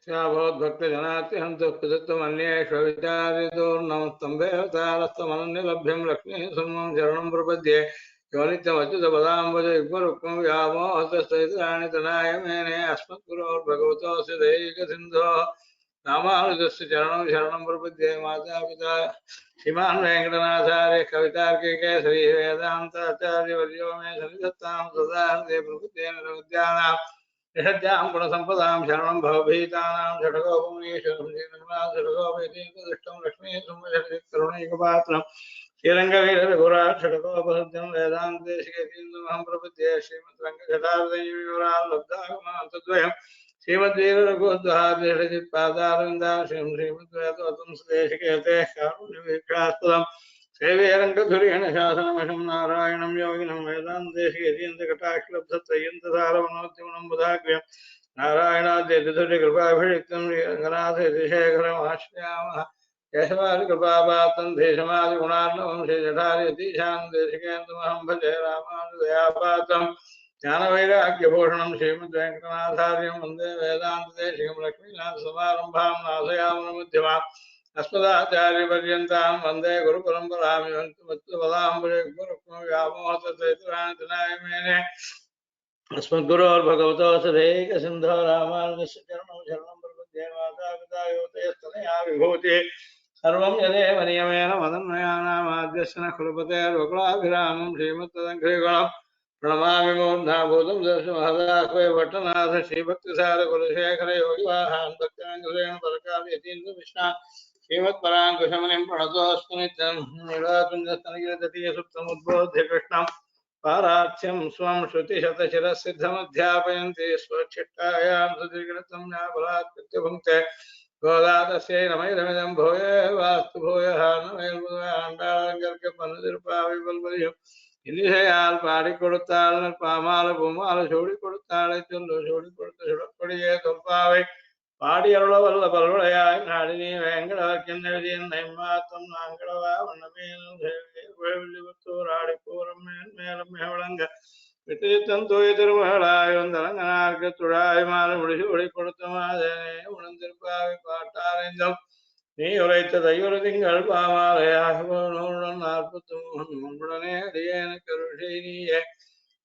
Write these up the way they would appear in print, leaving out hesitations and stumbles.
भक्तजनात्यहन्तु कृतत्वमन्येष्वविचारितोर्णमस्तम्भेवतारस्तमनन्यलभ्यं लक्ष्मीः सुमं शरणं प्रपद्ये यो नित्यमच्युतपदाम्बुज युग्मरुक्मं व्यामोहतस्तैत्राणि तनाय मेने अस्मद्गुरोर्भगवतोऽस्य दैकसिन्धोः रामानुजस्य चरणं शरणं प्रपद्ये मातापिता श्रीमान् वेङ्कटनाथार्य कवितार्किके श्रीवेदान्ताचार्यवर्यो मे सन्निधत्तां सदा हृदये प्रपद्ये निरवद्यानां निषद्यां गुणसम्पदां शरणं भवभीतानां षडगोपमुनीश्वरं षडगोपयतीन्द्रदृष्टं लक्ष्मीः करुणैकपात्रं श्रीरङ्गवीरघुराषडगोपसद्यं वेदान्तेशिकेन्द्रमहं प्रपद्ये श्रीमद्रङ्गजटार्दयुराल्लब्धागमान्तद्वयं श्रीमद्वीररघुद्वहार्यषजित्पादारविन्दां श्रीमद्वेदवतं सुदेशिकेते कारुण्यवीक्षास्पदम् सेवे रङ्गधुरेण शासनमशं नारायणं योगिनं वेदान्तेशिकेन्द्रकटाक्षलब्धत्रयन्तसारवनोद्यमनं बुधाग्र्यं नारायणाद्यतिथुर्यकृपाभिषिक्तं श्रीरङ्गनाथयतिशेखरमाश्रयामः केशवादिकृपापात्रं देशमादिगुणार्णवं श्रीजठार्यतीशां देशिकेन्द्रमहं भजे रामानुदयापात्रं ज्ञानवैराग्यभूषणं श्रीमद्वेङ्कटनाथार्यं वन्दे वेदान्तदेशिकं लक्ष्मीनाथसमारम्भां नाथयामनमध्यमाम् अस्मदाचार्यपर्यन्तां वन्दे गुरुपरम्परां व्यामोहतैत्राणि मेने अस्मद्गुरोर्भगवतोऽस्य दैकसिन्धो रामानुजस्य चरणं शरणं प्रपद्ये मातापिता योतयस्तनया विभूतिः सर्वं यदेव नियमेन मदन्वयानामाद्यस्य न कुलपतेर्वकुलाभिरामं श्रीमत्तदङ्घ्रिगुणं प्रणमामि मूर्धाभूतं दर्शमहदाह्वय भट्टनाथ श्रीभक्तिसारकुलशेखर योगिवाहान् भक्ताङ्गुलेन परकाव्यतीन्द्रमिश्रा श्रीमत्पराङ्कुशमुनिं प्रणतोऽस्तु नित्यं नीलाकुञ्जस्तनगिरितटीयसुप्तमुद्बोध्य कृष्णं पारार्थ्यं स्वं श्रुतिशतशिरःसिद्धमध्यापयन्ति स्वच्छिट्टायां सुदीर्घं न्यापलात्कृत्य भुङ्क्ते गोदातस्यै नमैदमिदं भूये वास्तु भूयः नमैर्मुदाण्डालङ्कर्कपन्नुतिरुपाविबल्बलिயும் இன்னிசையால் பாடி கொடுத்தாள் பாமால பூமால சூடி கொடுத்தாளை சொல்லு சூடி கொடுத்த சுடப்படியே தொல்பாவை பாடி அருள வல்ல பல்வளையாய் நாடினி வேங்கடவாக்கின் எழுதியன் நைமாத்தம் நாங்களவா வண்ணமேனூர் ஆடி பூரம் மேலும் மேவளங்க விட்டுத்தன் தூய திருமகளாய் வந்தரங்கனார்க்கு துழாய் மாறு முடிச்சு ஒளி கொடுத்த மாதேனே உணர்ந்திருப்பாவை பாட்டாரைந்தம் நீ உரைத்த தையுறு திங்கள் பாமாலையாக 143 அடியேன கருஷை நீயே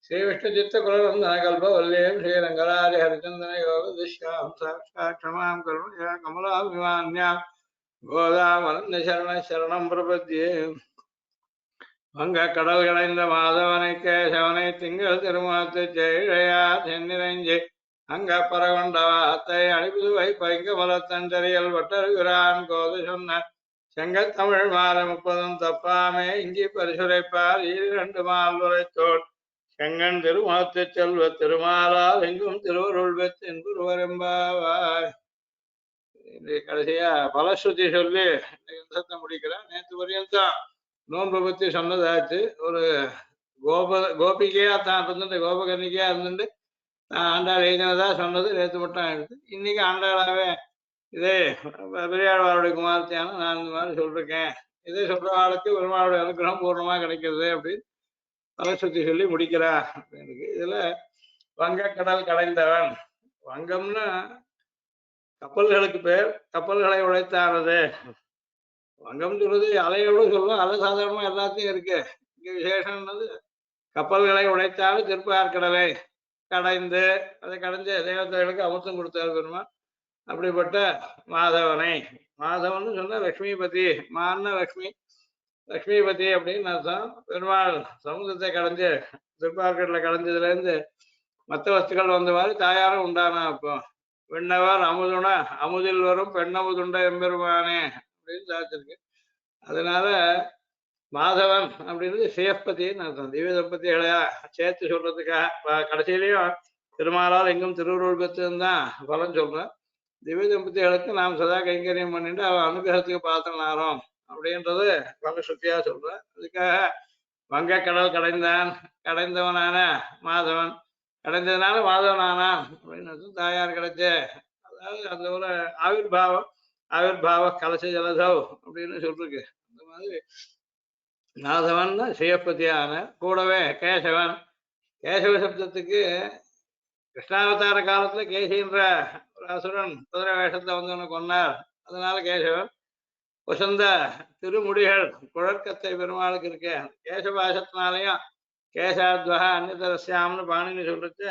श्री विष्णु चित्त कुलवंदन कल्पवल्लीं श्रीरंगराज हरिचंदन योग दिश्यां साक्षात् क्षमां करुणया कमलाभिमान्यां गोदामनन्य शरण शरणं प्रपद्ये வங்க கடல் கடைந்த மாதவனை கேசவனை திங்கள் திருமாத்து ஜெயிழையா தென்னிரஞ்சி அங்க பரகொண்டவாத்தை அணிபுதுவை பைங்கமலத்தஞ்சரியல் வட்டருகிறான் கோது சொன்ன செங்கத்தமிழ் மாலை 30 தப்பாமே இஞ்சி பரிசுரைப்பார் 2 மால் உரைத்தோள் செங்கன் திருமாத்து செல்வ திருமாலால் எங்கும் திருவருள் பெற்றென்புருவரெம்பாவாய். கடைசியா பலஸ்ருதி சொல்லி யுத்தத்தை முடிக்கிறேன். நேற்று வரையும் நோன்பு பத்தி சொன்னதாச்சு. ஒரு கோபிகையா தான் இருந்துட்டு கோபகன்னிக்கையா இருந்துட்டு நான் ஆண்டாள் எழுதினதா சொன்னது நேற்று மட்டும் எடுத்து இன்னைக்கு ஆண்டாளாவே இதே பெரியாழ்வாருடைய குமாரத்தையான நான் இந்த மாதிரி சொல்லிருக்கேன். இதே சொல்ற ஆளுக்கு பெருமாளுடைய அனுகிரகம் பூர்ணமா கிடைக்கிறது அப்படின்னு பலஸ்ருதி சொல்லி முடிக்கிறார். இதுல வங்கக்கடல் கடைந்தவன், வங்கம்னா கப்பல்களுக்கு பேர், கப்பல்களை உழைத்தானது. வங்கம் சொல்றது அலையோடு சொல்லுவோம், அலை சாதாரணமா எல்லாத்தையும் இருக்கு. இங்க விசேஷம்ன்றது கப்பல்களை உழைத்தாலும் திருப்பார்கடலை கடைந்து அதை கடைஞ்ச தேவதைகளுக்கு அமுத்தம் கொடுத்தார் பெருமாள். அப்படிப்பட்ட மாதவனை, மாதவன் சொன்னா லக்ஷ்மிபதி, மான லக்ஷ்மி, லக்ஷ்மிபதி அப்படின்னு அர்த்தம். பெருமாள் சமுதிரத்தை கடைஞ்சு திருப்பார்கடலை கடைஞ்சதுல இருந்து மற்ற வஸ்துக்கள் வந்த மாதிரி தாயாரும் உண்டானா. அப்போ விண்ணவர் அமுதுண அமுதில் வரும் பெண்ணமுதுண்ட எம்பெருமானே அப்படின்னு சாத்திருக்கு. அதனால மாதவன் அப்படின்றது சேஃபதின்னு அர்த்தம். திவ்ய தம்பதிகளையா சேர்த்து சொல்றதுக்காக கடைசியிலையும் திருமாலால் எங்கும் திருவுருள் பெற்றுன்னு தான் பலன் சொல்றேன். திவ்ய தம்பதிகளுக்கு நாம் சதா கைங்கரியம் பண்ணிட்டு அவன் அனுகிரகத்துக்கு பாத்திரம் அப்படின்றது பல சுத்தியா சொல்றேன். அதுக்காக வங்கக்கடல் கடைந்தான், கடைந்தவனான மாதவன், கடைந்ததுனால மாதவனானான் அப்படின்னு தாயார் கிடைச்ச, அதாவது அந்த ஒரு ஆவிர்பாவ கலச ஜலதவ் அப்படின்னு சொல்லிருக்கு. அந்த மாதிரி மாதவன் சிவபதியான, கூடவே கேசவன். கேசவ சப்தத்துக்கு கிருஷ்ணாவதார காலத்துல கேசின்ற ஒரு ஒரு அசுரன் குதிரை வேஷத்துல வந்து ஒன்று கொன்னார். அதனால கேசவன். வசந்த திருமுடிகள் குழற்கத்தை பெருமாளுக்கு இருக்கு. கேசபாசத்தினாலையும் கேசாத்வகா அந்நிதரஸ்யாம்னு பாணினி சொல்லிட்டு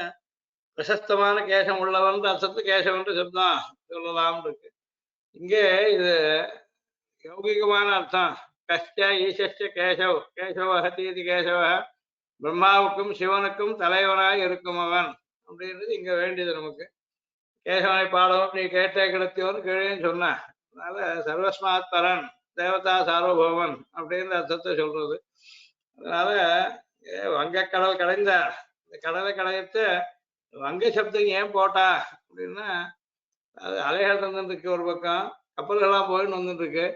பிரசஸ்தமான கேசம் உள்ளவன் அர்த்தத்து கேசவன் சப்தம் சொல்லலாம் இருக்கு. இங்கே இது யௌகிகமான அர்த்தம். கஷ்ட ஈசஸ்ட கேசவ் கேசவஹதீதி கேசவ பிரம்மாவுக்கும் சிவனுக்கும் தலைவனாய் இருக்கும் அவன் அப்படின்றது இங்க வேண்டியது நமக்கு. கேசவனை பாடவும் நீ கேட்டே கிடத்தியோன்னு கீழே சொன்னான். அதனால சர்வஸ்மாத் பரன் தேவதா சார்வபௌமன் அப்படின்ற அர்த்தத்தை சொல்றது. அதனால வங்கக்கடல் கடைந்தார். இந்த கடலை கடையத்து வங்க சப்தம் ஏன் போட்டா அப்படின்னா அது அலைகள் வந்துருக்கு ஒரு பக்கம், கப்பல்கள்லாம் போயின்னு வந்துட்டு இருக்கு.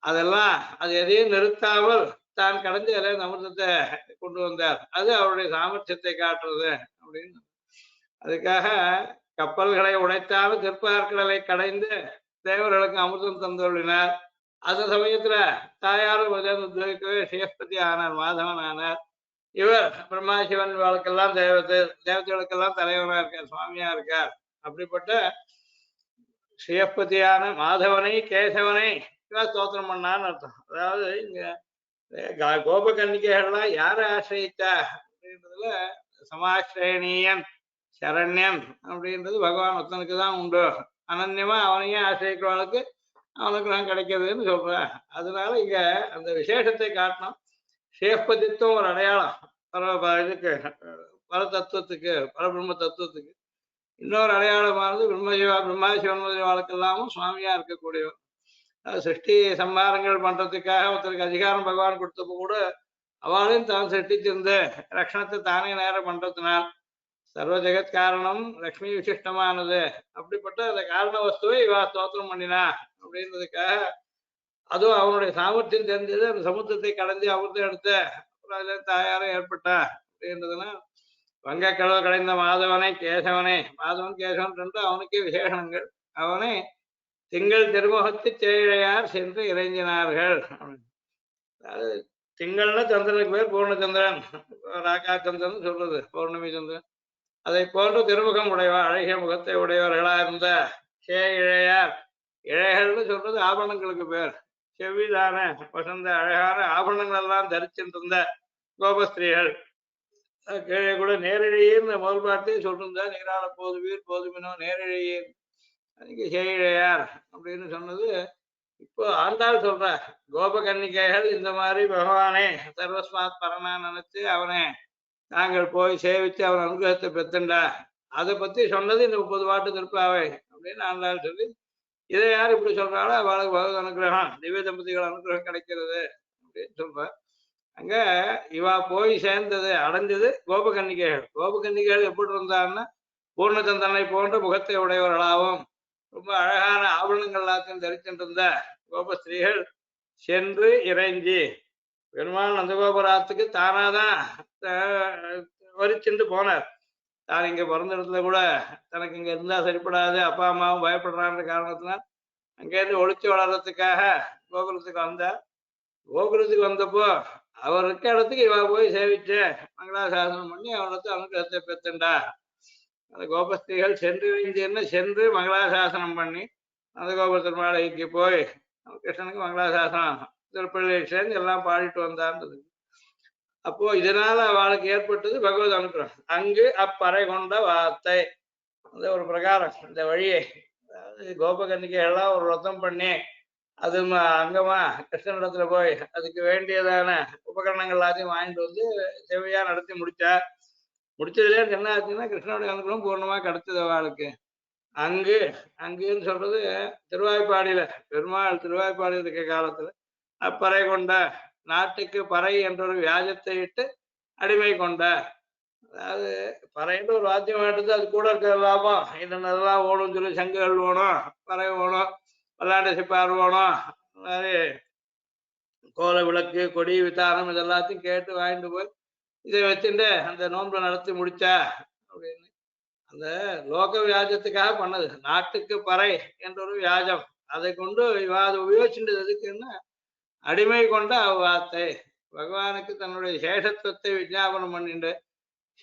அதெல்லாம் அது எதையும் நிறுத்தாமல் தான் கடந்து எல்லாம் அமிர்தத்தை கொண்டு வந்தார். அது அவருடைய சாமர்த்தியத்தை காட்டுறது அப்படின்னு. அதுக்காக கப்பல்களை உடைத்தாலும் திருப்பார்கடலை கடைந்து தேவர்களுக்கு அமிர்தம் தந்துள்ளினார். அந்த சமயத்துல தாயாரும் உத்யோகிக்கவே சேஷ்பதி ஆனார், மாதவன் ஆனார். இவர் பிரம்மா சிவன் வாழ்க்கெல்லாம் தேவதைகளுக்கெல்லாம் தலைவனா இருக்கார், சுவாமியா இருக்கார். அப்படிப்பட்ட ஸ்ரீயப்பதியான மாதவனை கேசவனை ஸ்தோத்திரம் பண்ணான்னு அர்த்தம். அதாவது இங்க கோபகன்னிகைகள்லாம் யாரை ஆசிரியத்தா அப்படின்றதுல சமாசிரயணீயன் சரண்யன் அப்படின்றது பகவான் ஒருத்தனுக்கு தான் உண்டு. அனன்யமா அவனையும் ஆசிரியக்கிறவனுக்கு அவனுக்கு நான் கிடைக்கிறதுன்னு சொல்றேன். அதனால இங்க அந்த விசேஷத்தை காட்டணும். சேப்பதித்துவம் ஒரு அடையாளம் இதுக்கு பர தத்துவத்துக்கு, பரபிரம்ம தத்துவத்துக்கு. இன்னொரு அடையாளமானது பிரம்மா சிவன் முதலியவாளுக்கெல்லாமும் சுவாமியா இருக்கக்கூடியவர். சிருஷ்டி சம்மாரங்கள் பண்றதுக்காக ஒருத்தருக்கு அதிகாரம் பகவான் கொடுத்தப்போ கூட அவளையும் தான் சிருஷ்டிச்சிருந்து ரக்ஷணத்தை தானே நேரம் பண்றதுனால் சர்வ ஜெகத் காரணம் லக்ஷ்மி விசிஷ்டமானது. அப்படிப்பட்ட அந்த காரண வஸ்துவை இவா ஸ்தோத்திரம் பண்ணினா அப்படின்றதுக்காக அதுவும் அவனுடைய சாமர்த்தியம் தெரிஞ்சது. அந்த சமுத்திரத்தை கடந்து அமிர்தம் எடுத்த தாயாரும் ஏற்பட்டா அப்படின்றதுன்னா வங்கக்கடல் கடைந்த மாதவனை கேசவனை, மாதவன் கேசவன் ரெண்டு அவனுக்கே விசேஷங்கள். அவனை திங்கள் திருமுகத்து தேழையார் சென்று இறைஞ்சினார்கள். அதாவது திங்கள்னா சந்திரனுக்கு பேர் பூர்ணச்சந்திரன், ராக்கா சந்திரன் சொல்றது பௌர்ணமி சந்திரன். அதை போன்று திருமுகம் உடையவர், அழகிய முகத்தை உடையவர்களா இருந்த இழையார். இழைகள்னு சொல்றது ஆபரணங்களுக்கு பேர். செவ்விதான வசந்த அழகான ஆபரணங்கள் எல்லாம் தரிச்சிருந்த கோபஸ்திரீகள். கீழே கூட நேரிழையீர்னு முதல் பாட்டையும் சொல்லிருந்தா, நீராள போதுவீர் போதுமினோ நேரிழையீர் அதுக்கு செய்ழையார் அப்படின்னு சொன்னது. இப்போ ஆண்டாள் சொல்ற கோபகன்னிகைகள் இந்த மாதிரி பகவானே சர்வஸ்மாத் பரனா நினைச்சு அவனை நாங்கள் போய் சேவிச்சு அவன் அனுகிரகத்தை பெத்துண்டா அதை பத்தி சொன்னது இந்த 30 பாட்டு திருப்பாவை அப்படின்னு ஆண்டாள் சொல்லி, இதை யார் இப்படி சொல்றாளோ அவளுக்கு பகவத் அனுகிரகம், திவ்ய தம்பதிகள் அனுகிரகம் கிடைக்கிறது அப்படின்னு சொல்ற. அங்க இவா போய் சேர்ந்தது அடைஞ்சது கோபகன்னிகைகள். கோபகன்னிகைகள் எப்படி இருந்தாருன்னா பூர்ணச்சந்திரனை போன்ற முகத்தை உடையவர்களாகவும் ரொம்ப அழகான ஆபரணங்கள் எல்லாத்தையும் தரிச்சிருந்த கோபஸ்திரீகள் சென்று இறைஞ்சி பெருமாள் நந்தகோபுரத்துக்கு தானாதான் வரிச்சுட்டு போனார். தான் இங்க பிறந்த இடத்துல கூட தனக்கு இங்க இருந்தா சரிப்படாது, அப்பா அம்மாவும் பயப்படுறான்ற காரணத்தினால் அங்கேருந்து ஒழிச்சு வளர்றதுக்காக கோகுலத்துக்கு வந்தார். கோகுலத்துக்கு வந்தப்போ அவர் இருக்க இடத்துக்கு இவ போய் சேவிச்சு மங்களாசாசனம் பண்ணி அவனுக்கு அனுகிரகத்தை பெற்றுண்டா. அந்த கோபஸ்திரீகள் சென்று இறைஞ்சின்னு சென்று மங்களாசாசனம் பண்ணி அந்த கோபுர திருமாலைக்கு போய் கிருஷ்ணனுக்கு மங்களாசாசனம் திருப்பள்ளி சேர்ந்து எல்லாம் பாடிட்டு வந்தார்ன்றது. அப்போ இதனால அவளுக்கு ஏற்பட்டது பகவத் அனுகிரகம். அங்கு அப்பறை கொண்ட வார்த்தை அந்த ஒரு பிரகாரம் இந்த வழியை, அதாவது கோபகன்னிகைகள்லாம் ஒரு ரத்தம் பண்ணி அது அங்கமா கிருஷ்ணனிடத்துல போய் அதுக்கு வேண்டியதான உபகரணங்கள் எல்லாத்தையும் வாங்கிட்டு வந்து செவ்வையா நடத்தி முடிச்சதுல என்ன ஆச்சுன்னா கிருஷ்ணனுடைய அனுகிரகம் பூர்ணமா கிடைச்சது அவளுக்கு. அங்குன்னு சொல்றது திருவாய்ப்பாடியில பெருமாள் திருவாய்ப்பாடியில் இருக்க காலத்துல அப்பறை கொண்ட நாட்டுக்கு பறை என்ற ஒரு வியாஜத்தை இட்டு அடிமை கொண்ட. அதாவது பறைன்ற ஒரு வாத்தியம் எடுத்து அது கூட இருக்கிற லாபம் என்னென்னலாம் ஓடும் சொல்லி சங்குகள் ஓணும், பறை ஓணும், பல்லாண்டு சிப்பார் ஓணும், மாதிரி கோல விளக்கு கொடி வித்தானம் இதெல்லாத்தையும் கேட்டு வாங்கிட்டு போய் இதை வச்சுட்டு அந்த நோன்பை நடத்தி முடிச்சா அப்படின்னு. அந்த லோக வியாஜத்துக்காக பண்ணது நாட்டுக்கு பறை என்ற ஒரு வியாஜம். அதை கொண்டு அதை உபயோகிச்சுட்டு எதுக்குன்னா அடிமை கொண்ட அவ்வார்த்தை பகவானுக்கு தன்னுடைய சேஷத்துவத்தை விஜாபனம் பண்ணிட்டு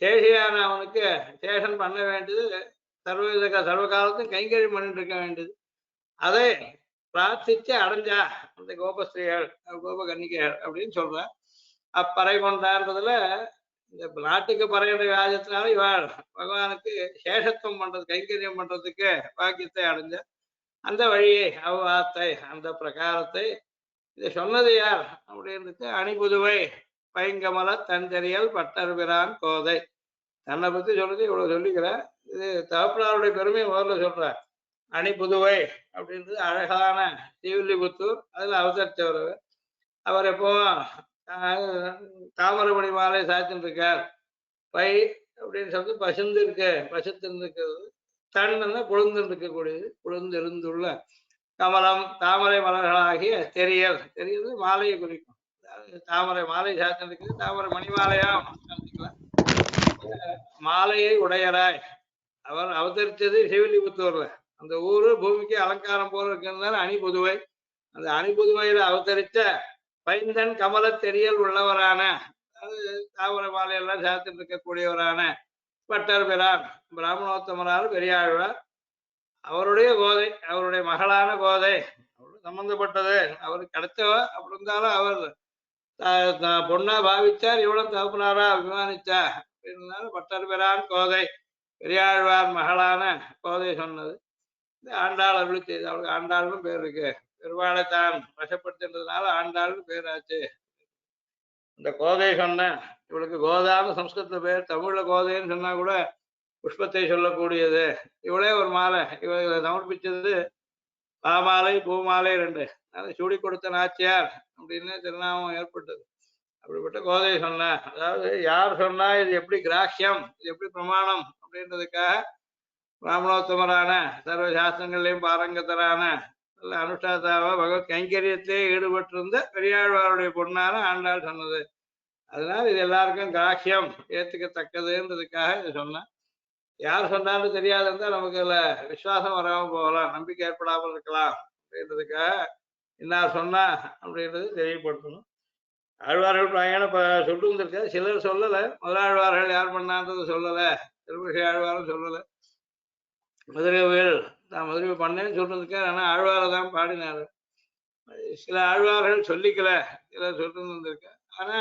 சேஷியான அவனுக்கு சேஷன் பண்ண வேண்டியது சர்வ காலத்தும் கைங்கரியம் பண்ணிட்டு இருக்க வேண்டியது. அதை பிரார்த்திச்சு அடைஞ்சா அந்த கோபஸ்திரீகள் கோப கன்னிகைகள் அப்படின்னு சொல்ற. அப்பறை கொண்டான்றதுல இந்த நாட்டுக்கு பறையிற வியாஜத்தினால இவாள் பகவானுக்கு சேஷத்துவம் பண்றது கைங்கரியம் பண்றதுக்கு பாக்கியத்தை அடைஞ்ச அந்த வழியை அவ்வாத்தை அந்த பிரகாரத்தை இதை சொன்னது யார் அப்படின்றது அணிபுதுவை பைங்கமல தஞ்சரியல் பட்டர்பிரான் கோதை. தன்னை பத்தி சொல்றது இவ்வளவு சொல்லிக்கிற. இது தகப்பனாருடைய பெருமையை முதல்ல சொல்ற. அணிபுதுவை அப்படின்றது அழகான ஸ்ரீவில்லிபுத்தூர், அதுல அவதரித்தவர். அவர் எப்பவும் தாமரமணி மாலை சாத்தின்னு இருக்கார். பை அப்படின்னு சொல்லிட்டு பசுந்து இருக்கு, பசுத்து இருக்கிறது. தன்னுன்னா குழுந்து இருக்கக்கூடியது, குழுந்து இருந்துள்ள கமலம் தாமரை மலர்களாகிய தெரியல், தெரியது மாலையை குறிக்கும். தாமரை மாலை சாத்தின்னு இருக்குது, தாமரை மணி மாலையா நினைச்சுக்கலாம். மாலையை உடையராய் அவர் அவதரித்தது சிவில்லிபுத்தூர்ல. அந்த ஊரு பூமிக்கு அலங்காரம் போல இருக்கிறதுனால அணிபுதுவை. அந்த அணிபுதுவையில அவதரித்த பைந்தன் கமல தெரியல் உள்ளவரான, அது தாமரை மாலையெல்லாம் சாத்திட்டு இருக்கக்கூடியவரான பட்டர் பிரான் பிராமணோத்தமரான பெரியாழ்வார். அவருடைய கோதை, அவருடைய மகளான கோதை சம்பந்தப்பட்டது. அவருக்கு கிடைச்சவ அப்படி இருந்தாலும் அவர் பொண்ணா பாவிச்சார், இவ்வளவு தகப்பனாரா அபிமானிச்சா அப்படின்னாலும் பட்டர் பிரான் கோதை பெரியாழ்வார் மகளான கோதை சொன்னது. இந்த ஆண்டாள் அருளி செய்து, அவளுக்கு ஆண்டாள்னு பேர் இருக்கு. பெருவாளை தான் வசப்படுத்தின்றதுனால ஆண்டாள்னு பேராச்சு. இந்த கோதை சொன்ன இவளுக்கு கோதான்னு சம்ஸ்கிருத பேர், தமிழ்ல கோதைன்னு சொன்னா கூட புஷ்பத்தை சொல்லக்கூடியது. இவளே ஒரு மாலை இவளை சமர்ப்பிச்சது பாமாலை பூமாலை ரெண்டு. அதை சூடி கொடுத்த நாச்சியார் அப்படின்னு திருநாமம் ஏற்பட்டது. அப்படிப்பட்ட கோதை சொன்ன, அதாவது யார் சொன்னா இது எப்படி கிராஹ்யம், இது எப்படி பிரமாணம் அப்படின்றதுக்காக பிராமணோத்தமரான சர்வ சாஸ்திரங்கள்லையும் பாரங்கத்தரான நல்ல அனுஷ்டாதாவ பகவத் கைங்கரியத்திலே ஈடுபட்டிருந்த பெரியாழ்வாருடைய பொண்ணான ஆண்டாள் சொன்னது. அதனால இது எல்லாருக்கும் கிராஹ்யம் ஏத்துக்கத்தக்கதுன்றதுக்காக இது சொன்னேன். யார் சொன்னாலும் தெரியாது இருந்தா நமக்கு அதுல விசுவாசம் வராம போகலாம், நம்பிக்கை ஏற்படாமல் இருக்கலாம் அப்படின்றதுக்காக இன்னார் சொன்னா அப்படின்றது தெரியப்படுத்தணும். ஆழ்வார்கள் பிராயணம் சொல்லிட்டு வந்திருக்காரு. சிலர் சொல்லலை, முதலாழ்வார்கள் யார் பண்ணான்றது சொல்லலை, திருமிசை ஆழ்வாரும் சொல்லலை. மதுரைவில் நான் மதுரை பண்ணேன்னு சொல்லிருக்கேன், ஆனா ஆழ்வாரை தான் பாடினாரு. சில ஆழ்வார்கள் சொல்லிக்கல, சிலர் சொல்லிட்டு வந்திருக்கேன். ஆனா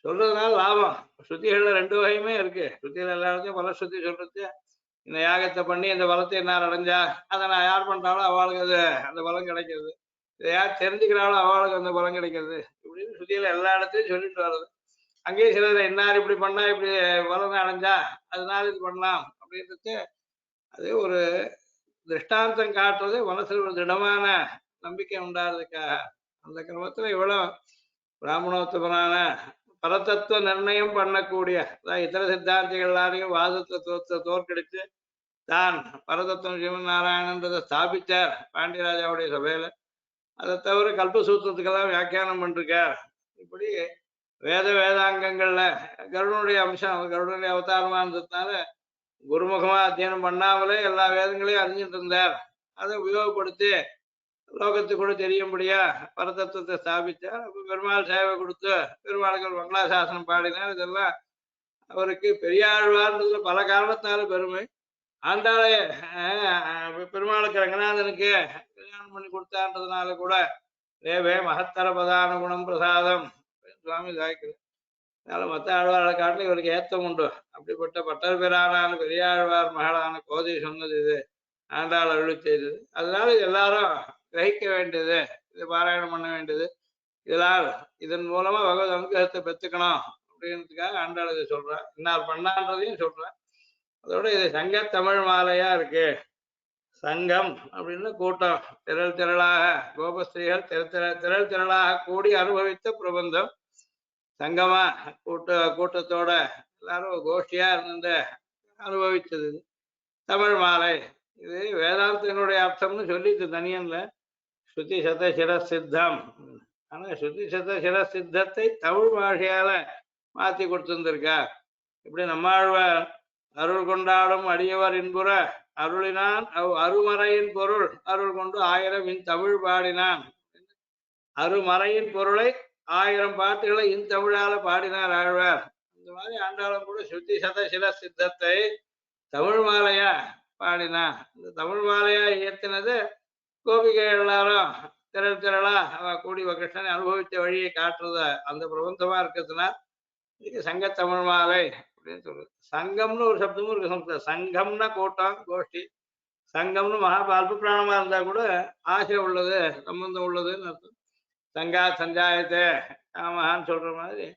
சொல்றதுனால லாபம். ஸ்ருதிகள்ல ரெண்டு வகையுமே இருக்கு. ஸ்ருதிகள் எல்லாத்தையும் பல ஸ்ருதி சொல்றது, இந்த யாகத்தை பண்ணி இந்த பலத்தை என்ன அடைஞ்சா அதை நான் யார் பண்றாலும் அவளுக்கு அது அந்த பலம் கிடைக்கிறது, இதை யார் தெரிஞ்சுக்கிறாலும் அவளுக்கு அந்த பலம் கிடைக்கிறது, இப்படின்னு ஸ்ருதியில எல்லா இடத்தையும் சொல்லிட்டு வர்றது. அங்கேயே சிலர் என்னார் இப்படி பண்ணா இப்படி பலம் அடைஞ்சா அதனால இது பண்ணலாம் அப்படின்றது, அது ஒரு திருஷ்டாந்தம் காட்டுறது மனசுல ஒரு திடமான நம்பிக்கை உண்டாகிறதுக்காக. அந்த கிரமத்துல இவ்வளவு பிராமணோத்தமனான பரதத்துவ நிர்ணயம் பண்ணக்கூடிய, அதாவது இதர சித்தாந்திகள் எல்லாரையும் வாத தத்துவத்தை தோற்கடித்து தான் பரதத்துவம் சிவன் நாராயணன்றதை ஸ்தாபிச்சார் பாண்டியராஜாவுடைய சபையில. அதை தவிர கல்பசூத்திரத்துக்கெல்லாம் வியாக்கியானம் பண்ணிருக்கார். இப்படி வேதாங்கங்கள்ல கருடனுடைய அம்சம், கருடனுடைய அவதாரமா இருந்ததுனால குருமுகமா அத்தியனம் பண்ணாமலே எல்லா வேதங்களையும் அறிஞ்சிட்டு இருந்தார். அதை உபயோகப்படுத்தி லோகத்துக்கு கூட தெரியும்படியா பரதத்துவத்தை ஸ்தாபிச்சார். அப்ப பெருமாள் சேவை கொடுத்து பெருமாளுக்கு மங்களாசாசனம் பாடினார். இதெல்லாம் அவருக்கு பெரியாழ்வார்ன்றதுல பல காரணத்தால பெருமை. ஆண்டாளே பெருமாளுக்கு ரங்கநாதனுக்கு கல்யாணம் பண்ணி கொடுத்தான்றதுனால கூட தேவே மகத்தர பதான குணம் பிரசாதம் சுவாமி சாய்க்கிறது. அதனால மற்ற ஆழ்வார்களை காட்டிலும் இவருக்கு ஏத்தம் உண்டு. அப்படிப்பட்ட பட்டர் பிரானான பெரியாழ்வார் மகளான கோதை சொன்னது இது, ஆண்டாள் அருளி செய்தது. அதனால இது எல்லாரும் கிரகிக்க வேண்டியது, இது பாராயணம் பண்ண வேண்டியது. இதன் மூலமா பகவத் அனுகிரகத்தை பெற்றுக்கணும் அப்படின்றதுக்காக ஆண்டாள் இதை சொல்றேன். இன்னார் பண்ணான்றதையும் சொல்றேன். அதோட இது சங்க தமிழ் மாலையா இருக்கு. சங்கம் அப்படின்னு கூட்டம், திரள் திரளாக கோபஸ்திரீகள் திரள் திரளாக கூடி அனுபவித்த பிரபந்தம். சங்கமா கூட்டத்தோட எல்லாரும் கோஷ்டியா இருந்து அனுபவிச்சது தமிழ் மாலை. இது வேதாந்தத்தினுடைய அர்த்தம்னு சொல்லிட்டு தனியன்ல ஸ்ருதி சத சிரசித்தம். ஆனா ஸ்ருதி சத சிரசித்தத்தை தமிழ் பாஷையால மாத்தி கொடுத்துருந்திருக்கா. இப்படி நம்மாழ்வார் அருள் கொண்டாடும் அடியவர் இன்புற அருளினான் அருமறையின் பொருள் அருள் கொண்டு 1000 இன் தமிழ் பாடினான். அருமறையின் பொருளை 1000 பாட்டுகளை இன் தமிழால பாடினார் ஆழ்வார். இந்த மாதிரி ஆண்டாளும் கூட ஸ்ருதி சத சிரசித்தத்தை தமிழ் மாலையா பாடினா. இந்த தமிழ் மாலையா இயற்றினது கோபிகை எல்லாரும் திரள் திரளா அவ கூடி கிருஷ்ணனை அனுபவித்த வழியை காட்டுறத அந்த பிரபந்தமா இருக்கிறதுனா இதுக்கு சங்க தமிழ் மாலை அப்படின்னு சொல்றது. சங்கம்னு ஒரு சப்தமும் இருக்கு சம்ஸ்கிருதம். சங்கம்னா கூட்டம் கோஷ்டி. சங்கம்னு அல்ப பிராணமா இருந்தா கூட ஆசை உள்ளது சம்பந்தம் உள்ளதுன்னு அர்த்தம். சங்கா சஞ்சாயத்தை ஆமான்னு சொல்ற மாதிரி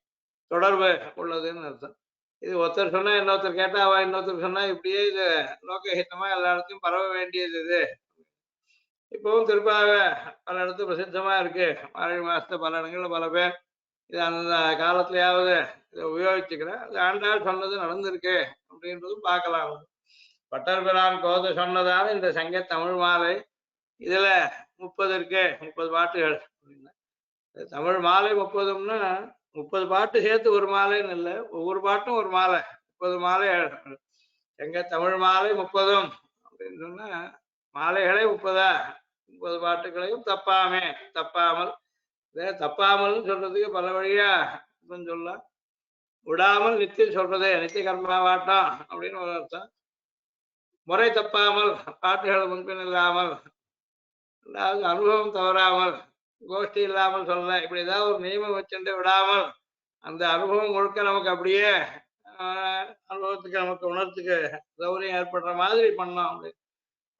தொடர்பு உள்ளதுன்னு அர்த்தம். இது ஒருத்தர் சொன்னா இன்னொருத்தர் கேட்டா அவ இன்னொருத்தர் சொன்னா இப்படியே இது லோகஹிதமா எல்லா இடத்தையும் பரவ வேண்டியது இது. இப்பவும் திருப்பாக பல இடத்துல பிரசித்தமா இருக்கு. மார்கழி மாசத்துல பல இடங்கள்ல பல பேர் இது அந்த காலத்திலேயாவது இதை உபயோகிச்சுக்கிறேன். அது ஆண்டாள் சொன்னது நடந்திருக்கு அப்படின்றதும் பார்க்கலாம். பட்டர்பிரான் கோத சொன்னதால இந்த சங்க தமிழ் மாலை இதுல 30 இருக்கு, 30 பாட்டுகள். தமிழ் மாலை 30ம்னா 30 பாட்டு சேர்த்து ஒரு மாலைன்னு இல்லை, ஒவ்வொரு பாட்டும் ஒரு மாலை, 30 மாலை. எங்க தமிழ் மாலை 30 அப்படின்னு சொன்னா மாலைகளே 30, 30 பாட்டுகளையும் தப்பாமே தப்பாமல். தப்பாமல் சொல்றதுக்கு பல வழியா சொல்லலாம். விடாமல் நித்தியம் சொல்றதே நித்திய கர்மாவாட்டம் அப்படின்னு ஒரு அர்த்தம். முறை தப்பாமல் பாட்டுகள் முன்பின் இல்லாமல், அதாவது அனுபவம் தவறாமல், கோஷ்டி இல்லாமல் சொல்லல, இப்படி ஏதாவது ஒரு நியமம் வச்சுட்டு விடாமல் அந்த அனுபவம் முழுக்க நமக்கு அப்படியே அனுபவத்துக்கு நமக்கு உணர்த்துக்கு சௌரியம் ஏற்படுற மாதிரி பண்ணோம் அப்படின்னு.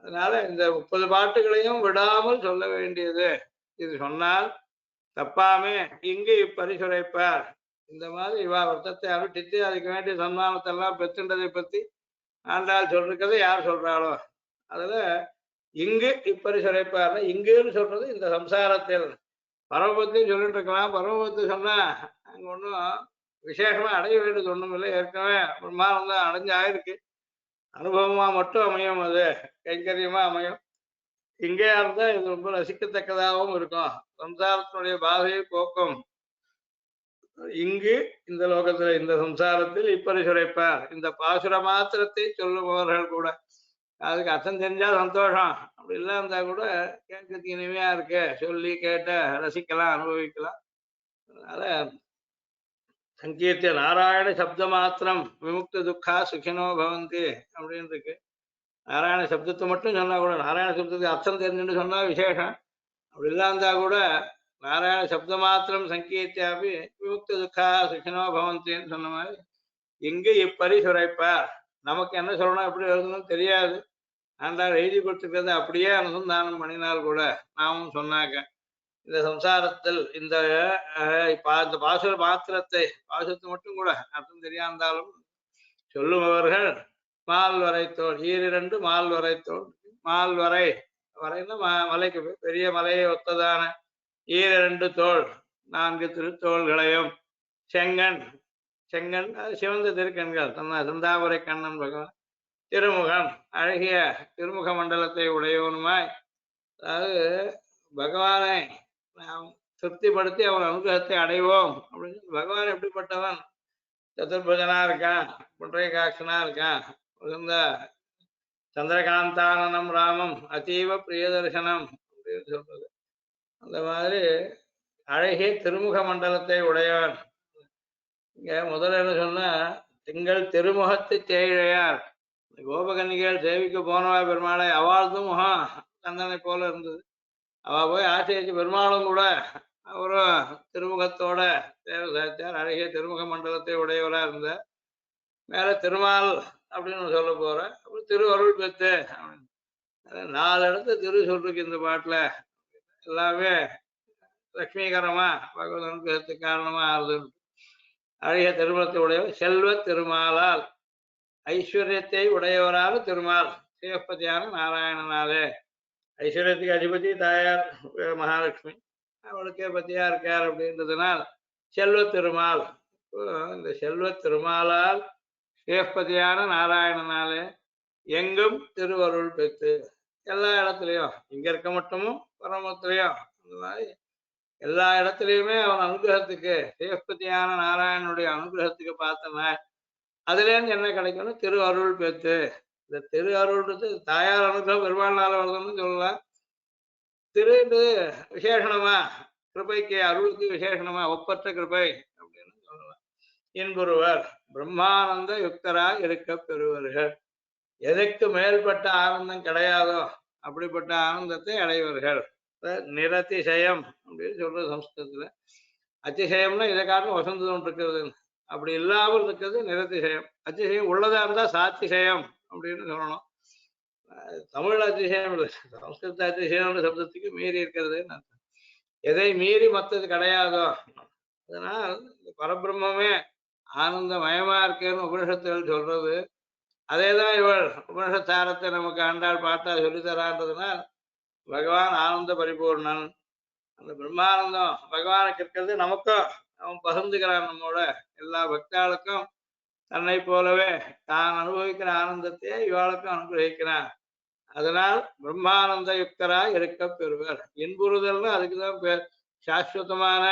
அதனால இந்த 30 பாட்டுகளையும் விடாமல் சொல்ல வேண்டியது. இது சொன்னால் தப்பாமே இங்கு இப்பரிசுரைப்பார். இந்த மாதிரி இவா விரதத்தை அனுஷ்டித்து அதுக்கு வேண்டிய சன்மானத்தை எல்லாம் பெற்றுன்றதை பத்தி ஆண்டாள் சொல்றதை யார் சொல்றாளோ அதுல இங்கு இப்பரிசுரைப்பார்னா இங்குன்னு சொல்றது இந்த சம்சாரத்தில். பரமபத்தையும் சொல்லிட்டு இருக்கலாம். பரமபத்தை சொன்னா அங்க ஒன்றும் விசேஷமா அடைய வேண்டியது ஒண்ணும் இல்லை. ஏற்கனவே பிரம்மானந்தம் தான் அடைஞ்சு ஆயிருக்கு. அனுபவமா மட்டும் அமையும், அது கைங்கரியமா அமையும். இங்கே இருந்தா இது ரொம்ப ரசிக்கத்தக்கதாகவும் இருக்கும். சம்சாரத்தினுடைய பாதையை போக்கும். இங்கு இந்த லோகத்துல இந்த சம்சாரத்தில் இப்பரிசுரைப்பார். இந்த பாசுர மாத்திரத்தை சொல்லுபவர்கள் கூட அதுக்கு அர்த்தம் தெரிஞ்சா சந்தோஷம், அப்படி இல்ல இருந்தா கூட கேட்கறதுக்கு இனிமையா இருக்கு, சொல்லி கேட்ட ரசிக்கலாம், அனுபவிக்கலாம். அதனால சங்கீர்த்திய நாராயண சப்த மாத்திரம் விமுக்த துக்கா சுகினோ பவந்தி அப்படின்னு இருக்கு. நாராயண சப்தத்தை மட்டும் சொன்னா கூட, நாராயண சப்தத்துக்கு அர்த்தம் தெரிஞ்சுன்னு சொன்னா விசேஷம். அப்படி இல்லா இருந்தா கூட நாராயண சப்த மாத்திரம் சங்கீர்த்தியாபி விமுக்த துக்கா சுகினோ பவந்தின்னு சொன்ன மாதிரி எங்க இப்பரிசுரைப்பார். நமக்கு என்ன சொல்லணும் எப்படி எழுதணும்னு தெரியாது. ஆண்டாள் எழுதி கொடுத்துருக்கிறத அப்படியே அனுசந்தானம் பண்ணினால் கூட நாமும் சொன்னாக்க இந்த சம்சாரத்தில் இந்த இந்த பாசுர மாத்திரத்தை பாசுரத்தை மட்டும் கூட அர்த்தம் தெரியாந்தாலும் சொல்லுபவர்கள் மால் வரைத்தோள் ஈரிரண்டு மால் வரைத்தோள். மால் வரை வரைன்னா மலைக்கு பெரிய மலையை ஒத்ததான ஈரிரண்டு தோள் 4 திருத்தோள்களையும் செங்கன் செங்கன் சிவந்த திருக்கண்கள் சந்தாபுரை கண்ணன் பகவான் திருமுகம் அழகிய திருமுக மண்டலத்தை உடையவனுமாய், அதாவது பகவானை நாம் திருப்திப்படுத்தி அவன் அனுகிரகத்தை அடைவோம் அப்படின்னு. பகவான் எப்படிப்பட்டவன்? சதுர்புஜனா இருக்கான், புன்றை காட்சனா இருக்கான், உகந்த சந்திரகாந்தானனம் ராமம் அதீவ பிரியதர்சனம் அப்படின்னு சொல்றது. அந்த மாதிரி அழகிய திருமுக மண்டலத்தை உடையவன். இங்க முதல்ல என்ன சொன்னா திங்கள் திருமுகத்தை தேழையார். கோபகன்னிகள் சேவிக்க போனவா பெருமாளை அவள்தும் முகம் சந்தனை போல இருந்தது. அவ போய் ஆசைச்சு பெருமாளும் கூட அவரும் திருமுகத்தோட தேவை சாய்த்தார். அழகிய திருமுக மண்டலத்தை உடையவரா இருந்த மேல திருமால் அப்படின்னு சொல்ல போற. அப்புறம் திருவருள் பெத்து 4 இடத்துல திரு சொல்றதுக்கு இந்த பாட்டுல எல்லாமே லட்சுமிகரமா பகவத் அனுகிரகத்துக்கு காரணமா ஆகுது. அழகிய திருமணத்தை உடையவர் செல்வ திருமாலால் ஐஸ்வர்யத்தை உடையவரால் திருமால் சிவப்பதியான நாராயணனாலே. ஐஸ்வர்யத்துக்கு அதிபதி தாயார் மகாலட்சுமி, அவளுக்கே பத்தியா இருக்கார் அப்படின்றதுனால் செல்வ திருமால். இந்த செல்வ திருமாலால் சிவப்பதியான நாராயணனாலே எங்கும் திருவருள் பெற்று எல்லா இடத்துலையும், இங்க இருக்க மட்டுமும் பரமத்திலையும் அந்த மாதிரி எல்லா இடத்துலையுமே அவன் அனுகிரகத்துக்கு சிவப்பதியான நாராயணனுடைய அனுகிரகத்துக்கு பார்த்தன. அதுல இருந்து என்ன கிடைக்கணும்? திரு அருள் பெற்று. இந்த திரு அருள்ன்றது தாயார் அனுகிரகம் பெருமாள்னால வருதுன்னு சொல்லலாம். திருன்றது விசேஷணமா, கிருபைக்கு அருளுக்கு விசேஷணமா ஒப்பற்ற கிருபை அப்படின்னு சொல்லலாம். இன்புருவர் பிரம்மானந்த யுக்தராய் இருக்க பெறுவர்கள். எதற்கு மேல்பட்ட ஆனந்தம் கிடையாதோ அப்படிப்பட்ட ஆனந்தத்தை அடைவர்கள். நிரதிசயம் அப்படின்னு சொல்றது சம்ஸ்கிருதத்துல. அதிசயம்னா இதை காட்டிலும் வசந்தது ஒன்று இருக்கிறது, அப்படி இல்லாமல் இருக்கிறது நிரதிசயம். அதிசயம் உள்ளதா இருந்தா சாத்திசயம் அப்படின்னு சொல்லணும். தமிழ் அதிசயம் இல்லை, சம்ஸ்கிருத அதிசயம்ன்ற சப்தத்துக்கு மீறி இருக்கிறது. எதை மீறி மற்றது கிடையாதோ அதனால் இந்த பரபிரம்மே ஆனந்தமயமா இருக்கேன்னு உபனிஷத்துகள் சொல்றது. அதேதான் இவள் உபனிஷத்தாரத்தை நமக்கு ஆண்டாள் பார்த்தா சொல்லித்தரான்றதுனால் பகவான் ஆனந்த பரிபூர்ணன். அந்த பிரம்மானந்தம் பகவானுக்கு இருக்கிறது நமக்கும் அவன் பகிர்ந்துக்கிறான். நம்மோட எல்லா பக்தாளுக்கும் தன்னை போலவே தான் அனுபவிக்கிற ஆனந்தத்தையே இவாளுக்கும் அனுகிரகிக்கிறான். அதனால் பிரம்மானந்த யுக்தராய் இருக்க பெறுவர். இன்புறுதல்னு அதுக்குதான் பேர். சாஸ்வதமான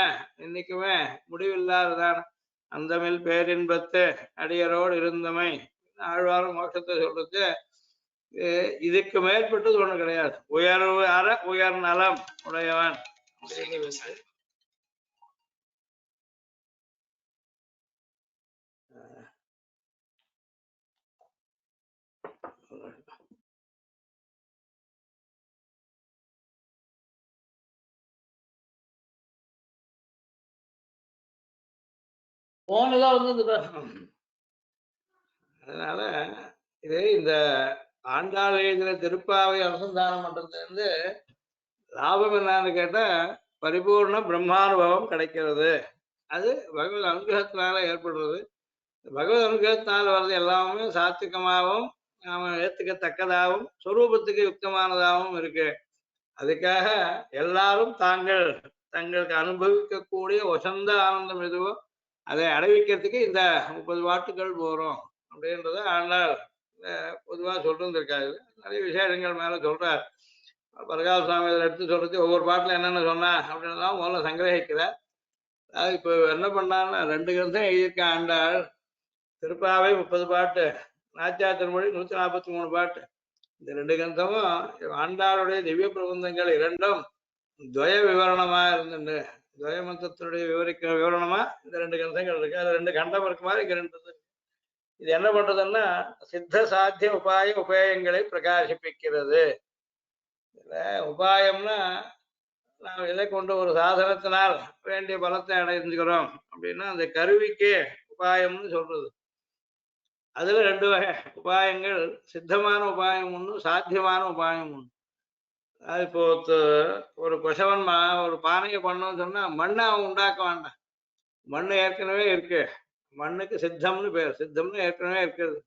இன்னைக்குமே முடிவில்லாததான் அந்தமில் பேரின்பத்து அடியரோடு இருந்தமை ஆழ்வாரும் மோட்சத்தை சொல்றது. இதுக்கு மேற்பட்டது ஒண்ணு கிடையாது. உயர்வு அற உயர் நலம் உடையவன் அப்படின்னு வச்சு போனதான் வந்து. அதனால இது இந்த ஆண்டாள் எழுதின திருப்பாவை அனுசந்தானம் பண்றதுல இருந்து லாபம் என்னன்னு கேட்டா பரிபூர்ண பிரம்மானுபவம் கிடைக்கிறது. அது பகவத் அனுகிரகத்தினால ஏற்படுறது. பகவத் அனுகிரகத்தினால வர்றது எல்லாமே சாத்விகமாகவும் நாம ஏத்துக்கத்தக்கதாகவும் சொரூபத்துக்கு யுக்தமானதாகவும் இருக்கு. அதுக்காக எல்லாரும் தங்களுக்கு அனுபவிக்கக்கூடிய வசந்த ஆனந்தம் எதுவோ அதை அடைவிக்கிறதுக்கு இந்த 30 பாட்டுகள் போறோம் அப்படின்றத ஆண்டாள் பொதுவாக சொல்லிருந்திருக்காரு. நிறைய விசேஷங்கள் மேல சொல்றார். பரகால சுவாமி இதில் எடுத்து சொல்றது ஒவ்வொரு பாட்டில் என்னென்ன சொன்னா அப்படின்னு தான் முதல்ல சங்கிரகிக்கிறார். அது இப்போ என்ன பண்ணான்னு 2 கிரந்தம் எழுதியிருக்க ஆண்டாள். திருப்பாவை 30 பாட்டு, நாச்சியார் திருமொழி 143 பாட்டு. இந்த 2 கிரந்தமும் ஆண்டாளுடைய திவ்ய பிரபந்தங்கள் இரண்டும் துவய விவரணமா இருந்துட்டு துவய மந்திரத்தினுடைய விவரணமா இந்த 2 கிரந்தங்கள் இருக்கு. அது 2 கண்டம் இருக்கு மாதிரி இங்க 2 இருக்கு. இது என்ன பண்றதுன்னா சித்த சாத்திய உபாய உபேயங்களை பிரகாசிப்பிக்கிறது. உபாயம்னா நாம் எதை கொண்டு ஒரு சாதனத்தினால் வேண்டிய பலத்தை அடைஞ்சுக்கிறோம் அப்படின்னா அந்த கருவிக்கு உபாயம்னு சொல்றது. அதுல 2 வகை உபாயங்கள், சித்தமான உபாயம் ஒண்ணு, சாத்தியமான உபாயம் ஒண்ணு. அது இப்போ ஒரு கொசவன் ஒரு பானையை பண்ணோம்னு சொன்னா மண்ணை அவன் உண்டாக்க வேண்டாம். மண்ணு ஏற்கனவே இருக்கு. மண்ணுக்கு சித்தம்னு பேர். சித்தம்னு ஏற்கனவே இருக்கிறது.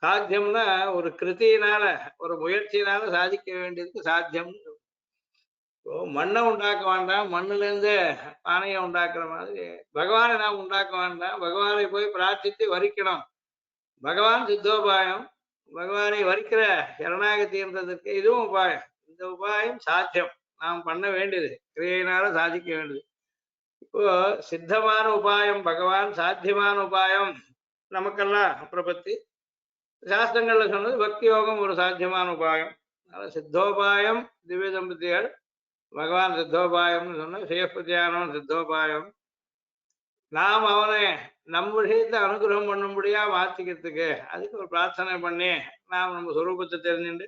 சாத்தியம்னா ஒரு கிருத்தியினால ஒரு முயற்சியினால சாதிக்க வேண்டியதுக்கு சாத்தியம். மண்ணை உண்டாக்க வேண்டாம், மண்ணுல இருந்து பானையை உண்டாக்குற மாதிரி பகவானை நாம் உண்டாக்க வேண்டாம். பகவானை போய் பிரார்த்தித்து வரிக்கணும். பகவான் சித்தோபாயம். பகவானை வரிக்கிற சரணாகதின்றதற்கு இதுவும் உபாயம். இந்த உபாயம் சாத்தியம், நாம் பண்ண வேண்டியது, கிரியையினால சாதிக்க வேண்டியது. இப்போ சித்தமான உபாயம் பகவான், சாத்தியமான உபாயம் நமக்கெல்லாம் பிரபத்தி. சாஸ்திரங்கள்ல சொன்னது பக்தி யோகம் ஒரு சாத்தியமான உபாயம். அதனால சித்தோபாயம் திவ்ய தம்பதிகள், பகவான் சித்தோபாயம்னு சொன்ன சேஃபத்தியானம் சித்தோபாயம். நாம் அவனை நம் விஷயத்தை அனுகிரகம் பண்ணும்படியா மாத்திக்கிறதுக்கு அதுக்கு ஒரு பிரார்த்தனை பண்ணி நாம் நம்ம சுரூபத்தை தெரிஞ்சுட்டு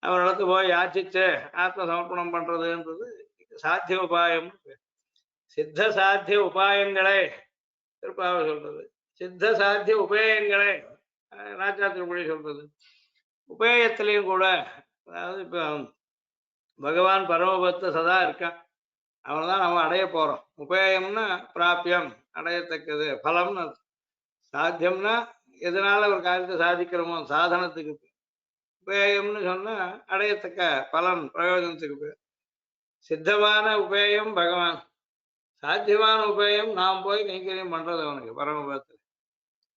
அவரிடத்து போய் யாச்சிச்சு ஆத்ம சமர்ப்பணம் பண்றதுன்றது சாத்திய உபாயம். சித்த சாத்திய உபாயங்களை திருப்பாவை சொல்றது. சித்த சாத்திய உபேயங்களை நாச்சியார் திருமொழி சொல்றது. உபேயத்திலையும் கூட அதாவது இப்போ பகவான் பரமபக்த சதா இருக்கான், அவனை தான் நம்ம அடைய போறோம். உபேயம்னா பிராபியம், அடையத்தக்கது, பலம்னு. சாத்தியம்னா எதனால ஒரு காரியத்தை சாதிக்கிறோமோ சாதனத்துக்கு. உபேயம்னு சொன்னா அடையத்தக்க பலன், பிரயோஜனத்துக்கு. சித்தமான உபேயம் பகவான், சாத்தியமான உபேயம் நாம் போய் கைங்கரியம் பண்றது அவனுக்கு பரமபக்தர்.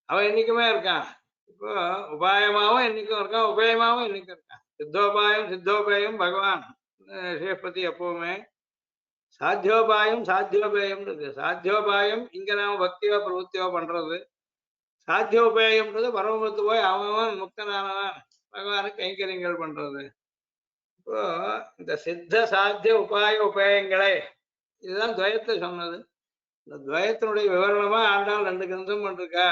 அவன் என்னைக்குமே இருக்கான். இப்போ உபாயமாவும் என்னைக்கும் இருக்கான், உபயமாவும் என்னைக்கும் இருக்கான். சித்தோபாயம் சித்தோபேயம் பகவான் ஸ்ரீபதி எப்பவுமே. சாத்தியோபாயம் சாத்தியோபேயம் இருக்கு. சாத்தியோபாயம் இங்க நாம பக்தியோ பிரவృத்தியோ பண்றது. சாத்தியோபேயம்ன்றது பரமபத்து போய் அவன் முக்தனானவன் பகவானுக்கு கைங்கரியங்கள் பண்றது. இப்போ இந்த சித்த சாத்திய உபாய உபேயங்களை இதுதான் துவயத்தை சொன்னது. இந்த துவயத்தினுடைய விவரணமா ஆண்டாள் 2 கிரந்தம் பண்ணிருக்கா.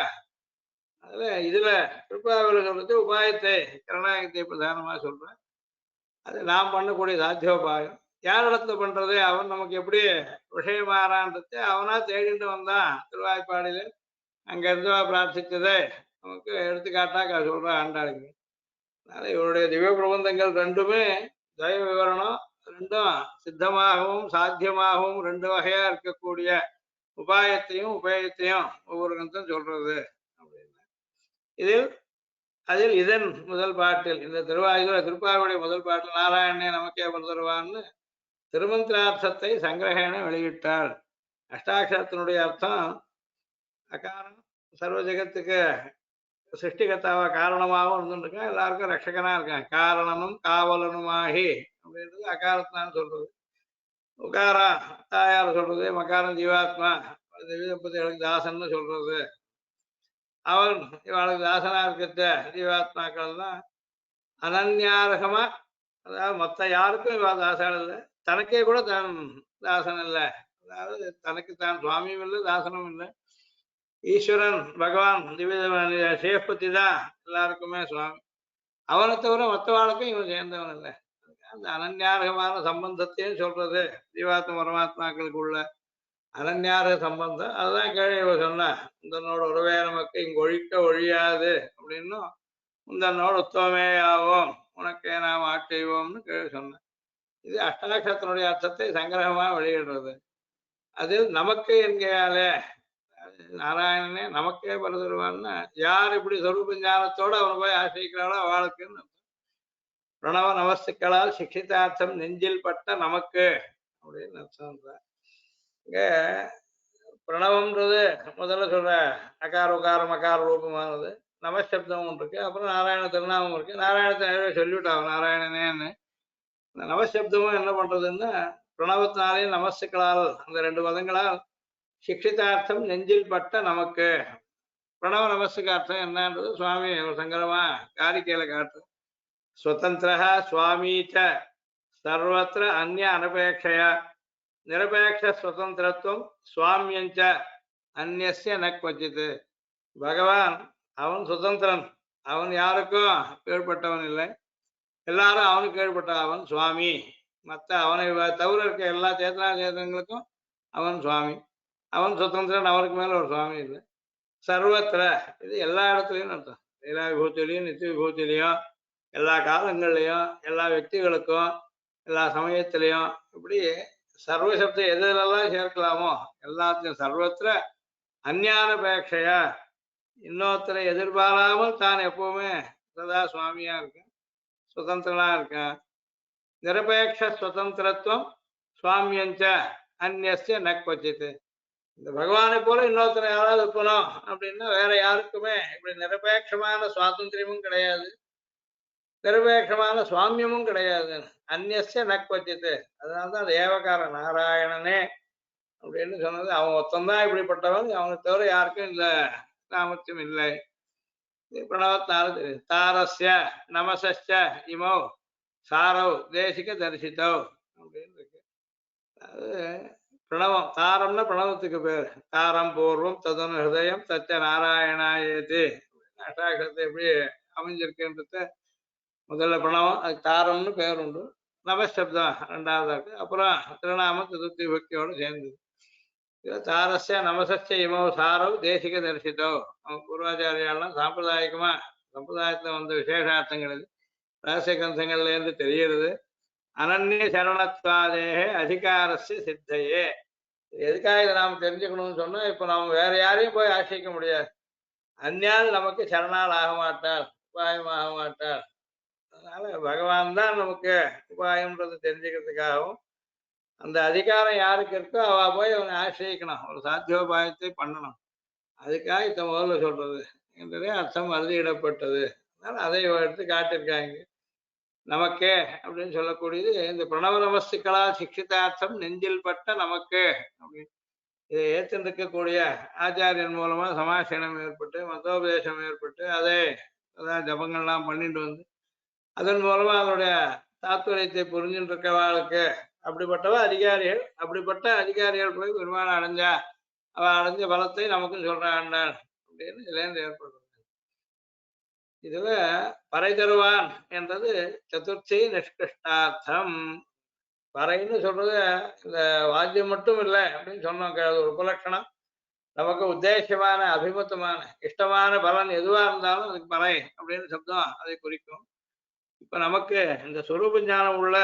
அதுல இதுல திருப்பாவில சொல்றது உபாயத்தை கருணாகத்தை பிரதானமா சொல்றேன். அது நாம் பண்ணக்கூடிய சாத்தியோபாயம். யார் இடத்துல பண்றது? அவன் நமக்கு எப்படி விஷயமாறான்றது அவனா தேடிட்டு வந்தான் திருவாய்ப்பாடியில. அங்க இருந்து பிரார்த்திச்சதே நமக்கு எடுத்துக்காட்டாக சொல்றான் ஆண்டாளுக்கு. அதனால இவருடைய திவ்ய பிரபந்தங்கள் ரெண்டுமே தய விவரணம், ரெண்டும் சித்தமாகவும் சாத்தியமாகவும் ரெண்டு வகையா இருக்கக்கூடிய உபாயத்தையும் உபயத்தையும் ஒவ்வொரு கந்தம் சொல்றது அப்படின்னு. இதில் அதில் இதன் முதல் பாட்டில் இந்த திருப்பாவுடைய முதல் பாட்டில் நாராயணனே நமக்கே தருவான்னு திருமந்திரார்த்தத்தை சங்கிரகேன வெளியிட்டார். அஷ்டாட்சரத்தினுடைய அர்த்தம் அகாரம் சர்வ ஜெகத்துக்கு சிருஷ்டிகர்த்தாவா காரணமாகவும் இருந்துருக்கான், எல்லாருக்கும் ரட்சகனா இருக்கான். காரணனும் காவலனுமாகி அப்படின்றது அகாரத்தான் சொல்றது. உகாரா தாயார் சொல்றது, மகாரம் ஜீவாத்மா தம்பதிகளுக்கு தாசன்னு சொல்றது. அவன் இவளுக்கு தாசனா இருக்கிற ஜீவாத்மாக்கள் தான் அனன்யாரகமா, அதாவது மொத்த யாருக்கும் இவ தாசன் இல்லை, தனக்கே கூட தான் தாசன் இல்லை. அதாவது தனக்கு தான் சுவாமியும் இல்லை தாசனும் இல்லை. ஈஸ்வரன் பகவான் சேஃபத்தி தான் எல்லாருக்குமே சுவாமி. அவனை தவிர மற்றவாளுக்கும் இவன் சேர்ந்தவன் இல்லை. அந்த அனன்யாரகமான சம்பந்தத்தையும் சொல்றது ஜீவாத்ம பரமாத்மாக்களுக்கு உள்ள அனன்யாரக சம்பந்தம். அதுதான் கேள்வி சொன்ன உந்தனோட உறவே நமக்கு இங்கு ஒழிக்க ஒழியாது அப்படின்னும் உந்தனோட உத்தவமே ஆவோம் உனக்கே நாம் ஆட்செய்வோம்னு கேள்வி சொன்னேன். இது அஷ்டாட்சரத்தினுடைய அர்த்தத்தை சங்கிரகமா வெளியிடுறது. அதில் நமக்கு என்கையாலே நாராயணனே நமக்கே பரதருவான்னு யார் இப்படி சொரூப ஞானத்தோடு அவனை போய் ஆசிரிக்கிறாளோ அவளுக்குன்னு பிரணவ நமஸ்துக்களால் சிக்ஷிதார்த்தம் நெஞ்சில் பட்ட நமக்கு அப்படின்னு அர்த்தம். இங்க பிரணவம்ன்றது முதல்ல சொல்ற அகார உகாரம் அகார ரூபமானது. நமசப்தம் ஒன்று இருக்கு, அப்புறம் நாராயண திருநாமம் இருக்கு. நாராயணத்தை நிறைய சொல்லிவிட்டாங்க நாராயணனேன்னு. இந்த நவசப்தமும் என்ன பண்றதுன்னா பிரணவத்தினாலேயும் நமஸ்துக்களால் அந்த ரெண்டு பதங்களால் சிக்ஷிதார்த்தம் நெஞ்சில் பட்ட நமக்கு. பிரணவ நமஸ்துக்கு அர்த்தம் என்னன்றது சுவாமி சங்கரமா காரிக்கையில காட்டு. ஸ்வதந்திரா சுவாமி ச சர்வத்திர அந்நிய அனபேட்சையா நிரபேட்ச சுதந்திரத்துவம் சுவாமியஞ்ச அந்நிய ந கொச்சித்து. பகவான் அவன் சுதந்திரன், அவன் யாருக்கும் கீழ்பட்டவன் இல்லை, எல்லாரும் அவனுக்கு கீழ்பட்ட அவன் சுவாமி. மற்ற அவனை தவிர இருக்க எல்லா சேத்தனா சேதனங்களுக்கும் அவன் சுவாமி. அவன் சுதந்திரன், அவனுக்கு மேல ஒரு சுவாமி இல்லை. சர்வத்திர இது எல்லா இடத்துலையும் அர்த்தம். எல்லா விபூத்திலையும் நித்திய விபூத்திலையும் எல்லா காலங்கள்லையும் எல்லா వ్యక్తిகளுக்கும் எல்லா சமயத்திலையும் இப்படி சர்வசப்தம் எதெல்லாம் சேர்க்கலாமோ எல்லாத்தையும் சர்வத்திர அந்நியானபேட்சையா இன்னொருத்தரை எதிர்பாராமல் தான் எப்பவுமே சதா சுவாமியா இருக்கேன், சுதந்திரனா இருக்கேன். நிரபேட்ச சுதந்திரத்துவம் சுவாமியஞ்ச அந்நிய ந கொச்சித்து. இந்த பகவானை போல இன்னொருத்தரை யாராவது இருக்கணும் அப்படின்னா வேற யாருக்குமே இப்படி நிரபேட்சமான சுவாதந்திரியமும் கிடையாது, நிரபேட்சமான சுவாமியமும் கிடையாது. அந்நிய ந கொச்சித்து. அதனால்தான் அது ஏவகார நாராயணனே அப்படின்னு சொன்னது. அவன் ஒத்தந்தான் இப்படிப்பட்டவன், அவனுக்கு தவிர யாருக்கும் இந்த சாமர்த்தியம் இல்லை. பிரணவத்தாரு தாரஸ்ய நமசஸ்ய இமௌ சாரவ் தேசிக தரிசித்தவ் அப்படின்னு இருக்கு. அது பிரணவம் தாரம்னா பிரணவத்துக்கு பேர். தாரம் பூர்வம் ததனு ஹிருதயம் தச்ச நாராயணாயேதி. அஷ்டாட்சரத்தை எப்படி அமைஞ்சிருக்குன்றத முதல்ல பிரணவம், அதுக்கு தாரம்னு பேர் உண்டு. நமசப்தம் ரெண்டாவதா இருக்கு, அப்புறம் திருநாம சதுர்த்தி பக்தியோடு சேர்ந்தது. தாரஸ்ய நமசஸ்ய இமௌ சாரவ் தேசிக தரிசித்தோ. பூர்வாச்சாரியாலாம் சாம்பிரதாயிகமா சம்பிரதாயத்துல வந்த விசேஷார்த்தங்கள் இது ரகசிய கிரந்தங்கள்ல இருந்து தெரிகிறது. அனன்ய சரணத்வாதேகே அதிகாரஸ்ய சித்தையே. எதுக்காக இதை நாம் தெரிஞ்சுக்கணும்னு சொன்னா, இப்ப நாம் வேற யாரையும் போய் ஆசிரிக்க முடியாது. அந்நியால் நமக்கு சரணால் ஆக மாட்டார், உபாயம் ஆக மாட்டார். அதனால பகவான் தான் நமக்கு உபாயம்ன்றது தெரிஞ்சுக்கிறதுக்காகவும் அந்த அதிகாரம் யாருக்கு இருக்கோ அவ போய் அவனை ஆசிரியக்கணும், ஒரு சாத்தியோபாயத்தை பண்ணணும். அதுக்காக இத்த முதல்ல சொல்றது என்றதே அர்த்தம் அறுதியிடப்பட்டது. அதனால அதை எடுத்து காட்டியிருக்காங்க. நமக்கே அப்படின்னு சொல்லக்கூடியது இந்த பிரணவ நமஸ்துக்களால் சிக்ஷிதார்த்தம் நெஞ்சில் பட்ட நமக்கு அப்படின்னு இதை ஏற்றிருக்கக்கூடிய ஆச்சாரியன் மூலமா சமாசனம் ஏற்பட்டு மதோபதேசம் ஏற்பட்டு அதை அதான் ஜபங்கள்லாம் பண்ணிட்டு வந்து அதன் மூலமா அதனுடைய தாத்பரியத்தை புரிஞ்சுட்டு இருக்கவாளுக்கு அப்படிப்பட்டவ அதிகாரிகள். அப்படிப்பட்ட அதிகாரிகள் போய் பெருமாள் அடைஞ்சா அவ அடைஞ்ச பலத்தை நமக்கும் சொல்றான் அப்படின்னு இதுல இருந்து ஏற்படுறது. இதுல பறை தருவான் என்றது சதுர்த்தி நிஷ்கிருஷ்டார்த்தம். பறைன்னு சொல்றது இந்த வாத்தியம் மட்டும் இல்லை அப்படின்னு சொன்னோம். அது ஒரு உபலட்சணம். நமக்கு உத்தேசமான அபிமத்தமான இஷ்டமான பலன் எதுவா இருந்தாலும் அதுக்கு பறை அப்படின்னு சப்தம் அதை குறிக்கும். இப்ப நமக்கு இந்த சொரூப ஞானம் உள்ள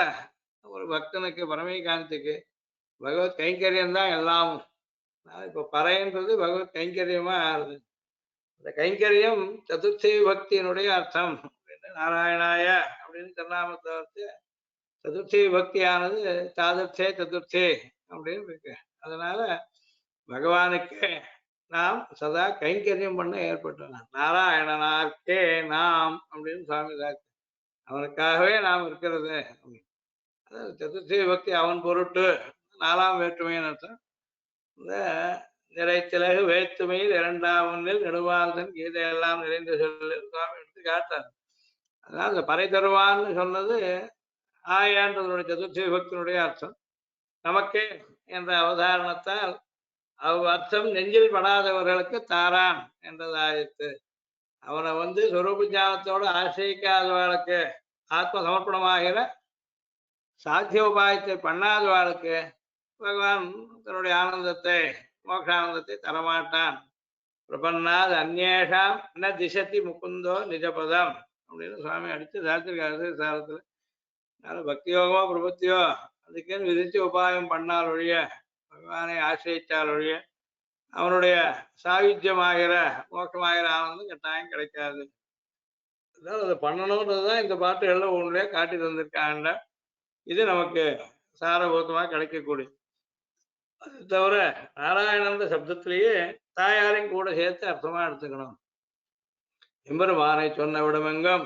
ஒரு பக்தனுக்கு பரமேகாந்தத்துக்கு பகவத் கைங்கரியம் தான் எல்லாம். இப்ப பறைன்றது பகவத் கைங்கரியமா ஆறுது. இந்த கைங்கரியம் சதுர்த்தி பக்தியினுடைய அர்த்தம். நாராயணாய அப்படின்னு திருநாமத்தை வந்து சதுர்த்தி பக்தியானது தாதர்த்தே சதுர்த்தி அப்படின்னு இருக்கு. அதனால பகவானுக்கு நாம் சதா கைங்கரியம் பண்ண ஏற்பட்டோம். நாராயணனார்க்கே நாம் அப்படின்னு சுவாமி தாக்கு. அவனுக்காகவே நாம் இருக்கிறது. சதுர்த்தி பக்தி அவன் பொருட்டு நாலாம் வேற்றுமைன்னு அர்த்தம். இந்த நிறைத்திலகு வேற்றுமையில் இரண்டாம் ஒன்றில் நெடுவாழ்தன் கீதையெல்லாம் நிறைந்த சொல்லு சுவாமி எடுத்து காட்டார். அதனால இந்த பறை தருவான்னு சொன்னது ஆயான்றதனுடைய சதுர்த்தி பக்தியினுடைய அர்த்தம். நமக்கு என்ற அவதாரணத்தால் அவ்வர்த்தம் நெஞ்சில் படாதவர்களுக்கு தாரான் என்றதாயிற்று. அவனை வந்து சொரூப ஞானத்தோடு ஆசிரிக்காதவர்களுக்கு ஆத்ம சமர்ப்பணமாகிற சாத்திய உபாயத்தை பண்ணாதவர்களுக்கு பகவான் தன்னுடைய ஆனந்தத்தை மோட்சானந்தத்தை தரமாட்டான். பிரபன்னாத் அந்நேஷாம் ந திசதி முகுந்தோ நிஜபதம் அப்படின்னு சுவாமி அடித்து சாத்திருக்காரு சாரத்துல. அதனால பக்தியோகமோ பிரபத்தியோ அதுக்குன்னு விதிச்சு உபாயம் பண்ணால் ஒழிய பகவானை ஆசிரியித்தால் ஒழிய அவனுடைய சாயுஜ்யமாகிற மோட்சமாகிற ஆனந்தம் கட்டாயம் கிடைக்காது. அதனால அதை பண்ணணும்ன்றதுதான் இந்த பாட்டுகள்ல ஒன்றுலயே காட்டி தந்திருக்காங்க. இது நமக்கு சாரபூத்தமா கிடைக்கக்கூடிய. அது தவிர நாராயணன்ற சப்தத்திலேயே தாயாரையும் கூட சேர்த்து அர்த்தமா எடுத்துக்கணும். எம்பெருமானை சொன்ன விடமெங்கும்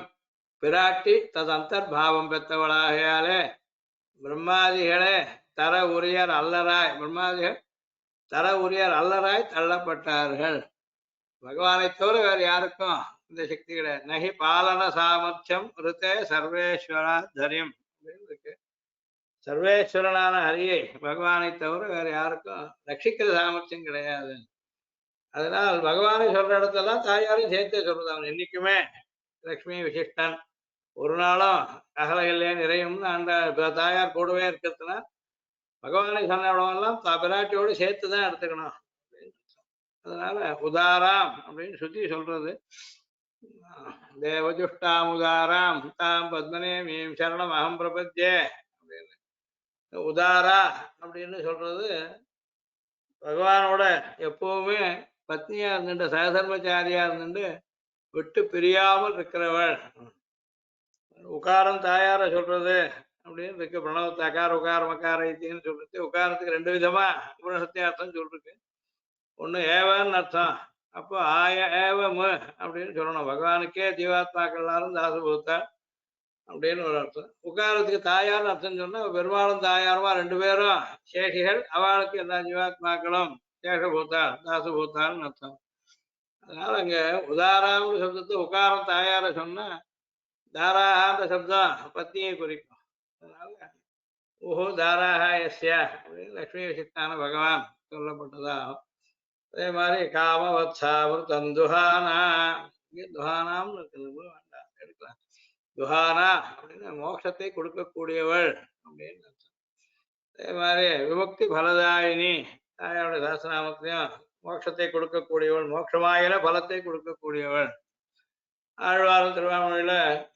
பிராட்டி தது அந்தர்பாவம் பெற்றவளாகையாலே பிரம்மாதிகளே தர உரியர் அல்லராய் பிரம்மாதிகள் தர உரியர் அல்லராய் தள்ளப்பட்டார்கள். பகவானை தவிர வேறு யாருக்கும் இந்த சக்தி கிடையாது. நகி பாலன சாமர்த்தியம் ருத்தே சர்வேஸ்வரா தரியம் அப்படின்னு இருக்கு. சர்வேஸ்வரனான ஹரியை பகவானை தவிர வேற யாருக்கும் ரட்சிக்கிற சாமர்த்தியம் கிடையாது. அதனால் பகவானை சொல்ற இடத்தெல்லாம் தாயாரையும் சேர்த்தே சொல்றது. அவன் என்னைக்குமே லக்ஷ்மி விசிஷ்டன் ஒரு நாளும் அகலகல்லே நிறையும்னு அந்த தாயார் கூடவே இருக்கிறதுனா பகவானை சொன்ன இடமெல்லாம் பிராட்டியோடு சேர்த்துதான் எடுத்துக்கணும். அதனால உதாராம் அப்படின்னு சுத்தி சொல்றது. தேவஜுஷ்டாம் உதாராம் தாம் பத்மனே மீம் சரணம் அகம் பிரபத்யே அப்படின்னு. உதாரா அப்படின்னு சொல்றது பகவானோட எப்பவுமே பத்னியா இருந்துட்டு சகதர்மச்சாரியா இருந்துட்டு விட்டு பிரியாமல் இருக்கிறவள். உகாரம் தாயார சொல்றது அப்படின்னு இருக்கு. பிரணவத்தை அகார உகாரம் அகார ஐத்தின்னு சொல்றது. உகாரத்துக்கு ரெண்டு விதமா உபனிஷத்திய அர்த்தம் சொல்லிருக்கு. ஒண்ணு ஏவன்னு அர்த்தம். அப்போ ஆய ஏவமு அப்படின்னு சொல்லணும். பகவானுக்கே ஜீவாத்மாக்கள் எல்லாரும் தாசபூத்தா அப்படின்னு ஒரு அர்த்தம். உகாரத்துக்கு தாயார்னு அர்த்தம் சொன்னா பெருமாளும் தாயாருமா ரெண்டு பேரும் சேஷிகள். அவளுக்கு எல்லா ஜீவாத்மாக்களும் சேஷபூத்தாள் தாசபூத்தாள்னு அர்த்தம். அதனால அங்க உதாராம்னு சப்தத்தை உகாரம் தாயார சொன்னா தாராகான்ற சப்தம் பத்னியை குறிக்கும். அதனால ஓஹோ தாராகா எஸ்யா அப்படின்னு லட்சுமி விசிஷ்டான பகவான் சொல்லப்பட்டதாகும். அதே மாதிரி காமவத்சாவிருத்தம் துஹானா இங்கே துஹானாம்னு இருக்குது. வேண்டாம் எடுக்கலாம். துஹானா அப்படின்னு மோட்சத்தை கொடுக்கக்கூடியவள் அப்படின்னு அர்த்தம். அதே மாதிரி விமுக்தி பலதாயினி தாயோட சாஸ்திரநாமத்தையும் மோட்சத்தை கொடுக்கக்கூடியவள் மோட்சமாகிற பலத்தை கொடுக்கக்கூடியவள். ஆழ்வாரும் திருவாமொழியில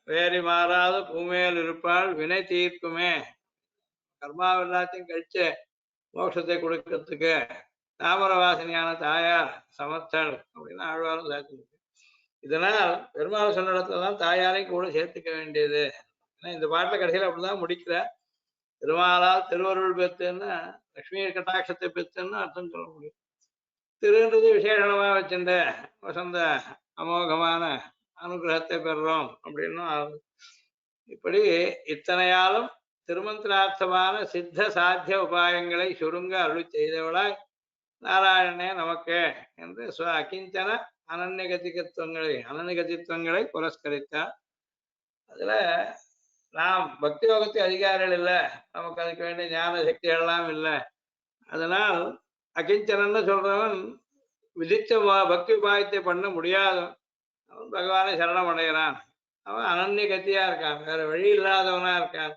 வேறி மாறாத பூமேல் இருப்பாள் வினை தீர்க்குமே. கர்மா எல்லாத்தையும் கழிச்சு மோட்சத்தை கொடுக்கறதுக்கு தாமரவாசினியான தாயார் சமர்த்தள் அப்படின்னு ஆழ்வாரும் சாத்திருக்கு. இதனால் பெருமாள் சொன்ன இடத்துலதான் தாயாரையும் கூட சேர்த்துக்க வேண்டியது. ஏன்னா இந்த பாட்டுல கடைசியில் அப்படிதான் முடிக்கிற. திருமாலால் திருவருள் பெத்துன்னா லட்சுமி கட்டாட்சத்தை பெத்துன்னு அர்த்தம் சொல்ல முடியும். திருன்றது விசேஷமா வச்சுட்ட வசந்த அமோகமான அனுகிரகத்தை பெறுறோம் அப்படின்னும். இப்படி இத்தனையாலும் திருமந்திரார்த்தமான சித்த சாத்திய உபாயங்களை சுருங்க அருளி செய்தவளாய் நாராயணனே நமக்கு என்று அகிஞ்சன அனன்யகதித்துவங்களை புரஸ்கரித்தார். அதுல நாம் பக்தி யோகத்தை அதிகாரிகள் இல்லை, நமக்கு அதுக்கு வேண்டிய ஞான சக்திகள்லாம் இல்லை. அதனால் அகிஞ்சனன்னு சொல்றவன் விதித்த பக்தி உபாயத்தை பண்ண முடியாத அவன் பகவானை சரணம் அடைகிறான். அவன் அனன்ய கத்தியா இருக்கான், வேற வழி இல்லாதவனா இருக்கான்.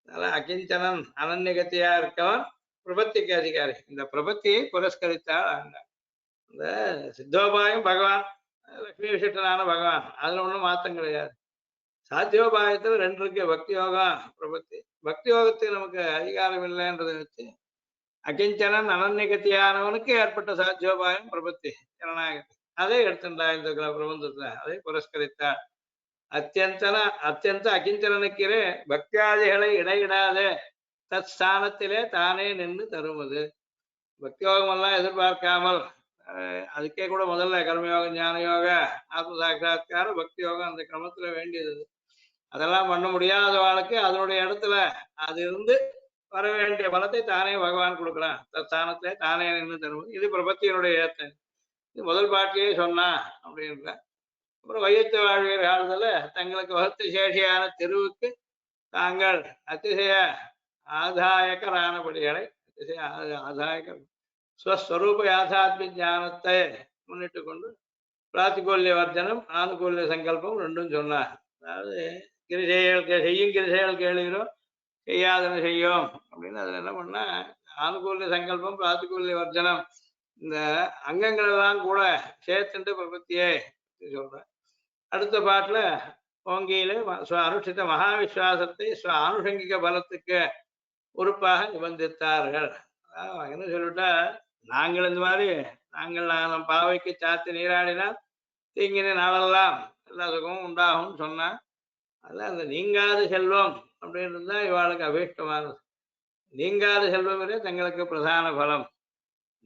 அதனால அகிஞ்சனன் அனன்ய கத்தியா இருக்கவன் பிரபத்திக்கு அதிகாரி. இந்த பிரபத்தியை புரஸ்கரித்தால் இந்த சித்தோபாயம் பகவான், லட்சுமி விசிட்டனான பகவான், அதுல ஒண்ணும் மாத்தம் கிடையாது. சாத்தியோபாயத்துல ரெண்டு இருக்கு, பக்தி யோகம் பிரபத்தி. பக்தி யோகத்துக்கு நமக்கு அதிகாரம் இல்லைன்றதை வச்சு அகிஞ்சனன் அனன்யகத்தியானவனுக்கு ஏற்பட்ட சாத்தியோபாயம் பிரபத்தி ஜனநாயகத்தை அதை எடுத்துட்டா இந்த பிரபந்தத்துல, அதை புரஸ்கரித்தார். அத்தியந்தன அத்தியந்த அகிஞ்சனனுக்கிறே பக்தியாதிகளை இடையிடாதே தத் ஸ்தானத்திலே தானே நின்று தருவது. பக்தியோகம் எல்லாம் எதிர்பார்க்காமல் அதுக்கே கூட முதல்ல கர்மயோகம், ஞான யோக, ஆத்ம சாட்சா்காரம், பக்தி யோகம் அந்த கிரமத்துல வேண்டியது. அதெல்லாம் பண்ண முடியாதவாளுக்கு அதனுடைய இடத்துல அது இருந்து வர வேண்டிய பலத்தை தானே பகவான் கொடுக்குறான். ஸ்தானத்தை தானே நின்று தருவது. இது பிரபத்தியினுடைய ஏத்தம். இது முதல் பாட்டிலேயே சொன்னா அப்படின்ற. அப்புறம் வையத்து வாழ்வியர் காலத்துல தங்களுக்கு வகுத்து சேஷியான தெருவுக்கு தாங்கள் அதிசய ஆதாயகரானபடிகளை, அதிசய ஆதாயக ஸ்வஸ்வரூப யாதாத்மிய ஞானத்தை முன்னிட்டு கொண்டு பிராத்திகூல்ய வர்ஜனம், ஆனுகூல்ய சங்கல்பம் ரெண்டும் சொன்னார். அதாவது கிரிசெயல் செய்யும் கிரிசெயல் கேளுகிறோம், செய்யாதன செய்யும் அப்படின்னு. அதுல என்ன பண்ணா ஆனுகூல்ய சங்கல்பம், பிராத்திகூல்ய வர்ஜனம் இந்த அங்கங்கள் எல்லாம் கூட சேர்த்துட்டு பிரபத்தியே சொல்றேன். அடுத்த பாட்டுல ஓங்கியில அனுஷ்டித்த மகா விஸ்வாசத்தை ஆனுஷங்கிக பலத்துக்கு உறுப்பாக நிபந்தித்தார்கள். என்ன சொல்லிட்டா, நாங்கள் இந்த மாதிரி நாங்கள் பாவைக்கு சாத்து நீராடினால் தீங்கின நாளெல்லாம் எல்லா சுகமும் உண்டாகும் சொன்னா, அதெல்லாம் அந்த நீங்காத செல்வம் அப்படின்றது தான் இவாளுக்கு அபீஷ்டமானது. நீங்காத செல்வமே தங்களுக்கு பிரதான பலம்.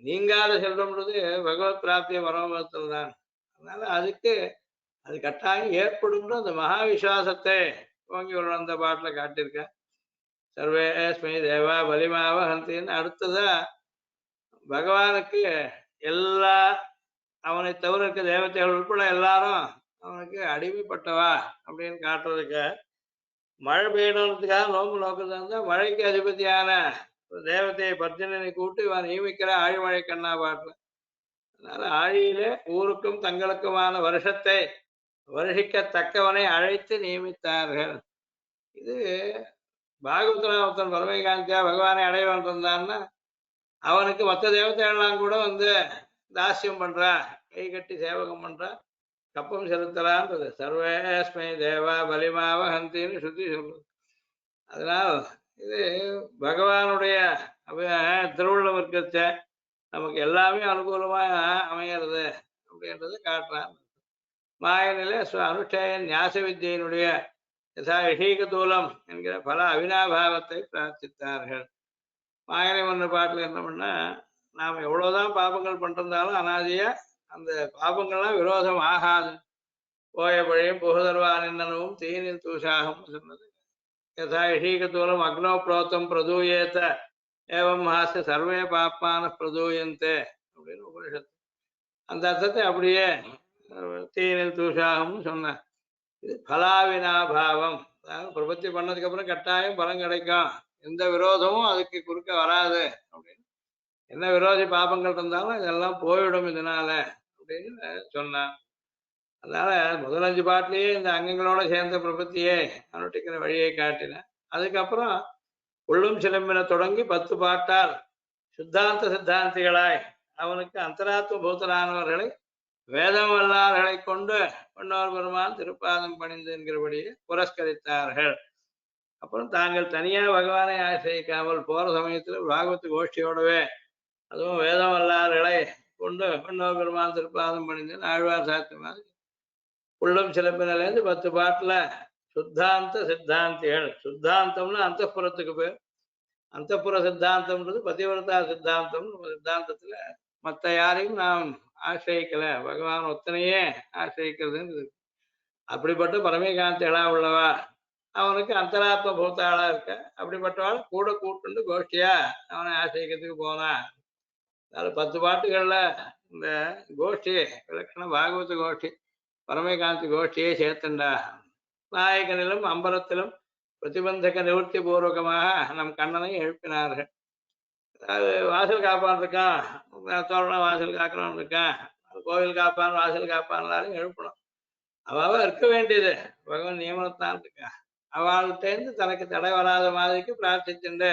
நீங்காத செல்வம்ன்றது பகவத் பிராப்திய பரமபதத்தில் தான். அதனால அதுக்கு அது கட்டாயம் ஏற்படும் அந்த மகா விசுவாசத்தை ஓங்கி ஒரு அந்த பாட்டுல காட்டியிருக்க. சர்வேஸ்மை தேவா பலிமாவ ஹந்தின்னு அடுத்ததா பகவானுக்கு எல்லா அவனை தவிர இருக்க தேவதைகள் உட்பட எல்லாரும் அவனுக்கு அடிமைப்பட்டவா அப்படின்னு காட்டுறதுக்கு, மழை பெய்யணுன்றதுக்காக நோம்பு நோக்கிறதா இருந்தா மழைக்கு அதிபதியான தேவதையை பர்ஜனனை கூப்பிட்டு இவன் நியமிக்கிற ஆழிமழை கண்ணா பாட்டுல. அதனால ஆழியிலே ஊருக்கும் தங்களுக்குமான வருஷத்தை வருஷிக்கத்தக்கவனை அழைத்து நியமித்தார்கள். இது பாகவதன் பரமேகாந்தியா பகவானை அடையவன் இருந்தான்னா அவனுக்கு மற்ற தேவதைகள்லாம் கூட வந்து தாசியம் பண்றா, கை கட்டி சேவகம் பண்றா, கப்பம் செலுத்தலான்றது. சர்வேஸ்மை தேவா பலிமாவ ஹந்தின்னு சுத்தி சொல்றது. அதனால் இது பகவானுடைய திருவுள்ளம் இருக்கிறச்ச நமக்கு எல்லாமே அனுகூலமா அமையிறது அப்படின்றத காட்டுறான். மாயனிலே அனுஷ்டேய ஞாச வித்தியினுடைய யசா யஷீக தூலம் என்கிற பல அவினாபாவத்தை பிரார்த்தித்தார்கள். மாயனை ஒன்று பாட்டில் என்ன பண்ணா, நாம் எவ்வளவுதான் பாபங்கள் பண்ணிருந்தாலும் அனாதியா அந்த பாபங்கள்லாம் விரோதம் ஆகாது. போய பழையும் புகுதர்வான் என்னவும் தீனில் தூஷாகம் சொன்னது. யசா யஷீக தூலம் அக்னோ புரோத்தம் பிரதூயேத்த ஏவம் ஹாச சர்வே பாப்பான பிரதூயந்தே அப்படின்னு உபனிஷத்து. அந்த அர்த்தத்தை அப்படியே தீனில் தூஷாகம்னு சொன்ன. இது பலாவினாபாவம். அதாவது பிரபத்தி பண்ணதுக்கு அப்புறம் கட்டாயம் பலம் கிடைக்கும், எந்த விரோதமும் அதுக்கு குறுக்க வராது அப்படின்னு. என்ன விரோதி பாபங்கள் இருந்தாலும் இதெல்லாம் போயிடும் இதனால அப்படின்னு சொன்னான். அதனால முதல் 5 பாட்டிலேயே இந்த அங்கங்களோட சேர்ந்த பிரபத்தியை அனுஷ்டிக்கிற வழியை காட்டினேன். அதுக்கப்புறம் உள்ளும் சிலம்பின தொடங்கி 10 பாட்டால் சுத்தாந்த சித்தாந்திகளாய் அவனுக்கு அந்தராத்ம பூத்தரானவர்களை வேதம் வல்லார்களை கொண்டு பொன்னோர் பெருமான் திருப்பாதம் பணிந்து என்கிறபடியே புரஸ்கரித்தார்கள். அப்புறம் தாங்கள் தனியா பகவானை ஆசிரியிக்காமல் போற சமயத்துல பாகவத்து கோஷ்டியோடவே அதுவும் வேதம் வல்லார்களை கொண்டு பொன்னோர் பெருமான் திருப்பாதம் பணிந்து ஆழ்வார் சாத்தி மாதிரி உள்ளம் சிலம்பினிலேருந்து 10 பாட்டுல சுத்தாந்த சித்தாந்திகள். சுத்தாந்தம்னு அந்தப்புறத்துக்கு பேர். அந்தப்புற சித்தாந்தம்ன்றது பதிவிரதா சித்தாந்தம். சித்தாந்தத்துல மற்ற யாரையும் நாம் ஆசிரியிக்கல, பகவான் ஒத்தனையே ஆசிரியிக்கிறதுன்னு. அப்படிப்பட்ட பரமேகாந்திகளா உள்ளவா அவனுக்கு அந்தராத்ம பூத்தாளா இருக்க. அப்படிப்பட்டவாள் கூட கூட்டு கோஷ்டியா அவனை ஆசிரியிக்கிறதுக்கு போனான். அதாவது 10 பாட்டுகள்ல இந்த கோஷ்டி விலக்கணம் பாகவத கோஷ்டி பரமேகாந்தி கோஷ்டியை சேர்த்துண்டா. நாயகனிலும் அம்பலத்திலும் பிரதிபந்தக நிவர்த்தி பூர்வகமாக நம் கண்ணனை எழுப்பினார்கள். அது வாசல் காப்பான் இருக்கான், தோரணம் வாசல் காக்கிறவன் இருக்கான், கோவில் காப்பான் வாசல் காப்பான் எல்லாரும் எழுப்பணும். அவ இருக்க வேண்டியது பகவான் நியமனத்தான் இருக்கா. அவள்கிட்ட தனக்கு தடை வராத மாதிரிக்கு பிரார்த்திச்சுண்டு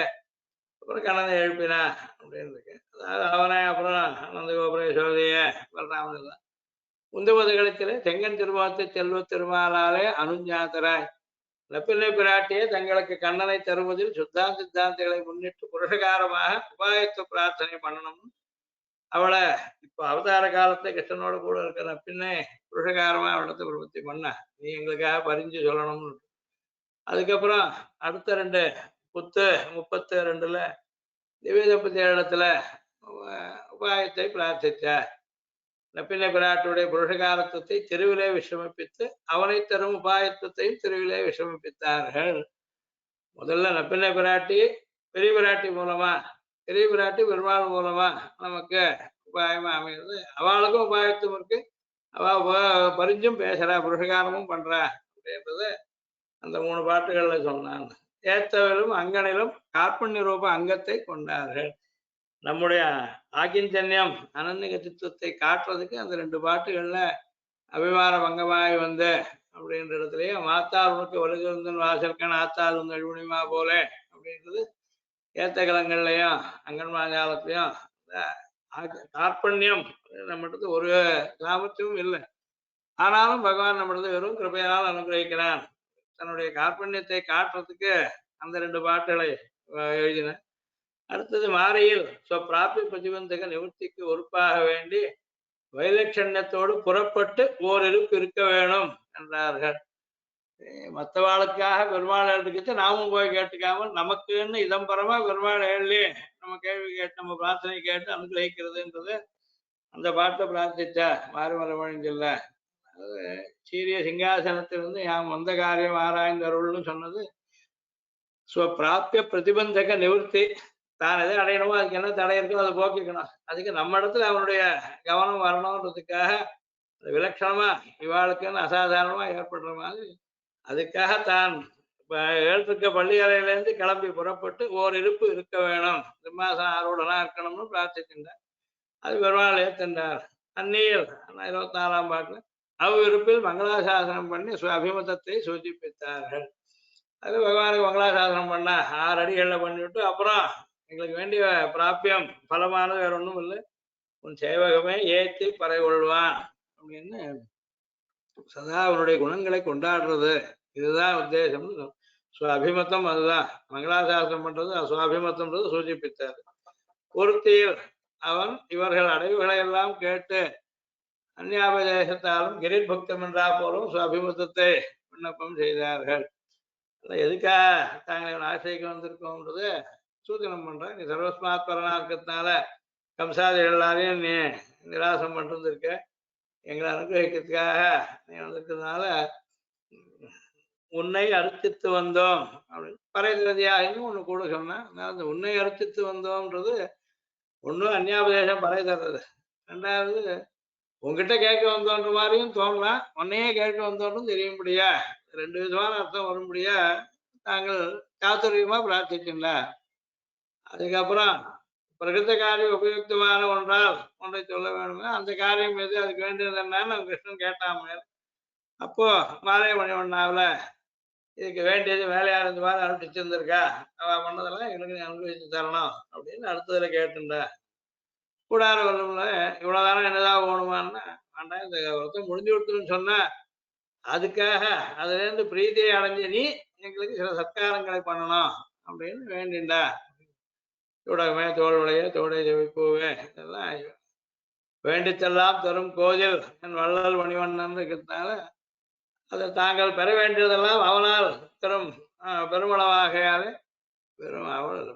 அப்புறம் கண்ணனை எழுப்பினா அப்படின்னு இருக்கு. அதாவது அவனை அப்புறம் நந்த கோபுர யசோதைய பலராமன் தான் உந்துவதுகளத்திலே தெங்கன் திருமுகத்தை செல்வ திருமாலாலே அனுஞாத்தராய் நப்பிள்ளை பிராட்டியே தங்களுக்கு கண்ணனை தருவதில் சித்தாந்திகளை முன்னிட்டு புருஷகாரமாக உபாயத்துவ பிரார்த்தனை பண்ணணும். அவளை இப்ப அவதார காலத்துல கிருஷ்ணனோட கூட இருக்கிற நப்பின்னை புருஷகாரமா அவளத்தை பிரபத்தி பண்ண நீ எங்களுக்காக பரிஞ்சு சொல்லணும்னு. அதுக்கப்புறம் அடுத்த 2 புத்து 32ல திவ்ய தம்பதி இடத்துல உபாயத்தை பிரார்த்தித்தார். நப்பின்னை பிராட்டுடைய புருஷகாரத்துவத்தை திருவிலே விஷமிப்பித்து அவனை தரும் உபாயத்துவத்தையும் திருவிலே விஷமிப்பித்தார்கள். முதல்ல நப்பின்னை பிராட்டி பெரிய பிராட்டி மூலமா, பெரிய பிராட்டி பெருமாள் மூலமா நமக்கு உபாயமா அமைகிறது. அவளுக்கும் உபாயத்துவம் இருக்கு, அவ பரிஞ்சும் பேசுறா, புருஷகாரமும் பண்றா அப்படின்றது அந்த 3 பாட்டுகள்ல சொன்னான். ஏத்தவரும் அங்கனிலும் கார்பண்ய ரூப அங்கத்தை கொண்டார்கள். நம்முடைய ஆகிஞ்சன்யம் அனன்யகதித்துவத்தை காட்டுறதுக்கு அந்த 2 பாட்டுகள்ல அபிமான பங்கமாய் வந்த அப்படின்ற இடத்துலயும் மாத்தார் உனக்கு வலுகிருந்தன் வாசற்கன் ஆத்தார் உந்த அழுமணிமா போல அப்படின்றது ஏத்த கலங்கள்லையும் அங்கன்மாஜாலத்திலையும் கார்பண்யம் நம்மகிட்ட ஒரு சாமர்த்தியமும் இல்லை. ஆனாலும் பகவான் நம்மளது வெறும் கிருபையால் அனுகிரகிக்கிறான். தன்னுடைய கார்பண்யத்தை காட்டுறதுக்கு அந்த 2 பாட்டுகளை எழுதின. அடுத்தது மாரியில் பிராப்தி பிரதிபந்தக நிவர்த்திக்கு ஒருப்பாக வேண்டி வைலட்சண்யத்தோடு புறப்பட்டு ஓரிருப்பு இருக்க வேணும் என்றார்கள். மற்றவாளுக்காக பெருமாள் எழுதுக்கிட்டு நாமும் போய் கேட்டுக்காமல் நமக்குன்னு இதம்பரமா பெருமாள் எழுதி நம்ம கேள்வி கேட்டு நம்ம பிரார்த்தனை கேட்டு அனுகிரகிக்கிறதுன்றது அந்த பாட்டை பிரார்த்திச்சா மாறுமலை மொழிஞ்சில்ல. அது சீரிய சிங்காசனத்திலிருந்து யாம் வந்த காரியம் ஆராய்ந்த அருள்னு சொன்னது பிராப்திய பிரதிபந்தக நிவர்த்தி. தான் எதை அடையணுமோ அதுக்கு என்ன தடை இருக்கோ அதை போக்கிக்கணும். அதுக்கு நம்ம இடத்துல அவனுடைய கவனம் வரணுன்றதுக்காக விலட்சணமா இவாளுக்குன்னு அசாதாரணமா ஏற்படுற மாதிரி அதுக்காக தான் எழுத்துக்க பள்ளி அறையிலேருந்து கிளம்பி புறப்பட்டு ஓரிருப்பு இருக்க வேணும், சிம்மாசனம் ஆரோடனா இருக்கணும்னு பிரார்த்திக்கின்றார். அது பெருமாள் ஏத்தென்றார். அந்நியர் 24ஆம் பாட்டுல அவ்விருப்பில் மங்களாசாசனம் பண்ணி அபிமதத்தை சூச்சிப்பித்தார்கள். அது பகவானுக்கு மங்களாசாசனம் பண்ண 6 அடிகள்ல பண்ணிவிட்டு அப்புறம் எங்களுக்கு வேண்டிய பிராபியம் பலமானது வேற ஒன்றும் இல்லை, உன் சேவகமே ஏற்றி பறை கொள்வான் அப்படின்னு சதா அவனுடைய குணங்களை கொண்டாடுறது இதுதான் உத்தேசம். அபிமத்தம் அதுதான் மங்களாசாசனம் பண்றது, சுவாபிமத்தம்ன்றது சூச்சிப்பித்தார். பொருத்தியில் அவன் இவர்கள் அடைவுகளை எல்லாம் கேட்டு அந்நியாபதேசத்தாலும் கிரீட் பக்தம் என்றா போலும் சுவாபிமத்தத்தை விண்ணப்பம் செய்தார்கள். எதுக்காக தாங்கள் இவன் ஆசைக்கு வந்திருக்கோம்ன்றது சூச்சனம் பண்றேன். நீ சர்வஸ்மாத் பரனா இருக்கிறதுனால கம்சாதிகள் எல்லாரையும் நீ நிராசம் பண்ணிட்டு இருக்க, எங்களை அனுகிரகிக்கிறதுக்காக நீ வந்திருக்கிறதுனால உன்னை அர்ச்சித்து வந்தோம் அப்படின்னு பறைதரதியாயின்னு ஒண்ணு கூட சொன்னேன். அந்த உன்னை அர்ச்சித்து வந்தோம்ன்றது ஒன்றும் அந்நியாபதேசம் பறை தர்றது, 2வது உங்ககிட்ட கேட்க வந்தோன்ற மாதிரியும் தோணலாம், உன்னையே கேட்க வந்தோன்றும் தெரியும்படியா 2 விதமான அர்த்தம் வரும்படியா நாங்கள் சாத்துரியமா பிரார்த்திக்கின்ற. அதுக்கப்புறம் பிரகிருத்த காரியம் உபயுக்தமான ஒன்றால் ஒன்றை சொல்ல வேணுமே, அந்த காரியம் எது, அதுக்கு வேண்டியது என்னன்னு கிருஷ்ணன் கேட்டாம அப்போ மாலை மணிவண்ணாவில் இதுக்கு வேண்டியது வேலையார் இந்த மாதிரி அனுப்பிச்சிருந்திருக்கா, அவ பண்ணதெல்லாம் எனக்கு நீ அனுபவிச்சு தரணும் அப்படின்னு அடுத்ததுல கேட்டுண்ட. கூடார வரல இவ்வளவுதானே என்னதான் ஓணுமான்னா வேண்டாம், இந்த ஒருத்தம் முடிஞ்சு கொடுத்துருன்னு சொன்னா அதுக்காக அதுல இருந்து பிரீதியை அடைஞ்சு நீ எங்களுக்கு சில சத்காரங்களை பண்ணணும் அப்படின்னு வேண்டிண்டா. தோடமே தோளுடைய தோடை செவிப்பூவே இதெல்லாம் வேண்டித்தெல்லாம் தரும் கோயில் என் வள்ளல் மணிவண்ணன் இருக்கிறதுனால அதை தாங்கள் பெற வேண்டியதெல்லாம் அவனால் தரும் பெருமளவாகையாலே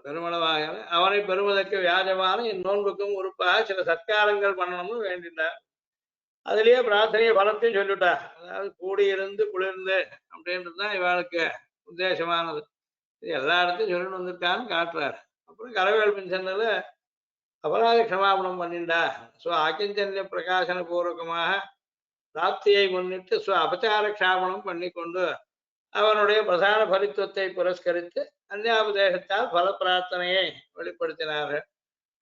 பெருமளவாகையாலே அவனை பெறுவதற்கு வியாஜமான என் நோன்புக்கும் உறுப்பாக சில சத்காரங்கள் பண்ணணும்னு வேண்டிட்டார். அதுலயே பிரார்த்தனையை பலத்தையும் சொல்லிவிட்டார். அதாவது கூடியிருந்து குளிர்ந்து அப்படின்றதுதான் இவளுக்கு உத்தேசமானது. இது எல்லா இடத்தையும் சொல்லிட்டு வந்திருக்கான்னு காட்டுறாரு. அப்புறம் கரவேல்பின் சென்னது அபராத க்ஷமாபணம் பண்ணிண்டா. அகிஞ்சன்ய பிரகாசன பூர்வகமாக பிராப்தியை முன்னிட்டு அபச்சார க்ஷாபனம் பண்ணி கொண்டு அவனுடைய பிரதான பரித்துவத்தை புரஸ்கரித்து அந்நியாபதேசத்தால் பல பிரார்த்தனையை வெளிப்படுத்தினார்கள்.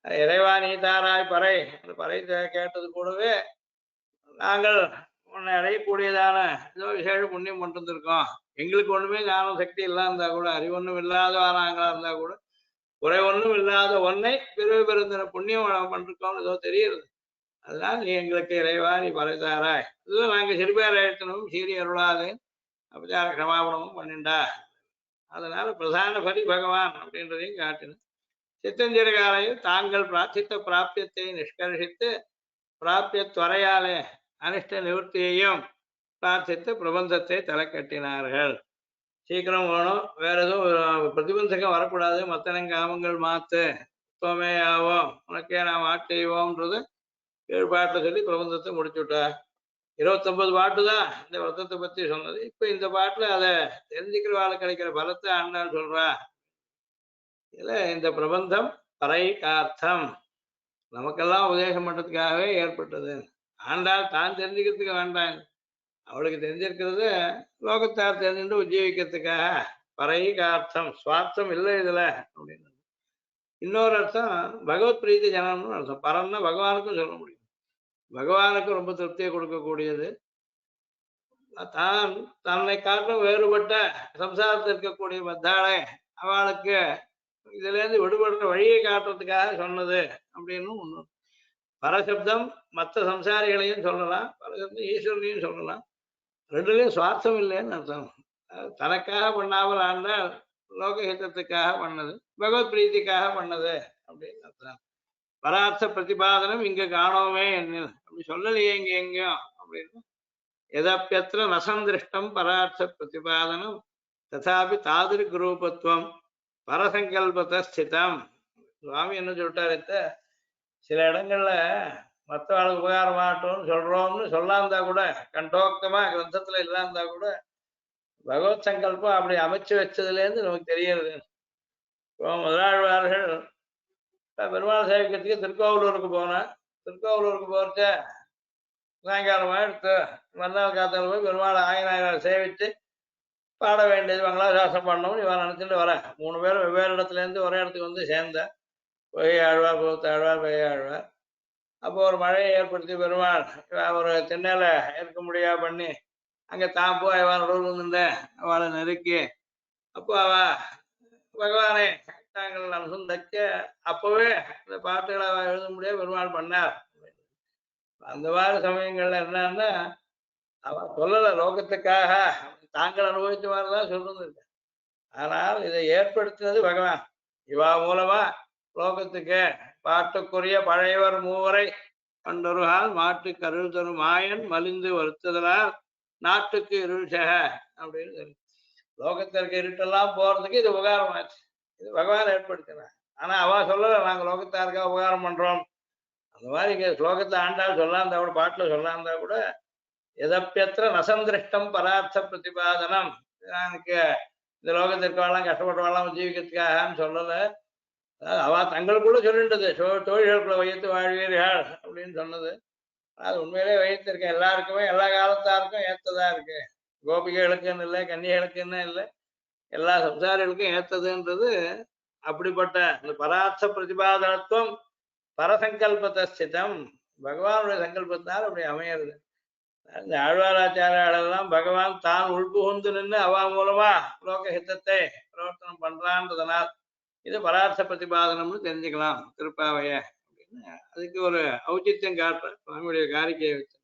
இறைவா நீதாராய் பறை கேட்டது கூடவே நாங்கள் உன்னை அடையக்கூடியதான ஏதோ விசேஷ புண்ணியம் கொண்டு வந்திருக்கோம். எங்களுக்கு ஒண்ணுமே ஞானம் சக்தி இல்லாம இருந்தா கூட, அறிவொன்னும் இல்லாதவனாங்களா இருந்தா கூட, குறை ஒன்றும் இல்லாத ஒன்னை பிறகு பெருந்தின புண்ணியம் பண்ணிருக்கோம்னு ஏதோ தெரியுது. அதனால நீ எங்களுக்கு இறைவா நீ பறைதாராய், இதுல நாங்க சிறுபேர் எழுத்தணும் சீரி அருளாது அபச்சார கிரமாபணமும் பண்ணிண்டா. அதனால பிரதான பரி பகவான் அப்படின்றதையும் காட்டின. சித்தஞ்சிறகாலையில் தாங்கள் பிரார்த்தித்த பிராபியத்தை நிஷ்கர்ஷித்து பிராபிய துறையாலே அனிஷ்ட நிவர்த்தியையும் பிரார்த்தித்து பிரபந்தத்தை தலை கட்டினார்கள். சீக்கிரம் வேணும், வேற எதுவும் பிரதிபந்தகம் வரக்கூடாது, மத்தன காமங்கள் மாத்து, துவமே ஆவோம், உனக்கே நாம் ஆட்செய்வோம்ன்றது 7 பாட்டில் சொல்லி பிரபந்தத்தை முடிச்சுட்டா. 29 பாட்டு தான் இந்த விரதத்தை பத்தி சொன்னது. இப்ப இந்த பாட்டுல அதை தெரிஞ்சுக்கிறவாள் கிடைக்கிற பலத்தை ஆண்டாள் சொல்றா. இதுல இந்த பிரபந்தம் பரைகார்த்தம், நமக்கெல்லாம் உபதேசம் பண்றதுக்காகவே ஏற்பட்டது. ஆண்டாள் தான் தெரிஞ்சுக்கிறதுக்கு வேண்டாம், அவளுக்கு தெரிஞ்சிருக்கிறது லோகத்தார் தெரிஞ்சுட்டு உஜ்ஜீவிக்கிறதுக்காக. பரைகார்த்தம், சுவார்த்தம் இல்லை இதுல அப்படின்னு. இன்னொரு அர்த்தம் பகவத் பிரீதி ஜனம்னு அர்த்தம். பரம்னா பகவானுக்கும் சொல்ல முடியும், பகவானுக்கும் ரொம்ப திருப்தியை கொடுக்கக்கூடியது. தான் தன்னை காட்டும் வேறுபட்ட சம்சாரத்தில் இருக்கக்கூடிய பத்தாளை அவளுக்கு இதுல இருந்து விடுபடுற வழியை காட்டுறதுக்காக சொன்னது அப்படின்னு ஒண்ணு. பரசப்தம் மற்ற சம்சாரிகளையும் சொல்லலாம், பரசப்தம் ஈஸ்வரனையும் சொல்லலாம். ரெண்டுலையும் சுவார்த்தம் இல்லைன்னு அர்த்தம். தனக்காக பண்ணாமல் ஆண்ட லோகஹிதத்துக்காக பண்ணது, பகவத் பிரீத்திக்காக பண்ணது அப்படின்னு அர்த்தம். பரார்த்த பிரதிபாதனம் இங்க காணோமே என்ன அப்படி சொல்லலையே இங்க எங்கேயும் அப்படின்னு. எதப்பியத்திர நசந்திருஷ்டம் பரார்த்த பிரதிபாதனம் ததாபி தாதிருக் ரூபத்துவம் பரசங்கல்பத ஸ்திதம். சுவாமி என்ன சொல்லிட்டாரு, சில இடங்கள்ல மற்றவர்களுக்கு உபகாரமாட்டோம்னு சொல்றோம்னு சொல்லாந்தா கூட, கண்டோக்தமா கிரந்தத்துல இல்லாந்தா கூட பகவத் சங்கல்பம் அப்படி அமைச்சு வச்சதுல இருந்து நமக்கு தெரியறது. இப்போ முதலாழ்வார்கள் பெருமாள் சேவிக்கிறதுக்கு திருக்கோவலூருக்கு போனேன். திருக்கோவலூருக்கு போறச்ச சாயங்காலமா எடுத்து மறுநாள் காத்தால போய் பெருமாள் ஆயனாயிரம் சேவிச்சு பாட வேண்டியது மங்களாசாசனம் பண்ணணும்னு இவன் நினைச்சிட்டு வரேன். 3 பேரும் வெவ்வேறு இடத்துல இருந்து ஒரே இடத்துக்கு வந்து சேர்ந்தேன். பொய் ஆழ்வார், பூத்தாழ்வார், பெய்யாழ்வார். அப்போ ஒரு மழையை ஏற்படுத்தி பெருமாள் ஒரு திண்ணையில இருக்க முடியா பண்ணி அங்க தான் போய் அவன் நடுவில் இருந்துட்டேன், அவளை நெருக்கி அப்போ அவ பகவானே தாங்கள் அம்சம் தைக்க அப்பவே இந்த பாட்டுகளை அவ எழுத முடியாது பெருமாள் பண்ணார். அந்த மாதிரி சமயங்கள்ல என்னன்னா அவ சொல்லல லோகத்துக்காக, தாங்கள் அனுபவித்த மாதிரிதான் சொல்றது. ஆனால் இதை ஏற்படுத்தினது பகவான். இவா மூலமா லோகத்துக்கு பாட்டுக்குரிய பழையவர் மூவரை கண்டொருகால் மாட்டு கருள் தரும் மாயன் மலிந்து வருத்துதலால் நாட்டுக்கு இருள்சக அப்படின்னு சொல்லி லோகத்திற்கு இருட்டெல்லாம் போறதுக்கு இது உபகாரமாச்சு. இது பகவான் ஏற்படுத்தினார். ஆனா அவ சொல்லல நாங்க லோகத்தாருக்கா உபகாரம் பண்றோம். அந்த மாதிரி இங்க ஸ்லோகத்தை ஆண்டாள் சொல்லாந்தா கூட, பாட்டுல சொல்லாந்தா கூட எதப்பியத்திர நசந்திருஷ்டம் பரார்த்த பிரதிபாதனம், எனக்கு இந்த லோகத்திற்கெல்லாம் கஷ்டப்பட்டவாள்லாம் ஜீவிக்கிறதுக்காகன்னு சொல்லல. அவ தங்களுக்குள்ள சொல்லின்றது தொழில்களுக்குள்ள வைத்து வாழ்வீர்கள் அப்படின்னு சொன்னது. அது உண்மையிலே வைத்திருக்கேன், எல்லாருக்குமே எல்லா காலத்தாருக்கும் ஏத்ததா இருக்கு. கோபிகைகளுக்குன்னு இல்லை, கன்னிகளுக்குன்னு இல்லை, எல்லா சம்சாரிகளுக்கும் ஏத்ததுன்றது. அப்படிப்பட்ட இந்த பரார்த்த பிரதிபாதனத்துவம் பரசங்கல்பத்தை ஸ்திதம், பகவானுடைய சங்கல்பத்தினால் அப்படி அமையிறது. இந்த ஆழ்வாராச்சாரியெல்லாம் பகவான் தான் உள்புகுந்து நின்று அவ மூலமா லோக ஹித்தத்தை பிரவர்த்தனம் பண்றான்றதுனால் இது பரார்த்த பிரதிபாதனம்னு தெரிஞ்சுக்கலாம் திருப்பாவைய அப்படின்னு. அதுக்கு ஒரு ஔச்சித்யம் காட்டுற சுவாமியுடைய காரிக்கையை வச்சு.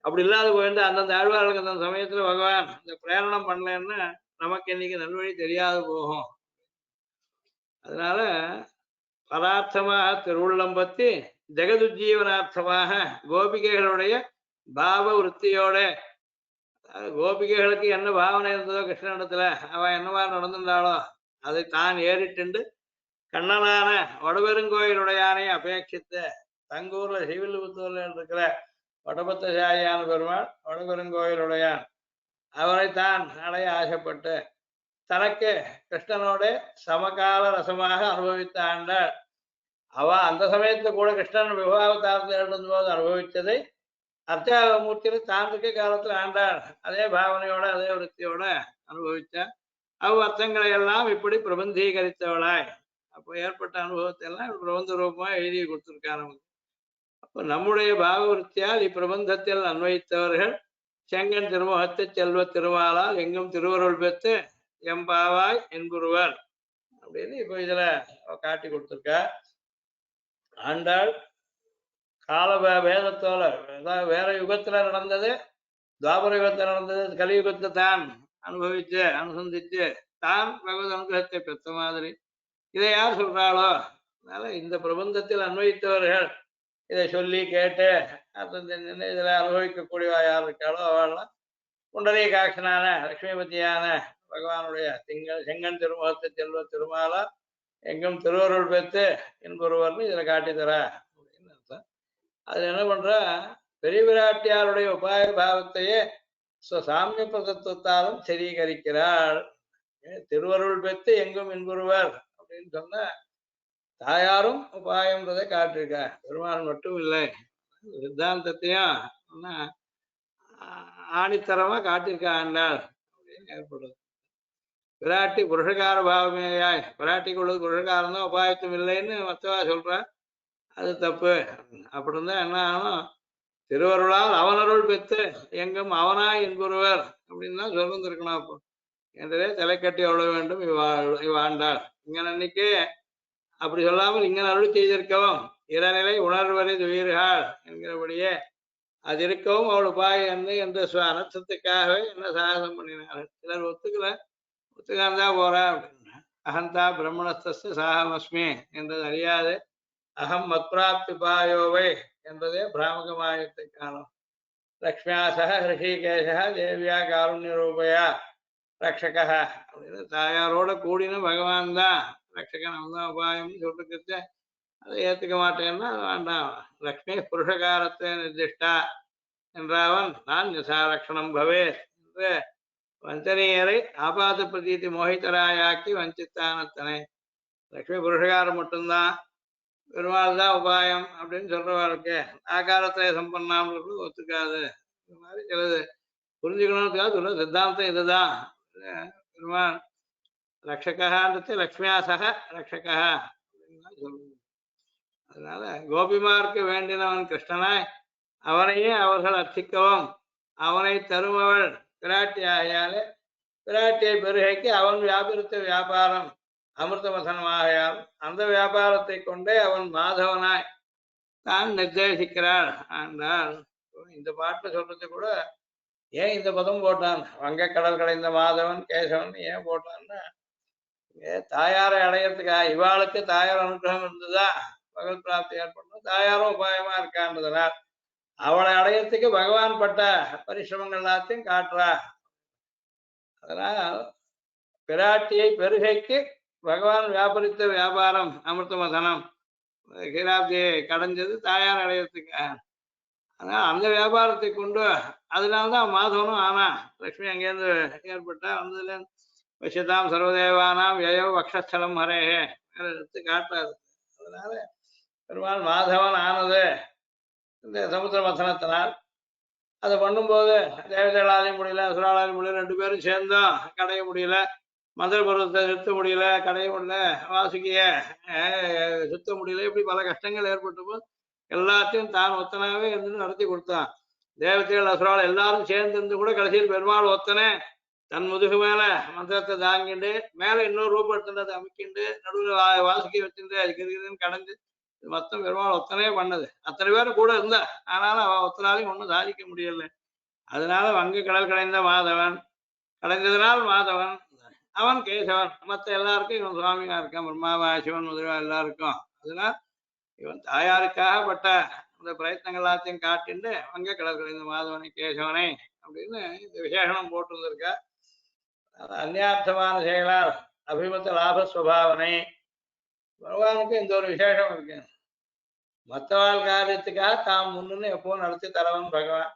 அப்படி இல்லாத போயிட்டு அந்தந்த ஆழ்வார்களுக்கு அந்த சமயத்துல பகவான் இந்த பிரேரணம் பண்ணலன்னா நமக்கு இன்னைக்கு நல்வழி தெரியாது போகும். அதனால பரார்த்தமாக திருவுள்ளம் பத்தி ஜெகதுஜீவனார்த்தமாக கோபிகைகளுடைய பாவ விற்த்தியோட, கோபிகைகளுக்கு என்ன பாவனை இருந்ததோ கிருஷ்ணனிடத்துல அவ என்னவா நடந்துட்டாளோ அதை தான் ஏறிட்டு கண்ணனான வடபெருங்கோயிலுடையானை அபேட்சித்த தங்கூர்ல சிவில்புத்தூர்ல இருக்கிற வடபத்தசாரியான பெருமாள் வடபெருங்கோயிலுடையான் அவரை தான் அடைய ஆசைப்பட்டு தனக்கு கிருஷ்ணனோட சமகால ரசமாக அனுபவித்த ஆண்டாள். அவ அந்த சமயத்துல கூட கிருஷ்ணன் விவாகத்தாரத்தில் எழுதும்போது அனுபவித்ததை அர்த்தாவமூர்த்தியில தான் இருக்க காலத்துல ஆண்டாள் அதே பாவனையோட அதே விருத்தியோட அனுபவிச்சா. அவ்வர்த்தங்களை எல்லாம் இப்படி பிரபந்தீகரித்தவளாய் அப்போ ஏற்பட்ட அனுபவத்தை எல்லாம் பிரபந்த ரூபமா எழுதி கொடுத்துருக்கா நமக்கு. அப்ப நம்முடைய பாகவருத்தியால் இப்பிரபந்தத்தில் அன்வயித்தவர்கள் செங்கன் திருமுகத்து செல்வ திருமாலால் எங்கும் திருவருள் பெற்று எம்பாவாய் என்புருவர் அப்படின்னு இப்ப இதுல காட்டி கொடுத்திருக்கா. ஆண்டாள் கால வேதத்தோட வேற யுகத்துல நடந்தது, துவாபர யுகத்தில் நடந்தது, கலியுகத்தை தான் அனுபவிச்சு அனுசந்திச்சு தான் பகவத் அனுகிரகத்தை பெற்ற மாதிரி இதை யார் சொல்றாளோ, அதனால இந்த பிரபந்தத்தில் அன்வயித்தவர்கள் இதை சொல்லி கேட்டு இதுல அனுபவிக்கக்கூடியவா யார் இருக்காளோ அவள்லாம் புண்டரீகாட்சனான லட்சுமிபதியான பகவானுடைய செங்கன் திருமுகத்தை செல்வ திருமாலா எங்கும் திருவருள் பெற்று என்பொருவர்னு இதுல காட்டித்தரா அப்படின்னு அர்த்தம். அதுல என்ன பண்றா, பெரிய விராட்டியாருடைய உபாய பாவத்தையே சாமிய பிரதத்துவத்தாலும் ஸ்திரீகரிக்கிறாள். திருவருள் பெற்று எங்கும் இன்புறுவர் அப்படின்னு சொன்ன தாயாரும் உபாயம்ன்றதை காட்டிருக்கா. பெருமாள் மட்டும் இல்லை, சித்தாந்தத்தையும் ஆணித்தரமா காட்டியிருக்கா ஆண்டாள் அப்படின்னு ஏற்படுது. விராட்டி புருஷகார பாவமேயாய், விராட்டிக்கு உள்ளது புருஷகாரம் தான், உபாயத்தும் இல்லைன்னு மத்தவா சொல்றா, அது தப்பு. அப்படி இருந்தா என்ன ஆகும், திருவருளால் அவனருள் பெற்று எங்கும் அவனாய் என்பொருவர் அப்படின்னு தான் சொல்லிருக்கணும். அப்போ என்றே தலை கட்டி அவ்வளவு வேண்டும் இவ்வாண்டாள். இங்க அன்னைக்கு அப்படி சொல்லாமல் இங்க அருள் செய்திருக்கவும் இறநிலை உணர்வரை துயிர்கள் என்கிறபடியே அது இருக்கவும் அவள் உபாயம் என்ன என்ற அனர்த்தத்துக்காகவே என்ன சாகசம் பண்ணினார்கள். சிலர் ஒத்துக்காந்தா போறா அப்படின்னா, அகந்தா பிரம்மணஸ்த சாகமஸ்மி என்றது அறியாது அகம் மத்பிராப்தி பாயோவை என்பதே பிராமகமாயத்தை காணும். லக்ஷ்மியா சக ரிஷிகேஷா தேவியா காருண்ய ரூபயா ரக்ஷகா அப்படின்னு தாயாரோட கூடின பகவான் தான் ரக்ஷகன், அவன் தான் உபாயம்னு சொல்லிருக்க. அதை ஏத்துக்க மாட்டேன்னா வேண்டாம். லக்ஷ்மி புருஷகாரத்தை நிர்திஷ்டா என்றவன் நான் யசாரக்ஷணம் பவே என்று வஞ்சனையரை ஆபாத பிரதீதி மோகிதராயாக்கி வஞ்சித்தானத்தனை. லக்ஷ்மி புருஷகாரம் மட்டும்தான், பெருமாள் தான் உபாயம் அப்படின்னு சொல்றவாளுக்கு ஆகாரத்தை சம்பன்னாம்ன்றது ஒத்துக்காது. இந்த மாதிரி சிலது புரிஞ்சுக்கணும்னுக்காக சொல்ல சித்தாந்தம் இதுதான். பெருமாள் ரக்ஷகான்றது லக்ஷ்மியா சக ரக்ஷகா அப்படின்னு தான் சொல்லுங்க. அதனால கோபிமார்க்கு வேண்டினவன் கிருஷ்ணனாய் அவனையே அவர்கள் அர்ச்சிக்கவும் அவனை தருமவள் பிராட்டி ஆகையாலே பிராட்டியை பெருகைக்கு அவன் வியாபாரத்தை வியாபாரம் அமிர்தவசனமாகையால் அந்த வியாபாரத்தை கொண்டே அவன் மாதவனாய் தான் நிர்தேசிக்கிறாள் என்றால். இந்த பாட்டு சொல்றது கூட ஏன் இந்த பதம் போட்டான், வங்கக்கடல் கடைந்த மாதவன் கேசவன் ஏன் போட்டான்னா, தாயாரை அடையறதுக்கா இவாளுக்கு தாயார் அனுகிரகம் இருந்ததா பகவத் பிராப்தி ஏற்படணும், தாயாரும் உபாயமா இருக்கான்றதுனால் அவளை அடையறதுக்கு பகவான் பட்ட பரிசிரமங்கள் எல்லாத்தையும் காட்டுறா. அதனால் பிராட்டியை பெருகைக்கு பகவான் வியாபரித்த வியாபாரம் அமிர்தமதனம் கீராப்தியை கடைஞ்சது தாயார் அடையறதுக்கு. அதனால அந்த வியாபாரத்தை கொண்டு அதனால்தான் மாதவனும் ஆனா. லட்சுமி அங்கேருந்து ஏற்பட்டா வந்ததுல விஷயத்தாம் சர்வதேவானாம் யயோ வக்ஷஸ்தலம் ஹரேஹே எடுத்து காட்டாது. அதனால பெருமாள் மாதவன் ஆனது இந்த சமுத்திர மசனத்தினால். அதை பண்ணும்போது தேவதைகளாலையும் முடியல, அசுராலாலையும் முடியல, ரெண்டு பேரும் சேர்ந்தும் கடைய முடியல, மந்திர பருவத்தை நிறுத்த முடியல, கடைய முடியல, வாசுகிய சுத்த முடியல, இப்படி பல கஷ்டங்கள் ஏற்பட்டபோது எல்லாத்தையும் தான் ஒத்தனாவே இருந்து நடத்தி கொடுத்தான். தேவதைகள் அசுரால் எல்லாரும் சேர்ந்து இருந்து கூட கடைசியில் பெருமாள் ஒத்தனே தன் முதுகு மேல மந்திரத்தை தாங்கிண்டு மேல இன்னொரு ரூபம் எடுத்துட்டு அமைக்கிண்டு நடுவில் வாசுகி வச்சுட்டு அதுக்கு கடைஞ்சு மொத்தம் பெருமாள் ஒத்தனையே பண்ணது. அத்தனை பேரும் கூட இருந்தா, ஆனாலும் அவ ஒத்தனாலையும் ஒன்றும் சாதிக்க முடியல. அதனால வங்க கடல் கடைந்த மாதவன், கடைந்ததனால் மாதவன் அவன் கேசவன், மற்ற எல்லாருக்கும் இவன் சுவாமியா இருக்கான், பிரம்மாவா சிவன் முதல்வா எல்லாருக்கும். அதனால இவன் தாயாருக்காக பட்ட அந்த பிரயத்னங்கள் எல்லாத்தையும் காட்டிண்டு வங்க கடல் கடைந்த மாதவனை கேசவனை அப்படின்னு இந்த விசேஷனம் போட்டுருந்திருக்கா. அந்நியார்த்தமான செயலால் அபிமத லாபஸ்வபாவனை பகவானுக்கு இந்த ஒரு விசேஷம் இருக்கு. மற்றவாள் காரியத்துக்காக தாம் முன்னு எப்போ நடத்தி தரவன் பகவான்.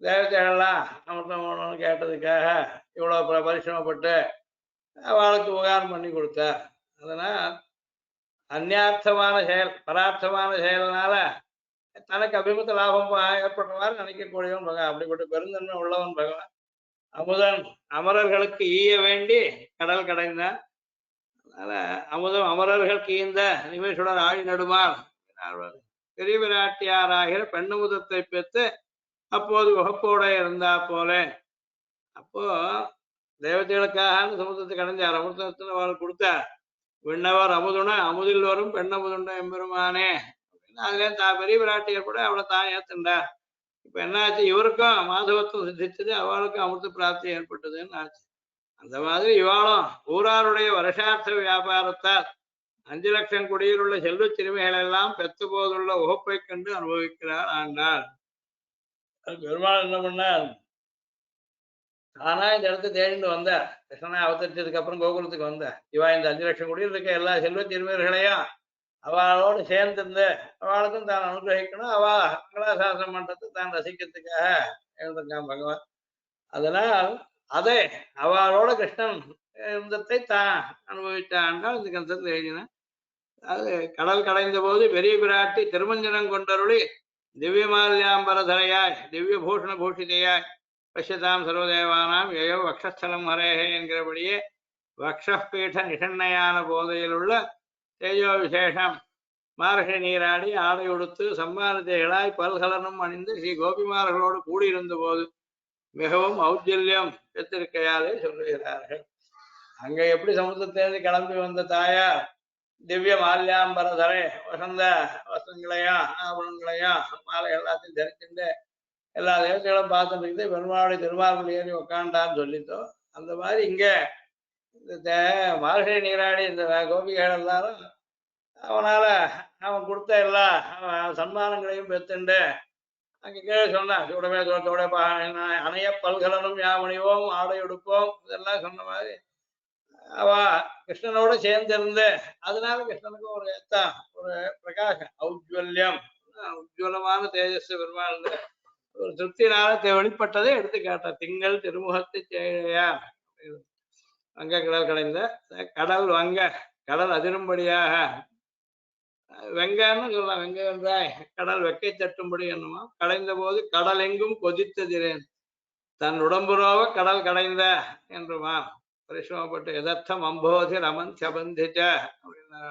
தேவதைகள்லாம் அமிர்தம் கேட்டதுக்காக இவ்வளவு பரிசிரமப்பட்டு அவளுக்கு உபகாரம் பண்ணி கொடுத்தார். அதனால் அந்நியார்த்தமான செயல் பரார்த்தமான செயல்னால தனக்கு அபிமத்த லாபம் ஏற்படுறவாறு நினைக்கக்கூடியவன் பகவான். அப்படிப்பட்ட பெருந்தன்மை உள்ளவன் பகவான். அமுதன் அமரர்களுக்கு ஈய வேண்டி கடல் கடைந்தான். அதனால அமுதம் அமரர்கள் கீந்த நிமிஷுடன் ஆழி நடுமால் பெரிய பிராட்டியாராகிற பெண்ணமுதத்தை பெற்று அப்போது உகப்போட இருந்தா போல. அப்போ தேவதைகளுக்காக சமுத்திரத்தை கடைஞ்சார், அமிர்தத்துல அவள் கொடுத்தார். விண்ணவர் அமுதுன அமுதில் வரும் பெண்ணமுதுண்ட எம்பெருமானே அப்படின்னு அதுல பெரிய பிராட்டியர் கூட அவளை தான் ஏத்துண்டார். இப்ப என்னாச்சு, இவருக்கும் மாதவத்துவம் சித்திச்சது, அவளுக்கும் அமிர்த பிராப்தி ஏற்பட்டதுன்னு ஆச்சு. அந்த மாதிரி இவாளும் ஊராருடைய வருஷார்த்த வியாபாரத்தால் 5 லட்சம் குடியில் உள்ள செல்வச் சிறுமிகள் எல்லாம் பெத்த போதுள்ள உகப்பை கண்டு அனுபவிக்கிறார் ஆண்டாள். பெருமாள் என்ன பண்ணார், ஆனா இந்த இடத்த தேடிட்டு வந்தார். கிருஷ்ணனை அவதரிச்சதுக்கு அப்புறம் கோகுலத்துக்கு வந்தார். இவா இந்த 5 லட்சம் குடியில் இருக்க எல்லா செல்வச் சிறுமியர்களையும் அவளோடு சேர்ந்திருந்து அவளுக்கும் தான் அனுகிரகிக்கணும், அவ மங்களாசாசனம் பண்றது தான் ரசிக்கிறதுக்காக எழுந்திருக்கான் பகவான். அதனால் அதை அவளோட கிருஷ்ணன் இருந்தத்தை தான் அனுபவித்தாண்டால் இந்த கந்தத்தில் எழுதினான். அது கடல் கடைந்த போது பெரிய பிராட்டி திருமஞ்சனம் கொண்டருளி திவ்யமால்யாம்பரதரையாய் திவ்ய பூஷண பூஷிதையாய் பசியதாம் சர்வதேவானாம் ஏயோ வக்ஷஸ்தலம் ஹரேஹே என்கிறபடியே வக்ஷபீட நிஷண்ணையான போதையில் உள்ள தேஜோ விசேஷம் மார்கழி நீராடி ஆடை உடுத்து சம்மானத்தைகளாய் பல்கலனும் அணிந்து ஸ்ரீ கோபிமார்களோடு கூடியிருந்த போது மிகவும் ஔஜல்யம் பெற்றிருக்கையாலே சொல்லுகிறார்கள். அங்க எப்படி சமுத்திரத்திலிருந்து கிளம்பி வந்த தாயார் திவ்ய மால்யாம்பரதரை வசந்த வசங்களையும் ஆபரணங்களையும் மாலை எல்லாத்தையும் தரிச்சுட்டு எல்லா தேவத்தைகளும் பார்த்துட்டு இருக்குது, பெருமாளுடைய திருமார்புல ஏறி உக்காண்டான்னு சொல்லிட்டோம். அந்த மாதிரி இங்க இந்த மார்கழி நீராடி இந்த கோபிகள் எல்லாரும் அவனால அவன் கொடுத்த எல்லா சன்மானங்களையும் பெற்றுண்டு அங்க கீழே சொன்னான், சூடமே தோட்டோட அணைய பல்கலனும் யாமணிவோம் ஆடை எடுப்போம் இதெல்லாம் சொன்ன மாதிரி அவ கிருஷ்ணனோட சேர்ந்திருந்து அதனால கிருஷ்ணனுக்கு ஒரு ஏத்தம் ஒரு பிரகாசம் ஔஜ்வல்யம் உஜ்வலமான தேஜஸ் பெருமாள் ஒரு திருப்தினால வெளிப்பட்டதை எடுத்து காட்ட. திங்கள் திருமுகத்தை செய்யா வங்க கடல் கடைந்த கடல் வங்க கடல் அதிரும்படியாக வெங்கன்னு சொல்லலாம். வெங்க என்றாய் கடல் வெக்கை தட்டும்படி என்னுமா கடைந்த போது கடல் எங்கும் கொதித்ததிரேன் தன் உடம்புரோவ கடல் கடைந்த என்றுமா பரிசிரமப்பட்டு எதர்த்தம் அம்போதி ரமன் சபந்திச்ச அப்படின்னா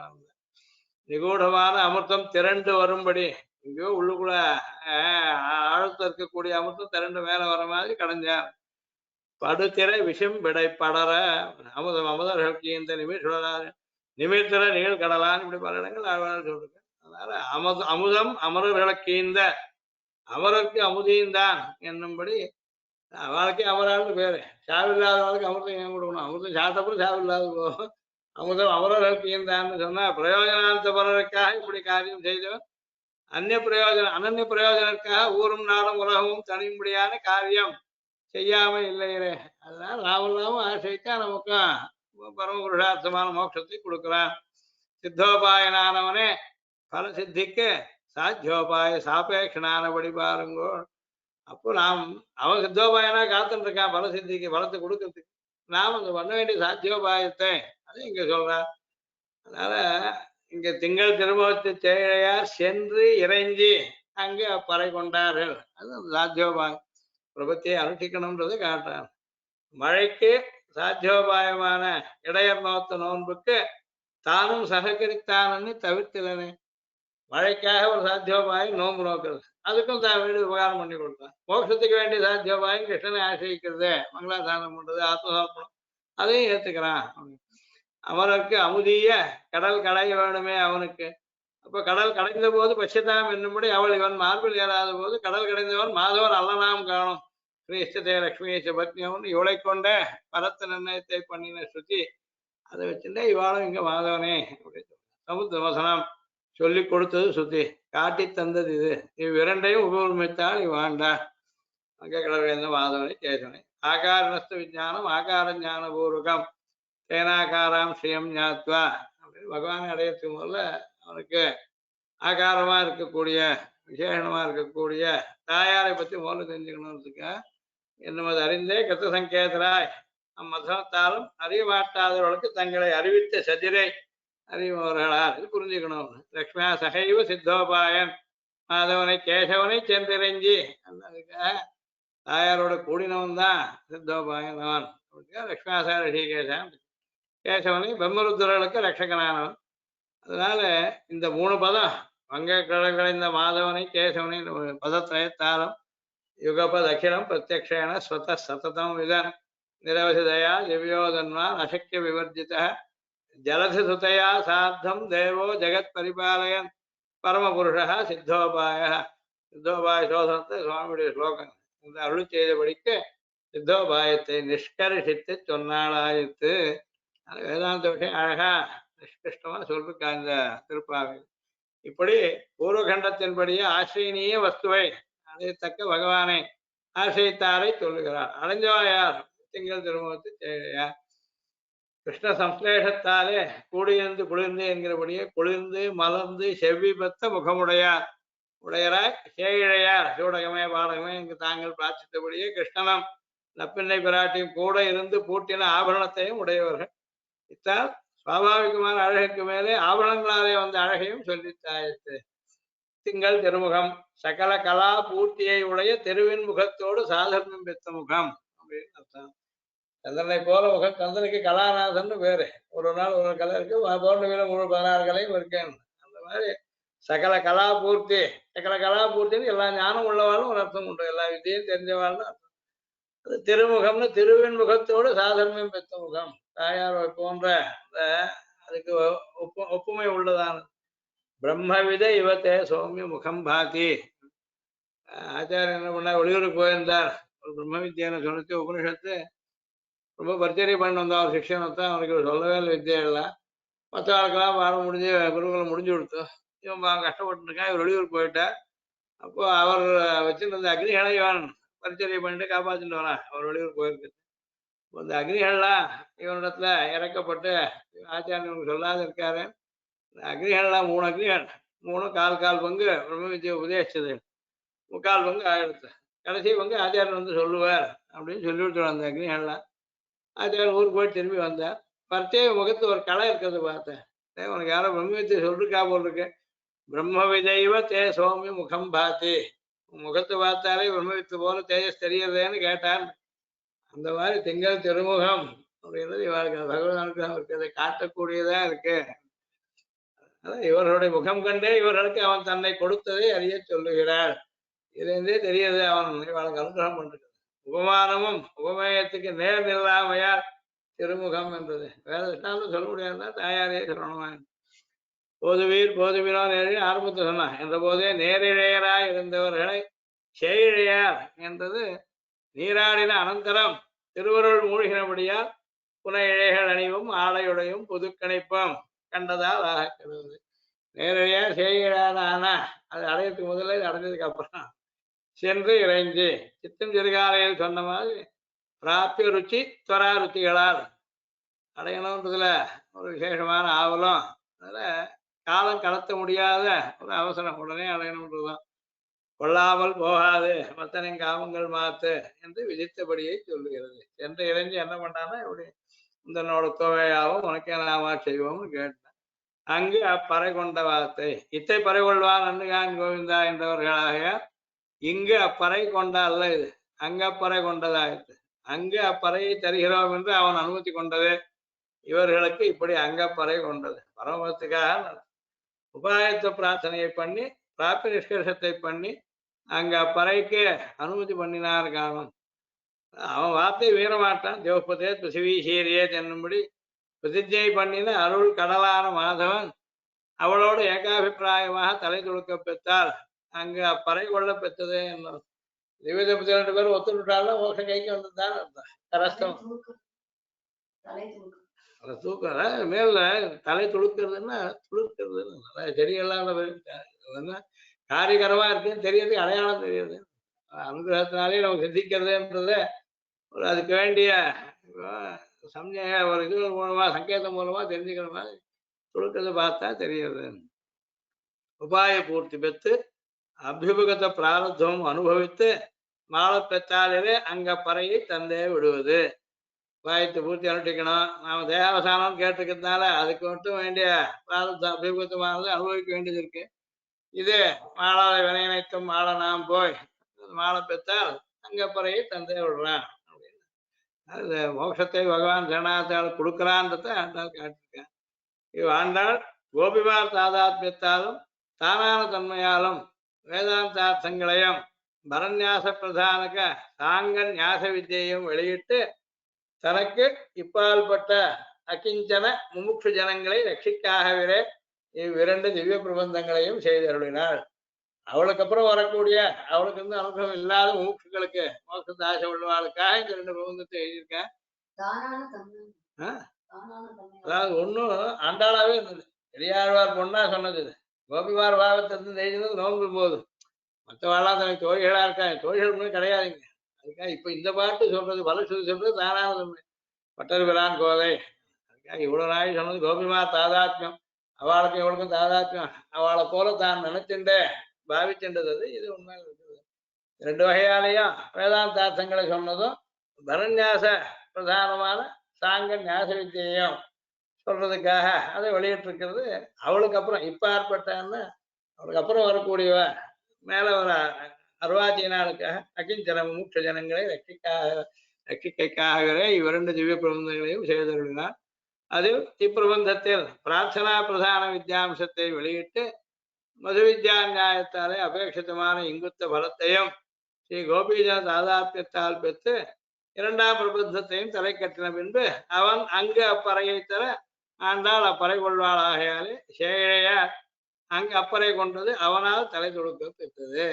நிகூடமான அமிர்தம் திரண்டு வரும்படி இங்கேயோ உள்ளுக்குள்ள ஆழத்துல இருக்கக்கூடிய அமிர்தம் திரண்டு மேல வர மாதிரி கடைஞ்சார். படுத்திரை விஷம் விடை படர அமுதம் அமுதர்களுக்கு இந்த நிமிஷம் நிமித்திர நிகழ் கடலான்னு இப்படி பல இடங்கள் ஆழ்வார் சொல்லிருக்கு. அதனால அமுதம் அமரர்களுக்கு இந்த அமரருக்கு அமுதியந்தான் என்னும்படி அவளுக்கே அமரான்னு பேரு. சாவில்லாதவளுக்கு அமிர்தம் ஏன் கொடுக்கணும், அமிர்தம் சாப்பிட்டப்பறம் சாவில்லாத போகும். அமுதம் அமரர்களுக்கு ஈந்தான்னு சொன்னா பிரயோஜனாந்த பலருக்காக இப்படி காரியம் செய்தவன் அந்நிய பிரயோஜனத்துக்காக ஊரும் நாடும் உலகமும் தனியும்படியான காரியம் செய்யாம இல்லையே. அதனால நாமெல்லாமும் ஆசைத்தா நமக்கும் பரம புருஷார்த்தமான மோட்சத்தை கொடுக்கிறான். சித்தோபாயனானவனே பல சித்திக்கு சாத்தியோபாய சாபேட்சனானபடி பாருங்கோ. அப்போ நாம் அவன் சித்தோபாயனா காத்துட்டு இருக்கான் பல சித்திக்கு பலத்தை கொடுக்கறதுக்கு. நாம் அங்க பண்ண வேண்டிய சாத்தியோபாயத்தை அது இங்க சொல்றான். அதனால இங்க திங்கள் திருமுகத்தை செயலையார் சென்று இறைஞ்சி அங்க பறை கொண்டார்கள். அது சாத்தியோபாயம் பிரபத்தியை அனுஷ்டிக்கணும்ன்றது காட்டுறான். மழைக்கு சாத்தியோபாயமான இடையர் நோத்த நோன்புக்கு தானும் சககரித்தானன்னு தவிர்த்திலனே. மழைக்காக ஒரு சாத்தியோபாயம் நோன்பு நோக்கிறது, அதுக்கும் தான் வீடு உபகாரம் பண்ணி கொடுத்தான். மோட்சத்துக்கு வேண்டிய சாத்தியோபாயம் கிருஷ்ணனை ஆசிரிக்கிறது, மங்களாசாசனம் பண்றது, ஆத்மசாப்பனம் அதையும் ஏத்துக்கிறான். அவனுக்கு அமுதிய கடல் கடைய வேணுமே அவனுக்கு. அப்ப கடல் கடைந்த போது பட்சதாம் என்னும்படி அவள் இவன் மார்பில் ஏறாத போது கடல் கடைந்தவன் மாதவர் அல்லனாம் காணும் கிறிஸ்தே லட்சுமி பத்னியவன் இவளை கொண்ட பரத்த நிர்ணயத்தை பண்ணின ஸ்ருதி அதை வச்சுட்டே இவாளும் இங்க மாதவனே அப்படின்னு சமுத்திர வசனம் சொல்லி கொடுத்தது ஸ்ருதி காட்டி தந்தது இது. இவ்விரண்டையும் உபயோகமித்தால் இவாண்டா அங்க கடற்கரைந்த மாதவனை கேசவனை ஆகாரஸ்த விஜானம் ஆகார ஞான பூர்வகம் தேனாகாராம் ஸ்ரீயம் ஞாத்வா அப்படின்னு பகவானை அடையறதுக்கு முதல்ல அவனுக்கு ஆகாரமா இருக்கக்கூடிய விசேஷமா இருக்கக்கூடிய தாயாரை பத்தி முதல்ல தெரிஞ்சுக்கணுன்றதுக்கு என்னமது அறிந்தே கத்த சங்கேதராய் அம்மதத்தாலும் அறிய மாட்டாதவர்களுக்கு தங்களை அறிவித்த சதிரை அறிவுவர்களால் இது புரிஞ்சுக்கணும். லக்ஷ்மியா சகைவ சித்தோபாயன் மாதவனை கேசவனை சென்றிறைஞ்சி அதுக்காக தாயாரோட கூடினவன் தான் சித்தோபாயன் அவன். லக்ஷ்மியாசார ரிஷிகேசன் கேசவனை பிரம்மருத்ரர்களுக்கு ரட்சகனானவன். அதனால இந்த 3 பதம் வங்க கடற்கடைந்த மாதவனை கேசவனை பதத்ரயத்தாலும் யுகபத் அகிலம் பிரத்யக்ஷேன ஸ்வத சததம் விதன் நிரவசிதயா திவ்யோதன்மா அசக்கிய விவர்ஜித ஜலதி சுதையா சார்த்தம் தேவோ ஜெகத் பரிபாலயன் பரமபுருஷா சித்தோபாய சித்தோபாய சோதனத்தை சுவாமியுடைய ஸ்லோகம் இந்த அருள் செய்தபடிக்கு சித்தோபாயத்தை நிஷ்கர்ஷித்து சொன்னாளாயித்து அது வேதாந்த விஷயம் அழகா நிஷ்கிருஷ்டமா சொல்லிருக்கா இந்த திருப்பாவை இப்படி பூர்வகண்டத்தின்படியே ஆசிரியனீய வஸ்துவை அதை தக்க பகவானை ஆசிரித்தாரை சொல்லுகிறார் அடைஞ்சவா யார் திங்கள் திருமுகத்து செய்யார் கிருஷ்ண சம்ஸ்லேஷத்தாலே கூடியிருந்து குளிர்ந்து என்கிறபடியே குளிர்ந்து மலர்ந்து செவ்வி பெத்த முகமுடையார் உடையராய் சேயிழையார் சூடகமே பாடகமே இங்கு தாங்கள் பிரார்த்தித்தபடியே கிருஷ்ணனம் நப்பின்னை பிராட்டியும் கூட இருந்து பூட்டின ஆபரணத்தையும் உடையவர்கள் இத்தால் சுவாபாவிகமான அழகுக்கு மேலே ஆபரணங்களாலே வந்த அழகையும் சொல்லித்தாயிற்று திங்கள் திருமுகம் சகல கலா பூர்த்தியை உடைய தெருவின் முகத்தோடு சாதர்மம் பெற்ற முகம் அப்படின்னு அர்த்தம் சந்திரனை போல முகம் சந்திரனுக்கு கலாநாதன் பேரு ஒரு நாள் ஒரு கலை இருக்கு பௌர்ணமியில 16 கலையும் இருக்கேன் அந்த மாதிரி சகல கலா பூர்த்தி சகல கலா பூர்த்தின்னு எல்லா ஞானம் உள்ளவாளும் ஒரு அர்த்தம் உண்டு எல்லா வித்தையும் தெரிஞ்சவாள்னு அது திருமுகம்னு திருவின் முகத்தோடு சாதர்மியம் பெற்ற முகம் தாயார் போன்ற அதுக்கு ஒப்புமை உள்ளதான பிரம்மவித இவத்தே சௌமிய முகம் பாதி ஆச்சாரியர் என்ன பண்ணார் வெளியூருக்கு போயிருந்தார் ஒரு பிரம்ம வித்தியான சொல்லிச்சு உபனிஷத்து ரொம்ப பரிச்சரிய பண்ணி வந்தான் ஒரு சிக்ஷன் தான் அவனுக்கு சொல்லவே இல்லை வித்தியெல்லாம் மற்ற ஆளுக்கெல்லாம் பாடம் முடிஞ்சு குருகுலம் முடிஞ்சு கொடுத்தோம் இவன் கஷ்டப்பட்டு இருக்கான் இவர் வெளியூருக்கு போயிட்டா அப்போ அவர் வச்சிருந்த அக்னிகளை இவன் பரிச்சரிய பண்ணிட்டு காப்பாற்றிட்டு வரான் அவர் வெளியூருக்கு போயிருக்கு இந்த அக்னிகள்லாம் இவனிடத்துல இறக்கப்பட்டு ஆச்சாரியனுக்கு சொல்லாத இருக்காரு அக்னிகள்லாம் 3 அக்னிகள் 3 கால் பங்கு பிரம்ம வித்தியை உபதேசிச்சது 3/4 பங்கு ஆயிடுத்து கடைசி பங்கு ஆச்சாரியன் வந்து சொல்லுவார் அப்படின்னு சொல்லி விட்டுருவான் அந்த அக்னிகள்லாம் ஆச்சாரியன் ஊருக்கு போய் திரும்பி வந்தார் பரிச்சய முகத்து ஒரு கலை இருக்கிறது பார்த்தேன் உனக்கு யாரோ பிரம்ம வித்தியை சொல்லிருக்கா போல் இருக்கு பிரம்ம விஜைவ தே சோமி முகம் பாத்தி முகத்தை பார்த்தாலே பிரம்ம வித்து போல தேஜஸ் தெரியறதேன்னு கேட்டான் அந்த மாதிரி திங்கள் திருமுகம் அப்படின்றது இவருக்கு பகவானுக்கு அவருக்கு காட்டக்கூடியதா இருக்கு அதான் இவர்களுடைய முகம் கண்டே இவர்களுக்கு அவன் தன்னை கொடுத்ததை அறிய சொல்லுகிறார் இதுலேருந்தே தெரியுது அவன் இவளுக்கு அனுகிரகம் பண்றது உபமானமும் உபமேயத்துக்கு நேர் நில்லாமையார் திருமுகம் என்றது வேற விஷயம் சொல்ல முடியாதுன்னா தாயாரே சொல்லணுமா போதுவீரோ நேரில் ஆரம்பத்தை சொன்னான் என்ற போதே நேரிழையராய் இருந்தவர்களை சேயிழையார் என்றது நீராடின அனந்தரம் திருவருள் மூழ்கினபடியால் புன இழைகள் அணிவும் ஆடையுடையும் புதுக்கணிப்பம் கண்டதால் ஆகிறது நேரடியா செய்கிறான ஆனா அது அடையறதுக்கு முதல்ல இது அடைஞ்சதுக்கு அப்புறம் சென்று இறைஞ்சி சித்தம் சிறுகாலையில் சொன்ன மாதிரி பிராப்பிய ருச்சி துவரா ருச்சிகளால் அடையணுன்றதுல ஒரு விசேஷமான ஆவலம் அதுல காலம் கடத்த முடியாத ஒரு அவசரம் உடனே அடையணுன்றதுதான் கொள்ளாமல் போகாது மத்தனின் காமங்கள் மாத்து என்று விதித்தபடியை சொல்லுகிறது சென்று இறைஞ்சி என்ன பண்ணான்னா இப்படி உந்தனோட தொகையாவும் உனக்கே நாமா செய்வோம்னு கேட்டேன் அங்கு அப்பறை கொண்ட வார்த்தை இத்தை பறை கொள்வான் அன்னுகான் கோவிந்தா என்றவர்களாக இங்கு அப்பறை கொண்ட அல்ல இது அங்கப்பறை கொண்டதாயிற்று அங்கு அப்பறையை தருகிறோம் என்று அவன் அனுமதி கொண்டது இவர்களுக்கு இப்படி அங்கப்பறை கொண்டது பரமத்துக்காக உபாயத்த பிரார்த்தனையை பண்ணி பிராப்தி நிஷ்கர்ஷத்தை பண்ணி அங்க பறைக்கு அனுமதி பண்ணினார் காமன் அவன் வார்த்தை வீரமாட்டான் தேவபதே பிருத்திவி சீரியே என்னும்படி பிரதிஜை பண்ணின அருள் கடலான மாதவன் அவளோடு ஏகாபிப்பிராயமாக தலை துளுக்க பெற்றால் அங்கு அப்பறை கொள்ள பெற்றது என்ன திவ்யதபதி 2 பேரும் ஒத்துட்டாலும் மோச கைக்கு வந்துதான் கரஸ்தம் தூக்க மேல தலை துளுக்கிறதுன்னா துளுக்கிறது செடிகள்லாம் காரியகரமா இருக்குன்னு தெரியுது அடையாளம் தெரியுது அனுகிரகத்தினாலே நம்ம சித்திக்கிறதுன்றது ஒரு அதுக்கு வேண்டிய சம்ஜய ஒரு இது மூலமா சங்கேதம் மூலமா தெரிஞ்சுக்கிற மாதிரி துளுக்கிறத பார்த்தா தெரியுது உபாய பூர்த்தி பெற்று அபியுகத பிராரத்தம் அனுபவித்து மாலை பெற்றாலே அங்க பறையை தந்தே விடுவது உபாயத்தை பூர்த்தி அனுஷ்டிக்கணும் நாம தேகாவசானம் கேட்டுக்கிறதுனால அதுக்கு மட்டும் வேண்டிய பிராரத்தம் அபியுகத்தமானது அனுபவிக்க வேண்டியது இருக்கு இது மாளாத வினையனைத்தும் மாலை நாம் போய் மாலை பெற்றால் அங்கப்பறையை தந்தை விடுறான் அப்படின்னு அது மோட்சத்தை பகவான் சரணாத்தால் கொடுக்குறான்றத ஆண்டாள் காட்டிருக்கேன் இவ் ஆண்டாள் கோபிமார் தாதாத்மியத்தாலும் தானான தன்மையாலும் வேதாந்தார்த்தங்களையும் பரநியாச பிரதானக சாங்க ஞாச வித்தியையும் வெளியிட்டு தனக்கு இப்பால்பட்ட அகிஞ்சன முமுட்சு ஜனங்களை ரட்சிக்காகவே இவ்விரண்டு திவ்ய பிரபந்தங்களையும் செய்தருளினாள். அவளுக்கு அப்புறம் வரக்கூடிய அவளுக்கு வந்து அனுகிரகம் இல்லாத முமுட்சுகளுக்கு மோட்சத்தை ஆசை உள்ளவாளுக்காக இந்த ரெண்டு பிரபந்தத்தை எழுதியிருக்கேன். அதாவது ஒன்னும் ஆண்டாளாவே இருந்தது. பெரியாழ்வார் பொண்ணா சொன்னது இது. கோபிமார் பாவத்தை எழுதினது நோன்பு போகுது. மற்றவாழ்லாம் தனக்கு தோழிகளா இருக்காங்க, தோழிகள் ஒன்றும் கிடையாதுங்க. அதுக்காக இப்ப இந்த பாட்டு சொல்றது பலசுதி சொல்றது தானான தன்மை. பட்டர் பிரான் கோதை அதுக்காக இவ்வளவு நாள் சொன்னது கோபிமார் தாதாத்மியம். அவளுக்கும் இவளுக்கும் தாதாத்மியம். அவளை போல தான் நினைச்சுண்டே பாவிச்சுண்டது அது. இது உண்மையில இருக்குது. ரெண்டு வகையாலையும் வேதாந்தார்த்தங்களை சொன்னதும் பரநியாச பிரதானமான சாங்க ஞாச வித்தியையும் சொல்றதுக்காக அதை வெளியிட்டிருக்கிறது. அவளுக்கு அப்புறம் இப்ப ஏற்பட்டான்னு அவளுக்கு அப்புறம் வரக்கூடியவ மேல வர அர்வாச்சீனாளுக்காக அகிஞ்சன மூட்ச ஜனங்களை ரட்சிக்கைக்காகவே இவ்விரண்டு திவ்ய பிரபந்தங்களையும் செய்தருளினார். அதில் இப்பிரபந்தத்தில் பிரார்த்தனா பிரதான வித்யாம்சத்தை வெளியிட்டு மது வித்யா நியாயத்தாலே அபேட்சிதமான இங்குத்த பலத்தையும் ஸ்ரீ கோபீஜன தாதாத்மியத்தால் பெற்று இரண்டாம் பிரபந்தத்தையும் தலை கட்டின பின்பு அவன் அங்கு அப்பறையை தர ஆண்டாள் அப்பறை கொள்வாள் ஆகையாலே சேழையார் அங்கு அப்பறை கொண்டது அவனால் தலை தொடுக்க பெற்றது.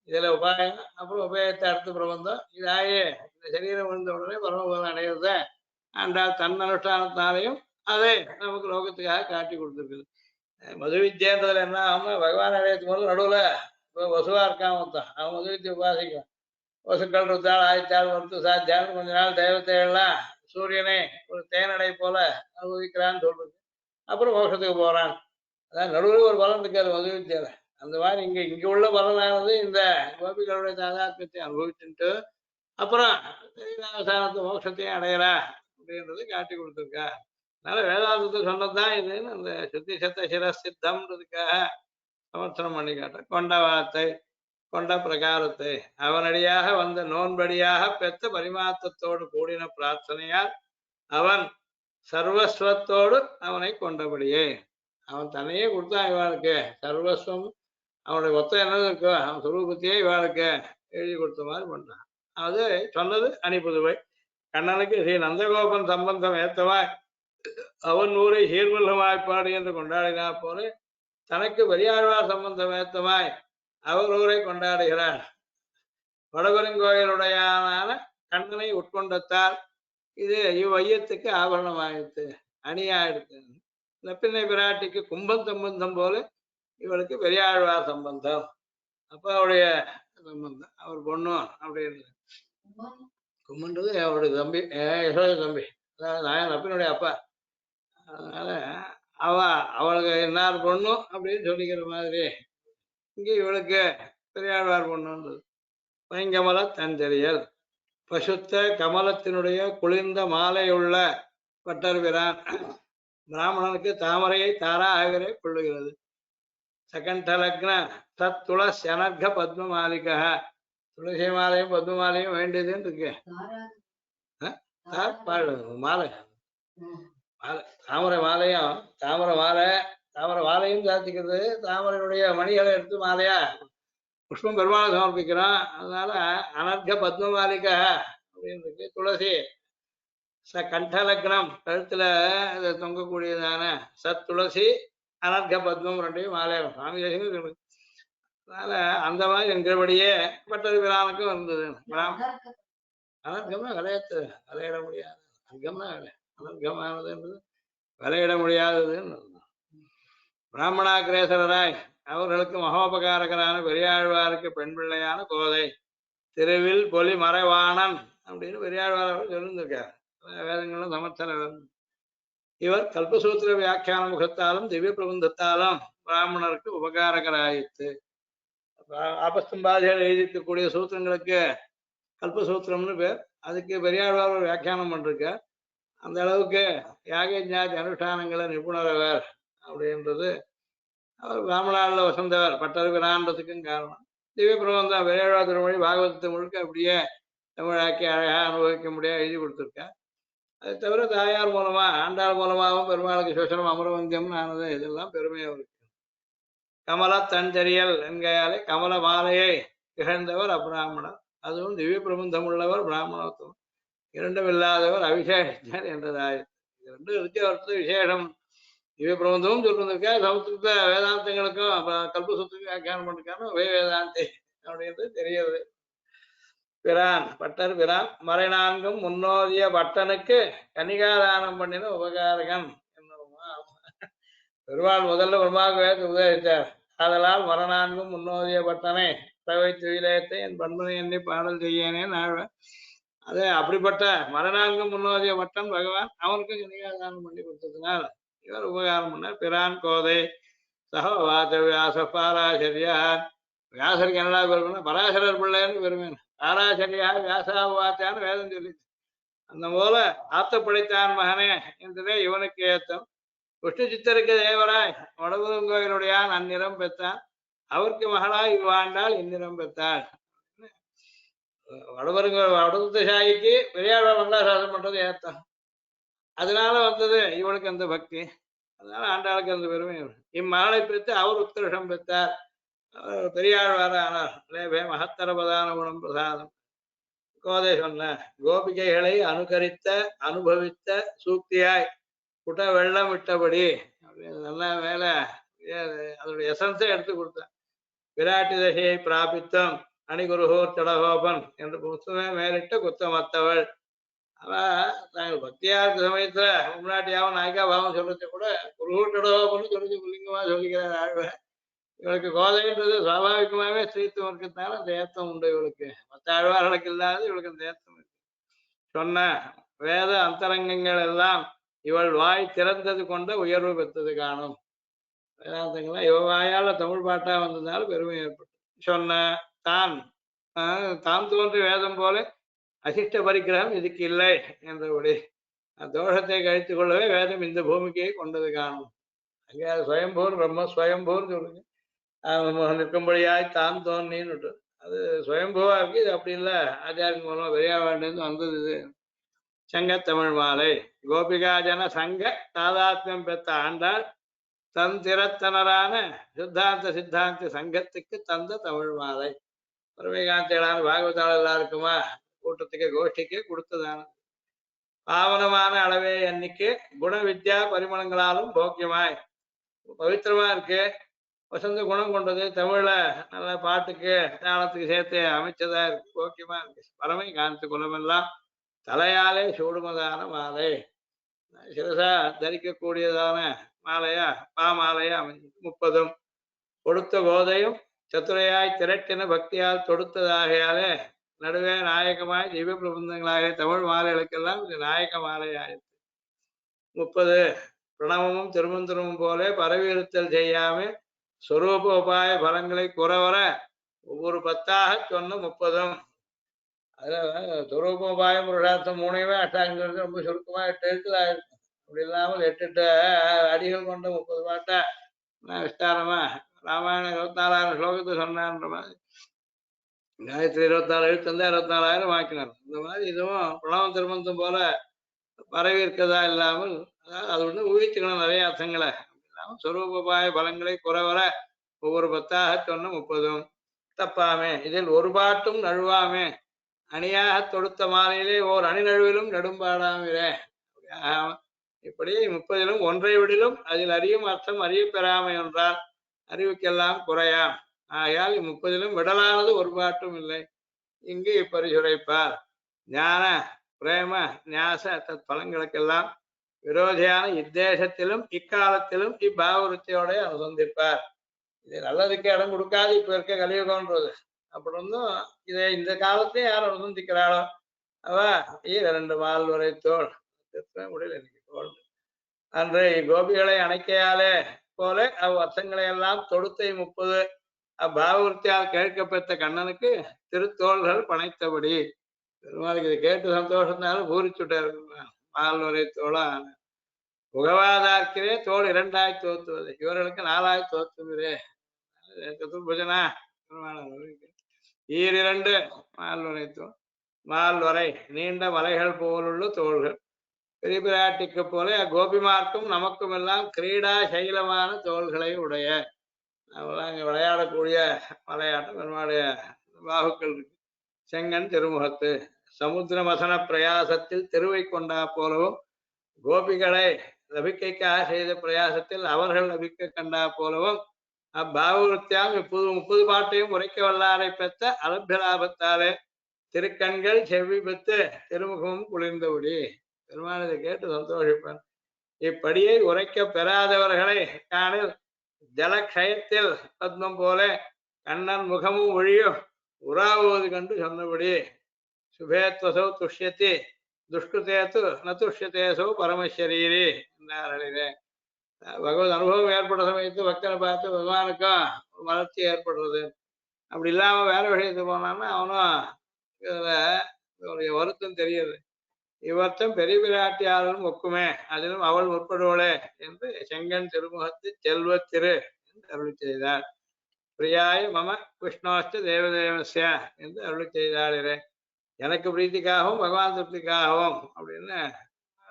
இதுல உபாயம் அப்புறம் உபயத்தை அடுத்த பிரபந்தம் இதாயே இந்த சரீரம் விழுந்த உடனே பரமபதம் அடையிறத ஆண்டாள் தன் அனுஷ்டானத்தாலையும் அதை நமக்கு லோகத்துக்காக காட்டி கொடுத்துருக்குது. மது வித்யன்றதுல என்ன ஆகும்னா பகவான் அடையத்துக்கு போது நடுவுல வசுவா இருக்கான் மொத்தம் அவன் மது வித்தியை உபாசிக்கும். வசுக்கள் ருத்தாள் ஆய்த்தாள் மருத்து சாத்தியால் கொஞ்ச நாள் தெய்வத்தையெல்லாம் சூரியனை ஒரு தேனடை போல அனுபவிக்கிறான்னு சொல்றது. அப்புறம் மோட்சத்துக்கு போறான். அதான் நடுவில் ஒரு பலன் இருக்காது மது வித்தியால. அந்த மாதிரி இங்க உள்ள பலனானது இந்த கோபிகளுடைய தாதாத்மியத்தை அனுபவிச்சுட்டு அப்புறம் அவசானத்து மோட்சத்தையும் அடையிறா அப்படின்றது காட்டி கொடுத்துருக்கா. அதனால வேதாந்தத்தை சொன்னதுதான் இதுன்னு அந்த சுத்தி சத்த சிரசித்தம்ன்றதுக்காக சமர்த்தனம் பண்ணி காட்ட கொண்ட வார்த்தை கொண்ட பிரகாரத்தை அவனடியாக வந்த நோன்படியாக பெற்ற பரிமாத்தத்தோடு கூடின பிரார்த்தனையால் அவன் சர்வஸ்வத்தோடு அவனை கொண்டபடியே அவன் தன்னையே கொடுத்தான் இவனுக்கு சர்வஸ்வம். அவனுடைய மொத்தம் என்னது இருக்கோ அவன் சுரூபத்தையே இவனுக்கு எழுதி கொடுத்த மாதிரி பண்றான். அது சொன்னது அணிப்புதுவை. கண்ணனுக்கு ஸ்ரீ நந்தகோபன் சம்பந்தம் ஏத்தவாய் அவன் ஊரை சீர்மல்லமாய்ப்பாடு என்று கொண்டாடினா போல தனக்கு பெரியாழ்வார் சம்பந்தம் ஏத்தமாய் அவர் ஊரை கொண்டாடுகிறார். வடபெருங்கோயிலுடையான கண்ணனை உட்கொண்டத்தால் இது இவ்வையத்துக்கு ஆபரணமாயிடுத்து, அணியாயிடுத்து. நப்பின்னை பிராட்டிக்கு கும்பம் சம்பந்தம் போல இவளுக்கு பெரியாழ்வார் சம்பந்தம். அப்ப அவருடைய சம்பந்தம் அவர் பொண்ணும் அப்படின்னு. கும்பன்றது அவருடைய தம்பி, யசோத தம்பி, அதாவது நாயன் நப்பினுடைய அப்பா. அதனால அவளுக்கு என்னார் பொண்ணும் அப்படின்னு சொல்லிக்கிற மாதிரி இங்கே இவளுக்கு பெரியாழ்வார் பொண்ணுன்றது. பைங்கமல தஞ்சரியல் பசுத்த கமலத்தினுடைய குளிர்ந்த மாலையுள்ள பட்டர் பிரான் பிராமணனுக்கு தாமரையை தாராகவே கொள்ளுகிறது. சகண்டலக்ன தத் துளசி அனர்க பத்ம மாலிகா துளசி மாலையும் பத்ம மாலையும் வேண்டியதுன்னு இருக்கு. மாலை மாலை தாமரை மாலையும் தாமரை மாலையும் சாத்திக்கிறது. தாமரையுடைய மணிகளை எடுத்து மாலையா புஷ்பம் பெருமாளை சமர்ப்பிக்கிறோம். அதனால அனர்க பத்ம மாலிகா அப்படின்னு இருக்கு. துளசி கண்டலக்னம் கழுத்துல தொங்கக்கூடியதான சத் துளசி அனர்க பத்மம் ரெண்டையும் மாலையம் சுவாமி தேசியம். அதனால அந்த மாதிரி என்கிறபடியே பட்டது பிரானுக்கும் இருந்தது. அனர்கம்னா விளையத்து விளையிட முடியாது. அர்க்கம்னா அனர்கமானதுன்றது விளையிட முடியாததுன்னு. பிராமணாகிரேசராய் அவர்களுக்கு மகோபகாரகரான பெரியாழ்வாருக்கு பெண் பிள்ளையான கோதை திருவில் பொலி மறைவாணன் அப்படின்னு பெரியாழ்வார் அவர் சொல்லியிருக்கார். வேதங்களும் சமர்த்தன. இவர் கல்பசூத்திர வியாக்கியான முகத்தாலும் திவ்ய பிரபந்தத்தாலும் பிராமணருக்கு உபகாரகராயிற்று. ஆபஸ்தம்பாதிகள் எழுதிக்கக்கூடிய சூத்திரங்களுக்கு கல்பசூத்திரம்னு பேர். அதுக்கு பெரியாழ்வார் ஒரு வியாக்கியானம் பண்ணிருக்க. அந்த அளவுக்கு யாகஞாதி அனுஷ்டானங்களை நிபுணரவர் அப்படின்றது. அவர் பிராமணாவில் வசந்தவர் பட்டர் பிரான்றதுக்கும் காரணம். திவ்ய பிரபந்தம் பெரியாழ்வார் திருமொழி பாகவதத்தை முழுக்க அப்படியே தமிழாக்கி அழகா அனுபவிக்க முடியாது எழுதி கொடுத்துருக்கேன். அதை தவிர தாயார் மூலமா ஆண்டாள் மூலமாகவும் பெருமாளுக்கு சோசனம் அமரவந்தியம்னு ஆனது. இதெல்லாம் பெருமையாக இருக்கு. கமல தஞ்சரியல் என்கையாலே கமல மாலையை திகழ்ந்தவர் அபிராமணர். அதுவும் திவ்ய பிரபந்தம் உள்ளவர் பிராமணோத்தமம். இரண்டும் இல்லாதவர் அவிசேஷர் என்றதாய். இது ரெண்டும் இருக்கு அவருக்கு விசேஷம். திவ்ய பிரபந்தமும் சொல்லிருக்கா, சமஸ்கிருத வேதாந்தங்களுக்கும் கல்பசூத்திரம் வியாக்கியானம் பண்ணிருக்காங்க வேதாந்தி அப்படின்றது தெரியுது. பிரான் பட்டர் பிரான் மறை நான்கும் முன்னோதிய பட்டனுக்கு கனிகாதானம் பண்ணின உபகாரகன் என்னுமா. பெருமாள் முதல்ல பிரம்மாவுக்கு வேதத்தை உபதேசித்தார். ஆதலால் மரணான்கும் முன்னோதிய பட்டனை தவை துயிலத்தை என் பண்பனை எண்ணி பாடல் செய்யனே நாழ. அது அப்படிப்பட்ட மரணான்கும் முன்னோதிய பட்டன் பகவான் அவனுக்கு கனிகாதானம் பண்ணி கொடுத்ததுனால் இவர் உபகாரம் பண்ணார். பிரான் கோதை சகவாத வியாச பாராசரியார். வியாசருக்கு என்னடா பெருமைன்னா பராசரர் பிள்ளைன்னு பெருமைன்னு. பாராசரியா வியாசாவாச்சான்னு வேதம் சொல்லி அந்த போல ஆத்த படைத்தான் மகனே என்றதே இவனுக்கு ஏத்தம். விஷ்ணு சித்தருக்கு தேவராய் வடபுதங்கோயிலுடையான் அந்நிறம் பெற்றான். அவருக்கு மகளாய் இவ்வாண்டால் இந்நிறம் பெற்றாள். வடபுதசாயிக்கு பெரியாழ்வார் மங்களாசாசனம் பண்றது ஏத்தம். அதனால வந்தது இவனுக்கு அந்த பக்தி. அதனால ஆண்டாளுக்கு அந்த பெருமை. இம்மகளை பெற்று அவர் உத்கிருஷம் பெற்றார். பெரியாழ்வார ஆனார். லேபே மகத்தர பிரதான குணம் பிரசாதம். கோதை சொன்ன கோபிகைகளை அனுகரித்த அனுபவித்த சூக்தியாய் குட்ட வெள்ளம் விட்டபடி அப்படின்னு நல்லா மேல அதோடைய எசன்ஸை எடுத்து கொடுத்தேன். விராட்டி தசையை பிராபித்தம் அணிகுருகோர் தடகோபன் என்று புத்தமே மேலிட்ட குத்தமத்தவள். ஆனா நாங்கள் பக்தியா இருக்க சமயத்துல முன்னாட்டியாவும் நாய்க்கா பாவம் சொல்றது கூட குருகூர் தடகோபன் சொல்லி புள்ளிங்கமா சொல்லிக்கிறார் ஆழ்வ. இவளுக்கு கோதைன்றது சுவாபாவிகமாகவே ஸ்ரீத்துவம் இருக்கிறதுனால அந்த ஏத்தம் உண்டு இவளுக்கு. மற்ற ஆழ்வார்களுக்கு இல்லாத இவளுக்கு அந்த ஏத்தம் இருக்கு. சொன்ன வேத அந்தரங்கங்கள் எல்லாம் இவள் வாய் திறந்தது கொண்ட உயர்வு பெற்றது காணும். வேதாந்தங்கள்லாம் இவ வாயால தமிழ் பாட்டா வந்ததுனால பெருமை ஏற்பட்டு. சொன்ன தான் தான் தோன்றி வேதம் போல அசிஷ்ட பரிகிரகம் இதுக்கு இல்லை என்றபடி தோஷத்தை கழித்து கொள்ளவே வேதம் இந்த பூமிக்கே கொண்டது காணும். அங்கே அது சுயம்பூர் பிரம்ம சுயம்பூர்னு சொல்லுங்க. நிற்கும்படியாய் தான் தோன்றின்னு அது சுயம்பூவா இருக்கு. இது அப்படி இல்லை, ஆச்சாரின் மூலமா பெரியா வேண்டியது வந்தது. இது சங்கத்தமிழ் மாலை கோபிகாஜன சங்க தாதாத்மியம் பெற்ற ஆண்டாள் தன் திறத்தனரான சித்தாந்த சித்தாந்த சங்கத்துக்கு தந்த தமிழ் மாலை. பரமேகாந்திகளான பாகவதாளர் எல்லாருக்குமா கூட்டத்துக்கு கோஷ்டிக்கு கொடுத்ததான பாவனமான அளவே எண்ணிக்கை குண வித்யா பரிமளங்களாலும் போக்கியமாய் பவித்திரமா இருக்கு. வசந்த குணம் கொண்டது. தமிழ்ல நல்ல பாட்டுக்கு தாளத்துக்கு சேர்த்து அமைச்சதா இருக்கு. போக்கியமா இருக்கு. பரமை காந்தி குலமெல்லாம் தலையாலே சூடுமதான மாலை. சிரசா தரிக்கக்கூடியதான மாலையா மாலையா அமைஞ்சு 30 கொடுத்த கோதையும் சத்துரையாய் திரட்டின பக்தியால் தொடுத்ததாகையாலே நடுவே நாயகமாய் திவ்ய பிரபந்தங்களாக தமிழ் மாலைகளுக்கெல்லாம் இது நாயக மாலையாயிருக்கு. 30 பிரணவமும் திருமந்திரமும் போல பரவியிருத்தல் செய்யாம ஸ்வரூப உபாய பலங்களை குறவர ஒவ்வொரு 10ஆக சொன்ன 30. அதுல ஸ்வரூப உபாயம் புருஷார்த்தம் 3 அஷ்டாங்கிறது ரொம்ப சுருக்கமா 8 எழுத்துல ஆயிருக்கும். அப்படி இல்லாமல் 8 அடிகள் கொண்ட 30 பாட்டா விஸ்தாரமா ராமாயணம் 24,000 ஸ்லோகத்தை சொன்னான்ற மாதிரி காயத்ரி 24 எழுத்து இருந்தா 24,000 ஆக்கினார். இந்த மாதிரி இதுவும் பிரணவம் திருமந்தம் போல பரவி இருக்கதா இல்லாமல் அது ஒண்ணு ஊகிச்சுக்கணும் நிறைய அர்த்தங்களை. இல்லாமல் சொரூபாய பலங்களை குறவர ஒவ்வொரு 10ஆக சொன்ன 30 தப்பாமே. இதில் ஒரு பாட்டும் நழுவாமே. அணியாக தொடுத்த மாலையிலே ஓர் அணி நழுவிலும் நெடும்பாடாமிரே. இப்படி 30லும் ஒன்றை விடிலும் அதில் அறியும் அர்த்தம் அறிய பெறாமை என்றால் அறிவுக்கெல்லாம் குறையாம். ஆகையால் 30லும் விடலானது ஒரு பாட்டும் இல்லை. இங்கு இப்பரிசுரைப்பார் ஞான பிரேம ஞாச தத் பலங்களுக்கெல்லாம் விரோதியான இத்தேசத்திலும் இக்காலத்திலும் இப்பாவருத்தியோட அனுசந்திப்பார். இது நல்லதுக்கு இடம் கொடுக்காது இப்ப இருக்க கலியுகம்ன்றது. அப்படி இருந்தும் இதை இந்த காலத்தையும் யார் அனுசந்திக்கிறாளோ அவ 2 மால் வரை தோல் முடியல எனக்கு தோல் அன்று கோபிகளை அணைக்கையாலே போல அவ் அர்த்தங்களை எல்லாம் தொடுத்தை 30 அப்பாவருத்தியால் கேட்கப்பெற்ற கண்ணனுக்கு திருத்தோள்கள் பனைத்தபடி. பெருமாளுக்கு இதை கேட்டு சந்தோஷத்தினாலும் பூரிச்சுட்டார். மால் வரை தோளா புகவாதார்க்கிறே தோல் 2ஆய் தோத்துவது இவர்களுக்கு 4ஆய் தோத்துவதே சதுர்புஜனா. 2 மால் வரை தோல் மால் வரை நீண்ட மலைகள் போலுள்ள தோள்கள். பெரிய பிராட்டிக்கு போல கோபிமார்க்கும் நமக்கும் எல்லாம் கிரீடா சைலமான தோள்களை உடைய அவெல்லாம் அங்கே விளையாடக்கூடிய விளையாட்டம் பெருமாளுடைய பாகுக்கள் இருக்கு. செங்கன் திருமுகத்து சமுத்திர மசன பிரயாசத்தில் திருவை கொண்டா போலவும் கோபிகளை லபிக்கைக்காக செய்த பிரயாசத்தில் அவர்கள் லபிக்க கண்டா போலவும் அப்பாவுத்தியாம் இப்போது 30 பாட்டையும் உரைக்க வல்லாரை பெற்ற அலபிய லாபத்தாலே திருக்கண்கள் செவ்வி பெற்று திருமுகமும் குளிர்ந்தபடி பெருமானதை கேட்டு சந்தோஷிப்பான். இப்படியை உரைக்க பெறாதவர்களை காணில் ஜலக்ஷயத்தில் பத்மம் போல கண்ணன் முகமும் ஒழியும் உறாவுவது கண்டு சொன்னபடி சுபேத்வசௌ துஷ்யத்தி துஷ்கிருத்தேத்து ந துஷ்யத்தேசோ பரமசரீரி என்றார்களே. பகவத் அனுபவம் ஏற்பட்ட சமயத்து பக்தனை பார்த்து பகவானுக்கும் வளர்ச்சி ஏற்படுறது. அப்படி இல்லாம வேற விஷயத்துக்கு போனான்னா அவனும் இதுல வருத்தம் தெரியுது. இவர்த்தம் பெரிய பிராட்டியாரும் ஒக்குமே அதிலும் அவள் முற்படுவளே என்று செங்கன் திருமுகத்து செல்வ திரு என்று அருளி செய்தார். பிரியாய மம விஷ்ணோஸ்த தேவதேவசியா என்று அருளி செய்தாளே. எனக்கு பிரீத்திக்காகவும் பகவான் திருப்திக்காகவும் அப்படின்னு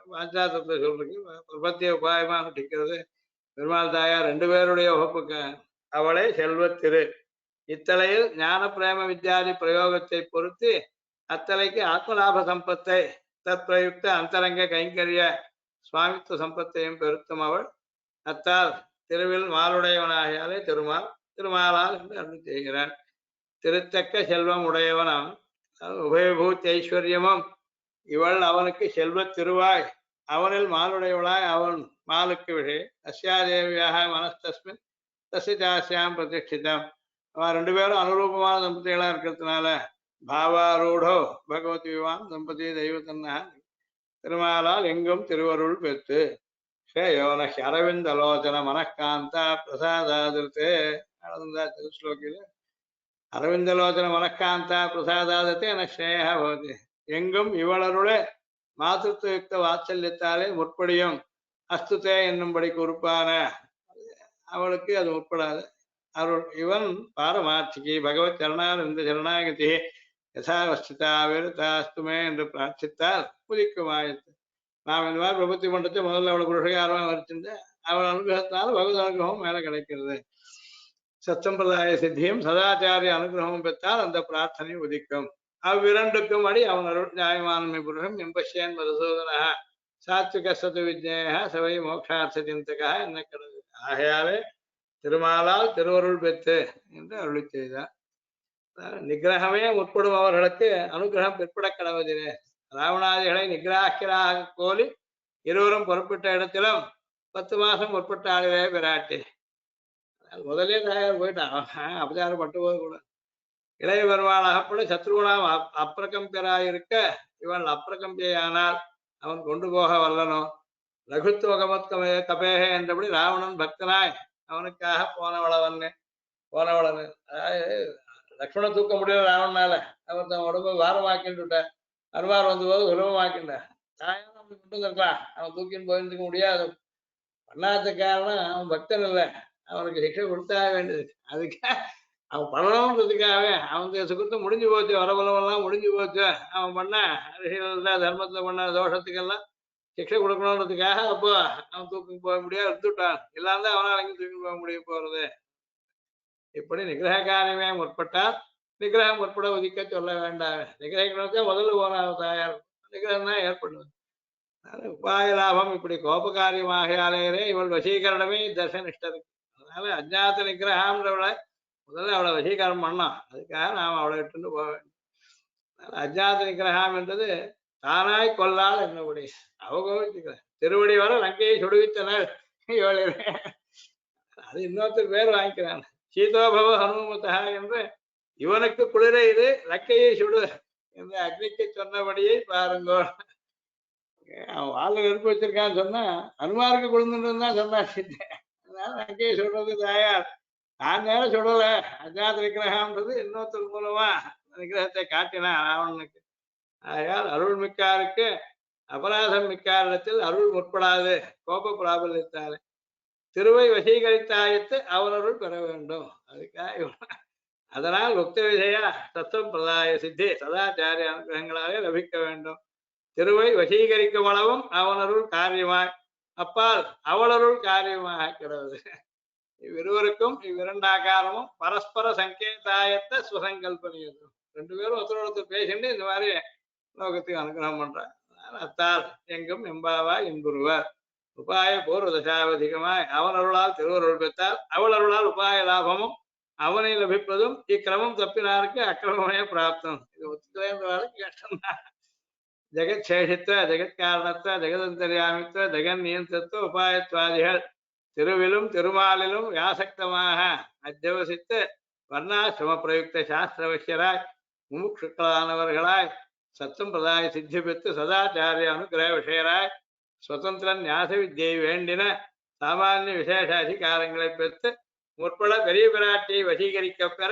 பாஞ்சாத்தத்தை சொல்றதுக்கு பிரபத்திய உபாயமா நடிக்கிறது. பெருமாள் தாயார் 2 பேருடைய வகுப்புக்கு அவளே செல்வத்திரு. இத்தலையில் ஞான பிரேம வித்யாதி பிரயோகத்தை பொறுத்து அத்தலைக்கு ஆத்மலாப சம்பத்தை தற்பிரயுக்த அந்தரங்க கைங்கரிய சுவாமித்துவ சம்பத்தையும் பெருத்தும் அவள் அத்தால் திருவில் மாலுடையவனாகியாலே திருமாலால் என்று அருள் செய்கிறான். திருத்தக்க செல்வம் உடையவனாம் உபயபூத் ஐஸ்வர்யமும் இவள் அவனுக்கு செல்வ திருவாய் அவனில் மாலுடையவளாய் அவன் மாலுக்கு விஷய அஸ்யாதேவியாக மனஸ்தஸ்மின் தசிதாசியாம் பிரதிஷ்டிதம். அவன் 2 பேரும் அனுரூபமான தம்பதிகளா இருக்கிறதுனால பாவாரூடோ பகவதி விவான் தம்பதி தெய்வத்தன்னா திருமாலால் எங்கும் திருவருள் பெற்று ஸ்ரேயோன அரவிந்தலோச்சன மனக்காந்தா பிரசாதாதிருத்தே திருஸ்லோகில அரவிந்தலோச்சன மனக்காந்தா பிரசாதாதத்தே என ஸ்ரேயா பவதி. எங்கும் இவளருளே மாதத்துவ வாத்சல்யத்தாலே முற்படியும் அஸ்துதே என்னும்படி குறிப்பான அவளுக்கு அது முற்படாது. அருள் இவன் பாரமார்த்திகி பகவத் சரணானந்த சரணாகதி யசாவஸ்திதா விருத்தாஸ்துமே என்று பிரார்த்தித்தால் புதிக்குமாயிற்று. நாம் இந்த மாதிரி பிரபத்தி பண்றதை முதல்ல அவளை புருஷகாரமாக வச்சிருந்து அவள் அனுகிரகத்தினால பகவத் அனுகிரகமும் மேல கிடைக்கிறது. சத்தம்பிரதாய சித்தியும் சதாச்சாரிய அனுகிரகமும் பெற்றால் அந்த பிரார்த்தனை உதிக்கும். அவ்விரண்டுக்கும் அடி அவன் அருள் நியாயமானமை புருஷம் எம்பஷேன் மதுசூதனா சாத்விக சது விஜய சவை மோட்சார்த்த சிந்தகா என்ன கிடது. ஆகையாலே திருமாலால் திருவருள் பெற்று என்று அருளி செய்தார். நிகிரகமே முற்படும் அவர்களுக்கு அனுகிரகம் பிற்பட கடவுதினே. ராவணாதிகளை நிகிராக்கிராக கோலி இருவரும் பொறுப்பிட்ட இடத்திலும் 10 மாசம் முற்பட்ட ஆளுவே பிராட்டி. முதலே தாயார் போயிட்டான். அபச்சாரம் பட்டு போது கூட இளைய பெருமாள் அகப்பட சத்ருகுணாம் அப்பிரகம்பியராயிருக்க இவள் அப்பிரகம்பியானால் அவன் கொண்டு போக வல்லனோ. லகுத்துவ கமத்கமே கபேக என்றபடி ராவணன் பக்தனாய் அவனுக்காக போனவளன்னு அதாவது லக்ஷ்மண தூக்க முடியல ராவணனால அவன் தன் உடம்பு வாரமாக்கின்னு விட்டான். அனுமார் வந்த போது சுலபமாக்கின்றான். தாயாரும் அப்படி கொண்டு வந்திருக்கலாம். அவன் தூக்கின்னு போயிருந்துக்க முடியாது. பண்ணாத காரணம் அவன் பக்தன் இல்லை. அவனுக்கு சிக்ஷை கொடுத்தாக வேண்டியது. அதுக்காக அவன் பண்ணணுன்றதுக்காகவே அவனுக்கு சுகத்தை முடிஞ்சு போச்சு. வரபலமெல்லாம் முடிஞ்சு போச்சு. அவன் பண்ண ரிஷிகள் தர்மத்துல பண்ண தோஷத்துக்கெல்லாம் சிக்ஷை கொடுக்கணுன்றதுக்காக அப்போ அவன் தூக்கி போக முடியாது எடுத்துட்டான். இல்லாம அவனால் அங்கே தூக்கி போக முடிய போறது. இப்படி நிகிரக காரியமே முற்பட்டால் நிகிரகம் முற்பட ஒதுக்க சொல்ல வேண்டாம். நிகிரகத்தை முதல்ல போன தாயார் நிகிரகம் தான் ஏற்படுவது. உபாய லாபம் இப்படி கோப காரியமாகையாலே இவள் வசீகரணமே தர்சனிஷ்டருக்கு. அதனால அஜாத்த நிகிரகம்ன்றவளை முதல்ல அவளை வசீகரணம் பண்ணோம். அதுக்காக நாம் அவளை விட்டுன்னு போக வேண்டும். அஜாத்த நிகிரகம் என்றது தானாய் கொல்லால் என்னபடி அவகோவிச்சுக்கிறேன். திருவடி வர லங்கையை சுடுவித்தனர் இவளே. அது இன்னொருத்தர் பேர் வாங்கிக்கிறான். சீதோபவ ஹனுமதா என்று இவனுக்கு குளிர இது லக்கையை சுடு என்று அக்னிக்கு சொன்னபடியை பாருங்கோ. அவன் வாழ்ல நெருப்பு வச்சிருக்கான்னு சொன்னா அனுமாருக்கு குளிர்ந்துட்டு தான் சொன்னான். அதனால லக்கையை சுடுறது தாயார் நான் நேரம் சுடல. அஜாத விக்கிரகம்ன்றது இன்னொருத்தர் மூலமா விக்கிரகத்தை காட்டினா ராவணனுக்கு. ஆகையால் அருள் மிக்காருக்கு அபராதம் மிக்காரிடத்தில் அருள் முற்படாது கோப பிராபல்யத்தாலே திருவை வசீகரித்தாயத்து அவனருள் பெற வேண்டும். அதுக்காக அதனால் உக்த விஜயா தத்துவம் பிரதாய சித்தி சதாச்சாரிய அனுகிரகங்களாலே லபிக்க வேண்டும். திருவை வசீகரிக்கும் அளவும் அவனருள் காரியமாய் அப்பால் அவளருள் காரியமாக கிடவது. இவ்விருவருக்கும் இவ்விரண்டாகாரமும் பரஸ்பர சங்கேதாயத்தை சுசங்கல்பனியது. ரெண்டு பேரும் ஒருத்தர் ஒருத்தர் பேசிட்டு இந்த மாதிரி லோகத்துக்கு அனுகிரகம் பண்றார். அத்தால் எங்கும் எம்பாவா என்புருவர் உபாய பூர்வ தசாவதிகமாய் அவன் அருளால் திருவருள் பெற்றால் அவள் அருளால் உபாய லாபமும் அவனை லபிப்பதும் இக்கிரமம் தப்பினாருக்கு அக்கிரமமே பிராப்தம். இது ஒத்துக்கிறேன்றவாளுக்கு கஷ்டம்தான். ஜெகச்சேஷித்வ ஜெகத்காரணத்துவ ஜெகதந்தர்யாமித்வ ஜெகன் நியந்திரத்துவ உபாயத்வாதிகள் திருவிலும் திருமாலிலும் வியாசக்தமாக அத்தியவசித்து வர்ணாசிரம பிரயுக்த சாஸ்திரவசியராய் முமுட்சுக்களானவர்களாய் சத்தம் பிரதாய சித்தி பெற்று சதாச்சாரிய அனுகிரக விஷயராய் சுதந்திர ஞாச வித்தியை வேண்டின சாமானிய விசேஷ அதிகாரங்களை பெற்று முற்பட பெரிய பிராட்டியை வசீகரிக்க பெற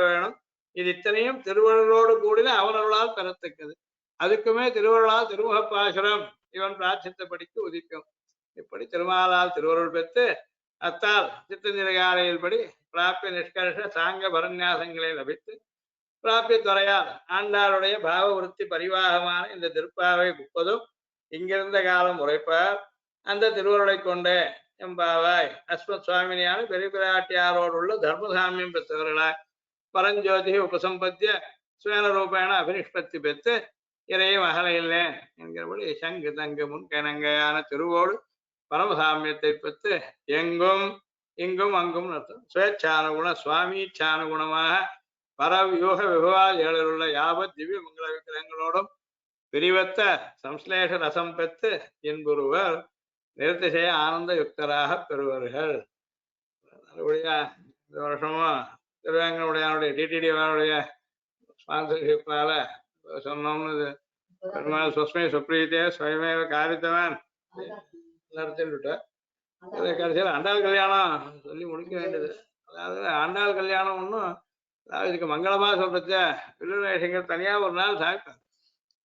வேணும். இது இத்தனையும் திருவருளோடு கூடின அவனருளால் பெறத்தக்கது. அதுக்குமே திருவருளால் திருமுகப்பாசுரம் இவன் பிரார்த்தித்தபடிக்கு உதிக்கும். இப்படி திருமாலால் திருவருள் பெற்று அத்தால் சித்தநிலைகாலையில் படி பிராப்பிய நிஷ்கர்ஷ சாங்க பரநியாசங்களை லபித்து பிராப்பிய துறையால் ஆண்டாளுடைய பாவ விருத்தி பரிவாகமான இந்த திருப்பாவை முப்பதும் இங்கிருந்த காலம் உரைப்பார். அந்த திருவருளை கொண்டே எம்பாவாய் அஸ்மத் சுவாமினியான பெரிய பிராட்டியாரோடு உள்ள தர்மசாமியம் பெற்றவர்களாய் பரஞ்சோதி உபசம்பத்திய சுயனரூபேண அபினிஷ்பத்தி பெற்று இறையும் அகலையில்லேன் என்கிறபடி சங்கு தங்கு முன்கணங்கையான திருவோடு பரமசாமியத்தை பெற்று எங்கும் இங்கும் அங்கும் அர்த்தம் சுயேச்சானுகுண சுவாமீச்சானுகுணமாக பரவியூக விபவாதிகளில் உள்ள யாவத் திவ்ய மங்கள விக்கிரகங்களோடும் பிரிவத்த சம்ஸ்லேஷ ரசம் பெற்று என்பொருவர் நிறுத்திசைய ஆனந்த யுக்தராக பெறுவார்கள். நல்லபடியா இந்த வருஷமும் திருவேங்கனுடைய டிடிடிடைய ஸ்பான்சர்ஷிப்னால சொன்னோம்னு பெருமாள் சுஸ்மை சுப்ரீத்தே ஸ்வயமேவ காரித்தவன் நடத்திட்டு விட்டார். கடைசியில் ஆண்டாள் கல்யாணம் சொல்லி முடிக்க வேண்டியது. அதாவது ஆண்டாள் கல்யாணம் ஒன்றும் அதாவது இதுக்கு மங்களமா சொல்றச்ச வில்லுவேஷங்கர் தனியா ஒரு நாள் சாய்ப்பார்.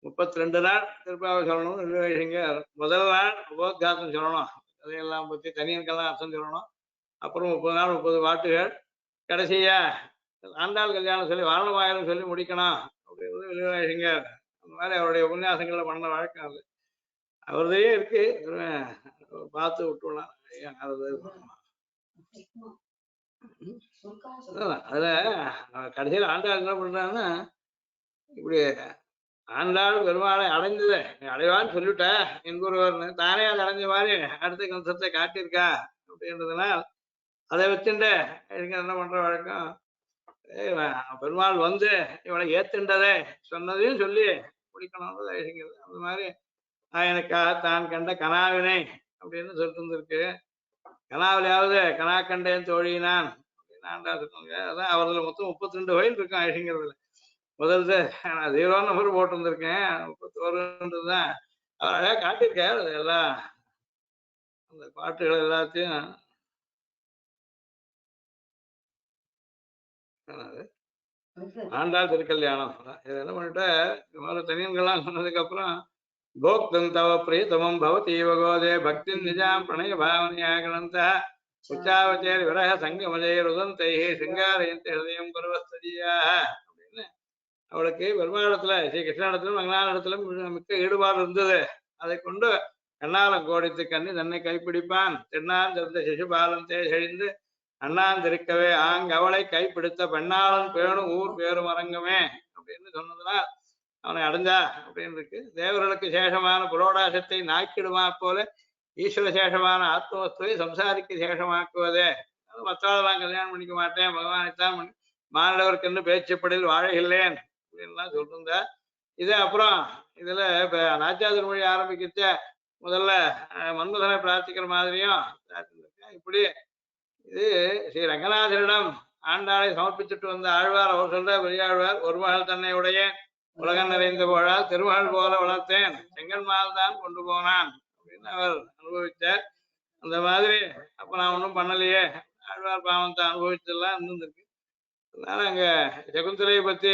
32 நாள் திருப்பாவை சொல்லணும். வில்லுவேஷங்கர் முதல் நாள் உபோத்காசம் சொல்லணும். அதையெல்லாம் பற்றி தனியனுக்கெல்லாம் அர்த்தம் சொல்லணும். அப்புறம் 30 நாள் 30 பாட்டுகள். கடைசியா ஆண்டாள் கல்யாணம் சொல்லி வாரணமாயிரம் சொல்லி முடிக்கணும் அப்படின்றது வில்லுவேஷங்கர் அந்த மாதிரி அவருடைய உபன்யாசங்கள்ல பண்ண வழக்கம். அது அவரதையே இருக்கு, பார்த்து விட்டுலாம். அதுல கடைசியில் ஆண்டாள் என்ன பண்றாங்கன்னா இப்படி ஆண்டாள் பெருமாளை அடைஞ்சது அடைவான்னு சொல்லிவிட்ட என்பொருவர் தானே அதை அடைஞ்ச மாதிரி அடுத்த கம்சத்தை காட்டியிருக்கா அப்படின்றதுனால் அதை வச்சுட்டு என்ன பண்ற வழக்கம் பெருமாள் வந்து இவனை ஏத்துண்டதே சொன்னதையும் சொல்லி பிடிக்கணும்ன்றது ஐசிங்கிறது. அந்த மாதிரி எனக்காக தான் கண்ட கனாவினை அப்படின்னு சொல்லிட்டு இருந்திருக்கு. கனாவிலையாவது கனா கண்டேன் தோழினான் அப்படின்னு ஆண்டா சொல்லுவாங்க. அதான் அவர்ல மொத்தம் 32 வயல் இருக்கும் ஐசிங்கிறதுல. முதல்ல நான் 0 நம்பர் போட்டிருந்திருக்கேன். 31தான் அவர் அழகா காட்டியிருக்காரு. அது எல்லாம் அந்த பாட்டுகள் எல்லாத்தையும் ஆண்டாள் திருக்கல்யாணம். இது என்ன பண்ணிட்ட தனியன்கள்லாம் சொன்னதுக்கு அப்புறம் கோக்தம் தவ பிரியதமம் பவதீவ கோதே பக்தி நிஜாம் பிரணய பாவனையாகனந்த உச்சாவச்சேரி விரக சங்கமஜய ருதந்தை சிங்காரயந்தி ஹிருதயம் குருவஸ்ததியாக அப்படின்னு அவளுக்கு பெருமாளத்துல ஸ்ரீ கிருஷ்ணனிடத்திலும் மங்களானிடத்திலும் மிக்க ஈடுபாடு இருந்தது. அதை கொண்டு கண்ணாலம் கோடித்து கண்ணி தன்னை கைப்பிடிப்பான் தென்னாந்திருந்த சிசுபாலம் தேசழிந்து அண்ணாந்திருக்கவே அவளை கைப்பிடித்த பெண்ணாளன் பேணும் ஊர் பேரும் அரங்கமே அப்படின்னு சொன்னதுனால் அவனை அடைஞ்சா அப்படின்னு இருக்கு. தேவர்களுக்கு சேஷமான புரோடாசத்தை நாக்கிடுமா போல ஈஸ்வர சேஷமான ஆத்மவஸ்துவை சம்சாரிக்கு சேஷமாக்குவதே. மற்றவெல்லாம் கல்யாணம் பண்ணிக்க மாட்டேன் பகவானைத்தான் மாநிலவருக்கு பேச்சுப்படியில் வாழகில்லேன் அப்படின்லாம் சொல்லிருந்தா. இது அப்புறம் இதுல இப்ப நாச்சாதிர் மொழி ஆரம்பிக்கிச்ச முதல்ல மன்மதனை பிரார்த்திக்கிற மாதிரியும் இப்படி இது ஸ்ரீ ரங்கநாதரிடம் ஆண்டாளை சமர்ப்பிச்சுட்டு வந்த ஆழ்வார். அவர் சொல்ற பெரியாழ்வார் ஒரு மகள் தன்னை உடைய உலகம் நிறைந்த போழால் திருமகள் போல வளர்த்தேன் செங்கன்மால் தான் கொண்டு போனான் அப்படின்னு அவர் அனுபவிச்சார். அந்த மாதிரி அப்ப நான் ஒன்றும் பண்ணலையே ஆழ்வார் பாவத்தை அனுபவிச்செல்லாம் இருந்திருக்கு. அதனால அங்க சகுந்தலையை பத்தி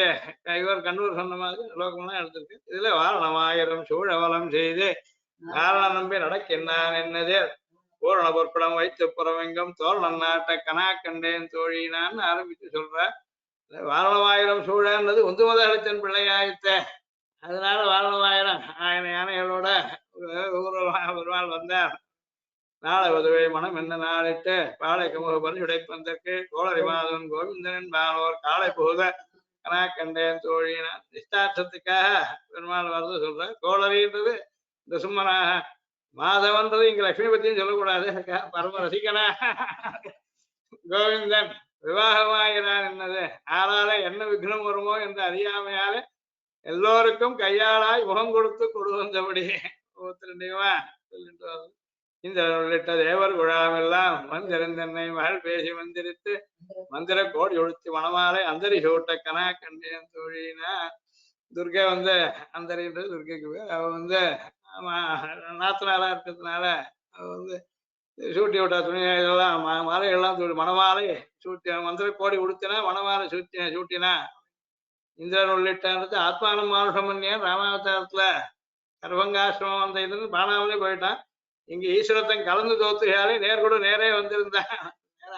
இவர் கண்ணூர் சொன்ன மாதிரி லோகம்லாம் எடுத்திருக்கு. இதுல வாரணமாயிரம் சூழவலம் செய்து காரணம் நம்பி நடக்கின்றான் என்னதே பூரண பொற்படம் வைத்த புறமெங்கும் தோல் நன்னாட்ட கனா கண்டேன் தோழினான்னு ஆரம்பிச்சு சொல்ற. வாரணமாயிரம் சூழன்றது உந்துமதளித்தன் பிள்ளையாயித்த. அதனால வாரணமாயிரம் ஆயிரம் யானைகளோட பெருமாள் வந்தார். நாளை வதுவை மனம் என்ன நாளிட்டு பாலை கமுக பரிசுடைப்பந்தற்கு கோளரி மாதவன் கோவிந்தனின் பாலோர் காலை புகுத கனா கண்டேன் தோழினா நிஷ்டார்த்தத்துக்காக பெருமாள் வரது சொல்ற கோளரின்றது இந்த சும்மனாக மாதவன்றது இங்க லட்சுமி பத்தியும் சொல்லக்கூடாது பரம ரசிகனா கோவிந்தன் விவாகமாகிறான் என்னது ஆளால என்ன விக்னம் வருமோ என்று அறியாமையால எல்லோருக்கும் கையாளாய் முகம் கொடுத்து கொடு வந்தபடி ஒருத்தருடையவா சொல்லிட்டு இந்த உள்ளிட்ட தேவர் குழாமெல்லாம் வந்திருந்தென்னை மகள் பேசி வந்திருத்து மந்திர கோடி ஒழுத்தி மணமாலை அந்தரி சூட்ட கனா கண்டேன் தோழினா துர்கை வந்து அந்தரின்றது துர்கைக்கு அவ வந்து நாத்தனாரா இருக்கிறதுனால அவ வந்து சூட்டி விட்டா துணி இதெல்லாம் மாலைகள்லாம் மணமாலை சூட்டி மந்திர கோடி உடுத்தினா மணமாலை சூட்டினா இந்திரன் உள்ளிட்டான்றது ஆத்மானம் மானுஷம் பண்ணியான் ராமாவதாரத்துல கர்ப்பங்காசிரமம் அந்த இதுன்னு பானாமலே போயிட்டான் இங்க ஈஸ்வரத்தன் கலந்து தோத்துகையாலே நேர்கூட நேரே வந்திருந்தான்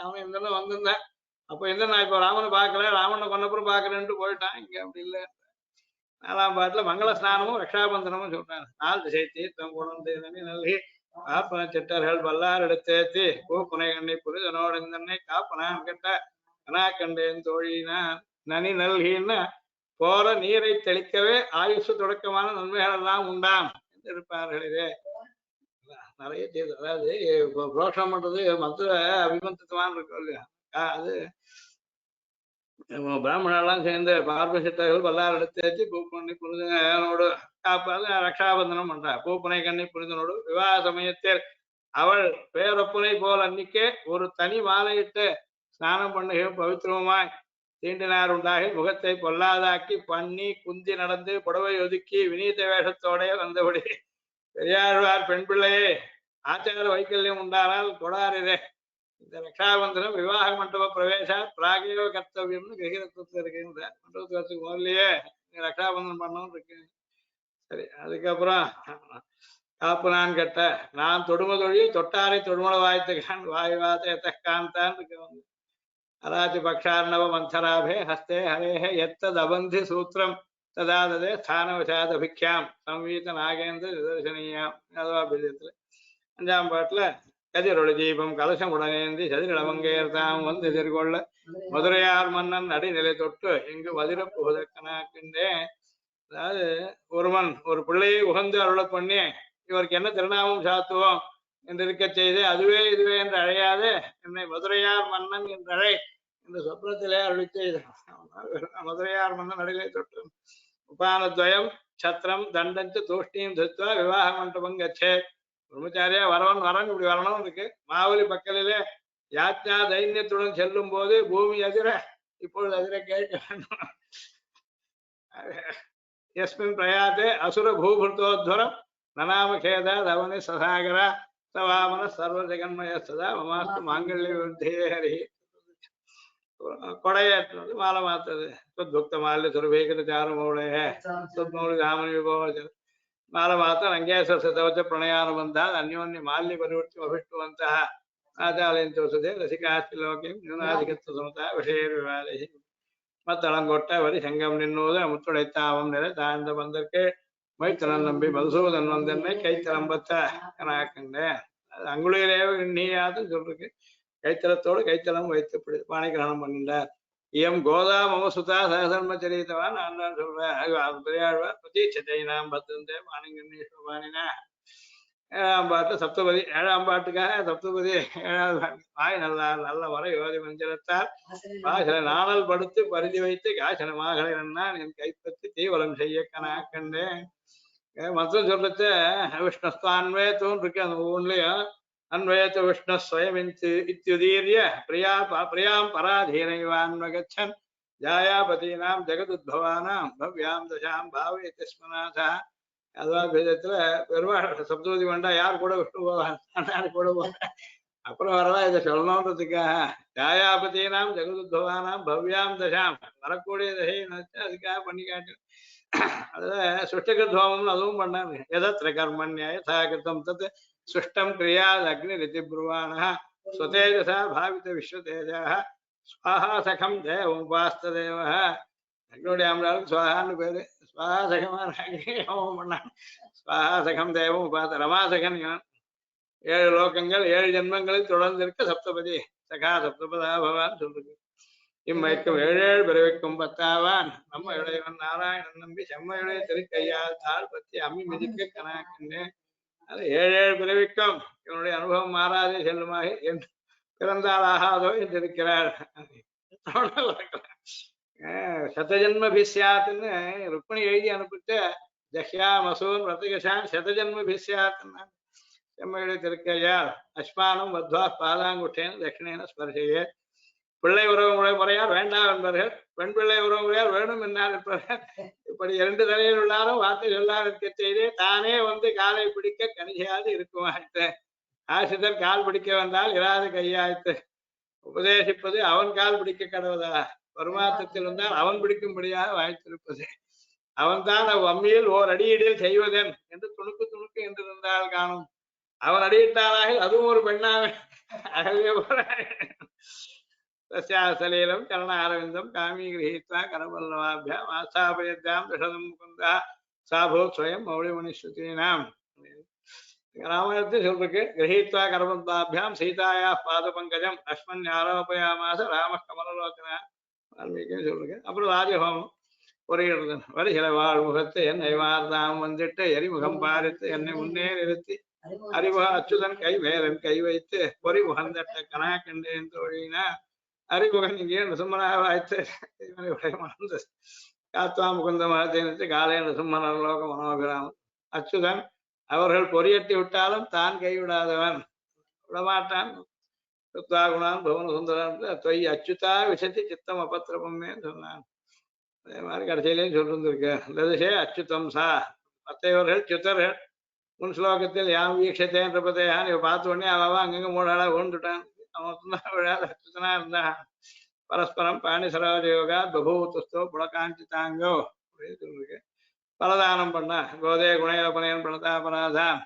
அவன் இந்திரன் வந்திருந்தான் அப்போ இந்திரன் நான் இப்போ ராமனை பார்க்கல ராமனை கொன்னப்புறம் பார்க்கறேன்ட்டு போயிட்டான் இங்க அப்படி இல்லை 4ஆம் பாட்டுல மங்கள ஸ்நானமும் ரக்ஷாபந்தனமும் சொல்றாங்க 4 திசை தீர்த்தம் குணந்து நல்கி காப்பன சிட்டர்கள் வல்லார் எடுத்தேத்தி பூப்புனை கண்ணை புரிதனோடு தன்னை காப்பனான் கெட்ட கனா கண்டேன் தோழினா நனி நல்கின்னா போற நீரை தெளிக்கவே ஆயுசு தொடக்கமான நன்மைகள் எல்லாம் உண்டாம் என்று இருப்பார்களே நிறைய தீர்த்தம் அதாவது புரோஷம் பண்றது மந்திர அபிமந்தத்துவான் இருக்கும் இல்லையா அது பிராமணெல்லாம் சேர்ந்து பார்ப்ப சித்தர்கள் வல்லார் எடுத்து பூப்பண்ணி புனிதனோடு காப்பாது ரக்ஷாபந்தனம் பண்றா பூப்பனை கண்ணி புனிதனோடு விவாக சமயத்தில் அவள் பேரப்புனை போல் அன்னிக்கே ஒரு தனி மாலையிட்டு ஸ்நானம் பண்ணுகையும் பவித்திரமாய் தீண்டினார் உண்டாகி முகத்தை பொல்லாதாக்கி பண்ணி குந்தி நடந்து புடவை ஒதுக்கி வினீத வேஷத்தோட வந்தபடி பெரியாழ்வார் பெண் பிள்ளையே ஆச்சார வைக்கல்யம் உண்டானால் கொடாரிதே இந்த ரக்ஷாபந்தனம் விவாக மண்டப பிரவேசா பிராகேவ கர்த்தவியம்னு கிரகிரத்துவத்தில் இருக்குன்ற மண்டபத்துக்கு வரத்துக்கு முதல்லயே ரக்ஷாபந்தனம் பண்ணணும்னு இருக்கு சரி அதுக்கப்புறம் காப்பு நான் கட்ட நான் தொடும தொழில் தொட்டாரை தொடுமல வாய்த்துக்கான் வாய்வாத எத்தக்கான்தான் இருக்கு வந்து அராதி பக்ஷார்ணவ மந்தராபே ஹஸ்தே ஹரேஹ எத்தத் அபந்தி சூத்திரம் ததாததே ஸ்தானவசாத பிக்யாம் சம்வீத நாகேந்திர நிதர்சனியாம் அதுவாபிதத்துல 5ஆம் பாட்டுல கதிரொளி தீபம் கலசம் உடனேந்தி சதிரளவங்கேர்தாம் வந்து எதிர்கொள்ள மதுரையார் மன்னன் அடிநிலை தொட்டு இங்கு மதுர புகுதற்கனாக்கின்றேன் அதாவது ஒருவன் ஒரு பிள்ளையை உகந்து அருள பண்ணி இவருக்கு என்ன திருநாமம் சாத்துவோம் என்று இருக்க செய்து அதுவே இதுவே என்று அழையாது என்னை மதுரையார் மன்னன் என்றழை இந்த சொப்னத்திலே அருளி செய்த மதுரையார் மன்னன் அடிநிலை தொட்டு உபானத்வயம் சத்திரம் தண்டஞ்சு தூஷ்ணியும் தத்துவா விவாக மண்டபம் கச்சே பிரம்மச்சாரியா வரவன் இப்படி வரணும்னு இருக்கு மாவலி பக்கலிலே யாத்ரா தைரியத்துடன் செல்லும் போது பூமி அதிர இப்பொழுது அதிர கேட்க வேண்டும் எஸ்மின் பிரயாத்தே அசுர பூபுத்தோத்வரம் நனாம கேதா தவனி சசாகரா சவாமன சர்வ ஜெகன்மய சதா மமாஸ்து மாங்கல்ய விருத்தே ஹரி கொடையேற்றது மாலை மாத்தது துக்த மாலை சுரபேகர சாரமௌளைய சுத்மௌலி ராமனி விபோஜன ಮಾಲ ಮಾತ್ರ ರಂಗೇಶ್ವರ ಸತವಚ ಪ್ರಣಯಾನುಬಂಧ ಅನ್ಯೋನ್ಯ ಮಾಲ್ಯ ಪರಿವೃತ್ತಿ ಅಭಿಷ್ಟುವಂತಹ ಆಚಾರ್ಯಂತೋಸದೆ ರಸಿಕಾಸ್ತಿ ಲೋಕೆ ನ್ಯೂನಾಧಿಕತ್ವ ಸಮತ ವಿಷಯ ವಿವಾದ ಮತ್ತಳಂಗೊಟ್ಟ ವರಿ ಸಂಗಮ್ ನಿನ್ನೋದು ಮುತ್ತುಡೆತ್ತಾವಂ ನೆಲೆ ತಾಂದ ಬಂದಕ್ಕೆ மைத்தனன் நம்பி மதுசூதன் வந்தென்னை கைத்தலம்பத்த கணாக்கண்டே அங்குளியிலேயே நீயாதுன்னு சொல்றதுக்கு கைத்தலத்தோடு கைத்தலம் வைத்து பாணி கிரகணம் பண்ணிட்டார் இயம் கோதா மமசுதா சகசர்மச்சரித்தவான் நான் தான் சொல்றேன் பெரியாழ்வார் பிரதீட்சத்தை நாம் பத்திருந்தே பாணிங்கண்ணீஸ்வரபாணினா 7ஆம் பாட்டு சப்தபதி 7ஆம் பாட்டுக்காக சப்தபதி 7வது வாய் நல்லார் நல்ல வர யோதி மஞ்சளத்தார் வாசல நாணல் படுத்து பருதி வைத்து காசன மாகலை நான் என் கைப்பற்றி தீவலம் செய்ய கணாக்கண்டேன் மொத்தம் சொல்றது விஷ்ணஸ்தான்வே தூண் இருக்கு அந்த ஒவ்வொன்றுலயும் அன்வயத்து விஷ்ணு ஸ்வயம் இத்யுதீரிய பிரியாம் பராதீனைவான்வகச்சன் ஜாயாபதீனாம் ஜெகதுத்பவானாம் பவ்யாம் தசாம் பாவே தஸ்மநாதா அதுவாபேதத்துல பெருமாள் சப்தவதி வேண்டா யார் கூட விஷ்ணு போவான் கூட போவான் அப்புறம் வரவா இதை சொல்லணுன்றதுக்காக ஜாயாபதீனாம் ஜெகதுத்பவானாம் பவ்யாம் தசாம் வரக்கூடிய தசை நினைச்சு அதுக்காக பண்ணி காட்டு அதுல சுஷ்டகிருத்வாமம்னு அதுவும் பண்ணாரு எதத்திர கர்மண்யாய சாகிருத்தம் தத் சுஷ்டம் கிரியாது அக்னி ரிதி புருவாணா ஸ்வதேஜசா பாவித விஸ்வதேஜா ஸ்வாஹா சகம் தேவம் உபாஸ்ததேவ அக்னுடைய அமலாளுக்கு ஸ்வாஹான்னு பேரு ஸ்வாஹா சகமான அக்னி ஹோமம் பண்ணான் ஸ்வாஹா சகம் தேவம் உபாஸ்த ரமாசகன் 7 லோகங்கள் 7 ஜென்மங்களில் தொடர்ந்து இருக்க சப்தபதி சகா சப்தபதா பவான் சொல்றது. இம்மைக்கும் 7 பிறவிக்கும் பத்தாவான் நம்ம இளையவன் நாராயணன் நம்பி செம்மையுடைய திருக்கையால் தாழ் பற்றி அம்மி மிதிக்க கணாக்கின்றேன். அது 7 பிறவிக்கும் இவனுடைய அனுபவம் மாறாதே செல்லுமாக என்று பிறந்தால் ஆகாதோ என்று இருக்கிறார். சதஜன்ம பிஸ்யாத்துன்னு ருக்மிணி எழுதி அனுப்பிட்டு ஜஹ்யா மசூன் ரத்திகசான் சதஜன்ம பிஸ்யாத்துன்னா செம்மையுடைய திருக்கையால் அஸ்மானம் வத்வா பாதாங்குட்டேன் தட்சிணேன ஸ்பர்ஷையே. பிள்ளை உறவு முறையால் வேண்டாம் என்பார்கள், பெண் பிள்ளை உறவு முறையால் வேணும் என்னால் என்பார்கள். இப்படி 2 தலையில் உள்ளாரும் வார்த்தை சொல்லார் இருக்க செய்தே தானே வந்து காலை பிடிக்க கனிகையாது இருக்குமாயிற்று. ஆசிரியர் கால் பிடிக்க வந்தால் இராது கையாய்த்து. உபதேசிப்பது அவன் கால் பிடிக்க கடவுதா, பரமார்த்தத்தில் வந்தால் அவன் பிடிக்கும்படியாக வாய்த்திருப்பது. அவன் தான் அம்மியில் ஓர் அடியீடில் செய்வதன் என்று துணுக்கு துணுக்கு என்று இருந்தால் காணும். அவன் அடியிட்டானாக அதுவும் ஒரு பெண்ணாக சலீலம் கரண அரவிந்தம் காமி கிரகித்வா கரபல்லவாபியாம் ஆசாபயத்யாம் தசதம் முகுந்தா சாபோ ஸ்வயம் மௌலிமணி ஸ்ருதீனாம். ராமாயணத்தை சொல்றதுக்கு கிரகித்வா கரபல்லாபியாம் சீதாயா பாத பங்கஜம் அஸ்மன் ஆரோபயாமாச ராம கமலலோச்சனா வால்மீகின்னு சொல்றேன். அப்புறம் ராஜஹோமம் பொறியிடுறது. வரிசில வாழ்முகத்தை என்னை வார்தாம் வந்துட்டு எரிமுகம் பாரித்து என்னை முன்னே நிறுத்தி அறிமுக அச்சுதன் கை வேலன் கை வைத்து பொறி முகந்தட்ட கனா கண்டேன் தோழினா அறிமுகன் இங்கே நிசும்மனாக வாய்த்து மறந்து காத்வா முகுந்த மகத்தை காலே நிசும்மனர் லோக மனோபிராமன். அச்சுதன் அவர்கள் பொறியட்டி விட்டாலும் தான் கைவிடாதவன், விடமாட்டான். குணான் பவன சுந்தரன் தொய் அச்சுதா விஷத்தி சித்தம் அபத்திரமே சொன்னான். அதே மாதிரி கடைசியிலேயும் சொல்லிருந்திருக்க லதுஷே அச்சுதம் சா. மற்றவர்கள் சுத்தர்கள் முன் ஸ்லோகத்தில் யாம் வீட்சத்தேன் இருப்பதையான் இவ பார்த்த உடனே அவன் அங்கங்க 3 ஆளா விழுந்துட்டான். அவன் விழாத அச்சுதனா இருந்தான். பரஸ்பரம் பாணி சரோஜ யோகா பகூத்தஸ்தோ புலகாஞ்சிதாங்கோ அப்படின்னு சொல்லிருக்கு. பலதானம் பண்ணா கோதே குணையோபனையன் பிரணதாபராதான்.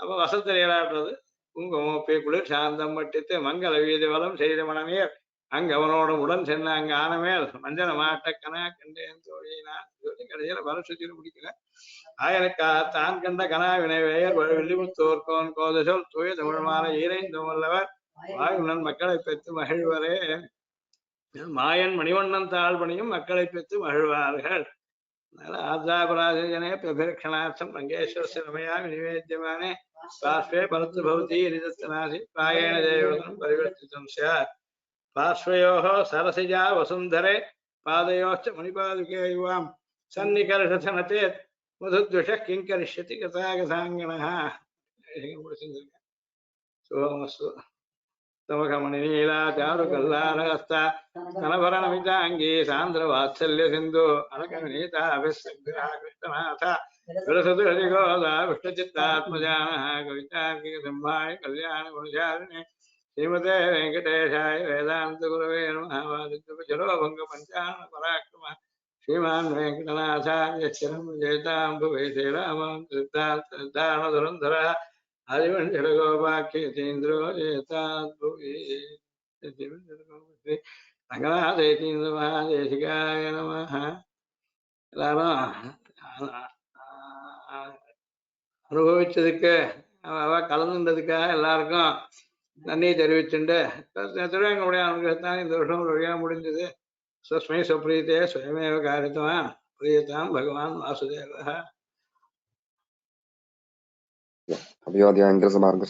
அப்ப வசத்தில் ஏறாடுறது குங்குமோப்பை குளிர் சாந்தம் மட்டித்து மங்கள வீதி வளம் செய்த மனமேல் அங்க அவனோட உடன் சென்ன அங்க ஆனமேல் மஞ்சள் மாட்டக்கனா கண்டேன் தோழினான் சொல்லி கடைசியில பரசுத்தின்னு முடிக்கல. ஆயனுக்கா தான் கண்ட கனா வினைவேயர் வெள்ளிமுத்தோர்கோன் கோத சொல் தூய தமிழ்மான ஈரைந்தும் வல்லவர் வாயுனன் மக்களை பெற்று மகிழ்வரே. மாயன் மணிவண்ணன் தாழ்வணியும் மக்களை பெற்று மகிழ்வார்கள். ஆதாபராஜனே பிரபிரக்ஷணார்த்தம் ரங்கேஸ்வரஸ்ய ரமயா நிவேத்தியமானே பார்ஸ்வே பரத்து பவதி ரிதத்தனாசி பாயேன தேவதனம் பரிவர்த்திதம் ஸ்யாத். பார்ஸ்வயோः சரசிஜா வசுந்தரே பாதயோश्च மணிபாதுகே யுவாம் சன்னிகர்ஷனதேத் மதுத்விஷः கிங்கரிஷ்யதி கதாகதாங்கணः. சோமஸ்து தமகமணிநீலா சாரு கல்லாரஹஸ்தா கனபரணமிதாங்கி சாந்திர வாத்சல்ய சிந்து அனகவிநீதா அபிஸ்ஸக்திரா கிருஷ்ணநாதா விரசது ஹரிகோதா விஷ்ணுசித்தாத்மஜானः கவிதார்க்கிக சிம்ஹாய கல்யாண குணசாலினே ஸ்ரீமதே வெங்கடேஷாய வேதாந்த குரவே நமः. வாதித்யபஞ்சரோபங்க பஞ்சான பராக்கிரம ஸ்ரீமான் வெங்கடநாதாய சிரம் ஜெயதாம்புவே ஸ்ரீராமம் சித்தார்த்தானதுரந்தரः ஆதிவஞ்சரகோபாக்கியதீந்திரோ ஜெயதாத்புவே ரங்கநாதேதீந்திர மகாதேசிகாய நமः. எல்லாரும் அனுபவிச்சதுக்கு அவ கலந்துன்றதுக்காக எல்லாருக்கும் நன்றி தெரிவிச்சுண்டு திருவேங்கடைய அனுகிரகத்தான் இந்த வருஷம் ஒரு வழியா முடிஞ்சது. ஸ்வஸ்மை சுப்ரீதே ஸ்வயமேவ காரித்தவான் பிரியதாம் பகவான் வாசுதேவः. அபிவாதியா இந்திரசமார்க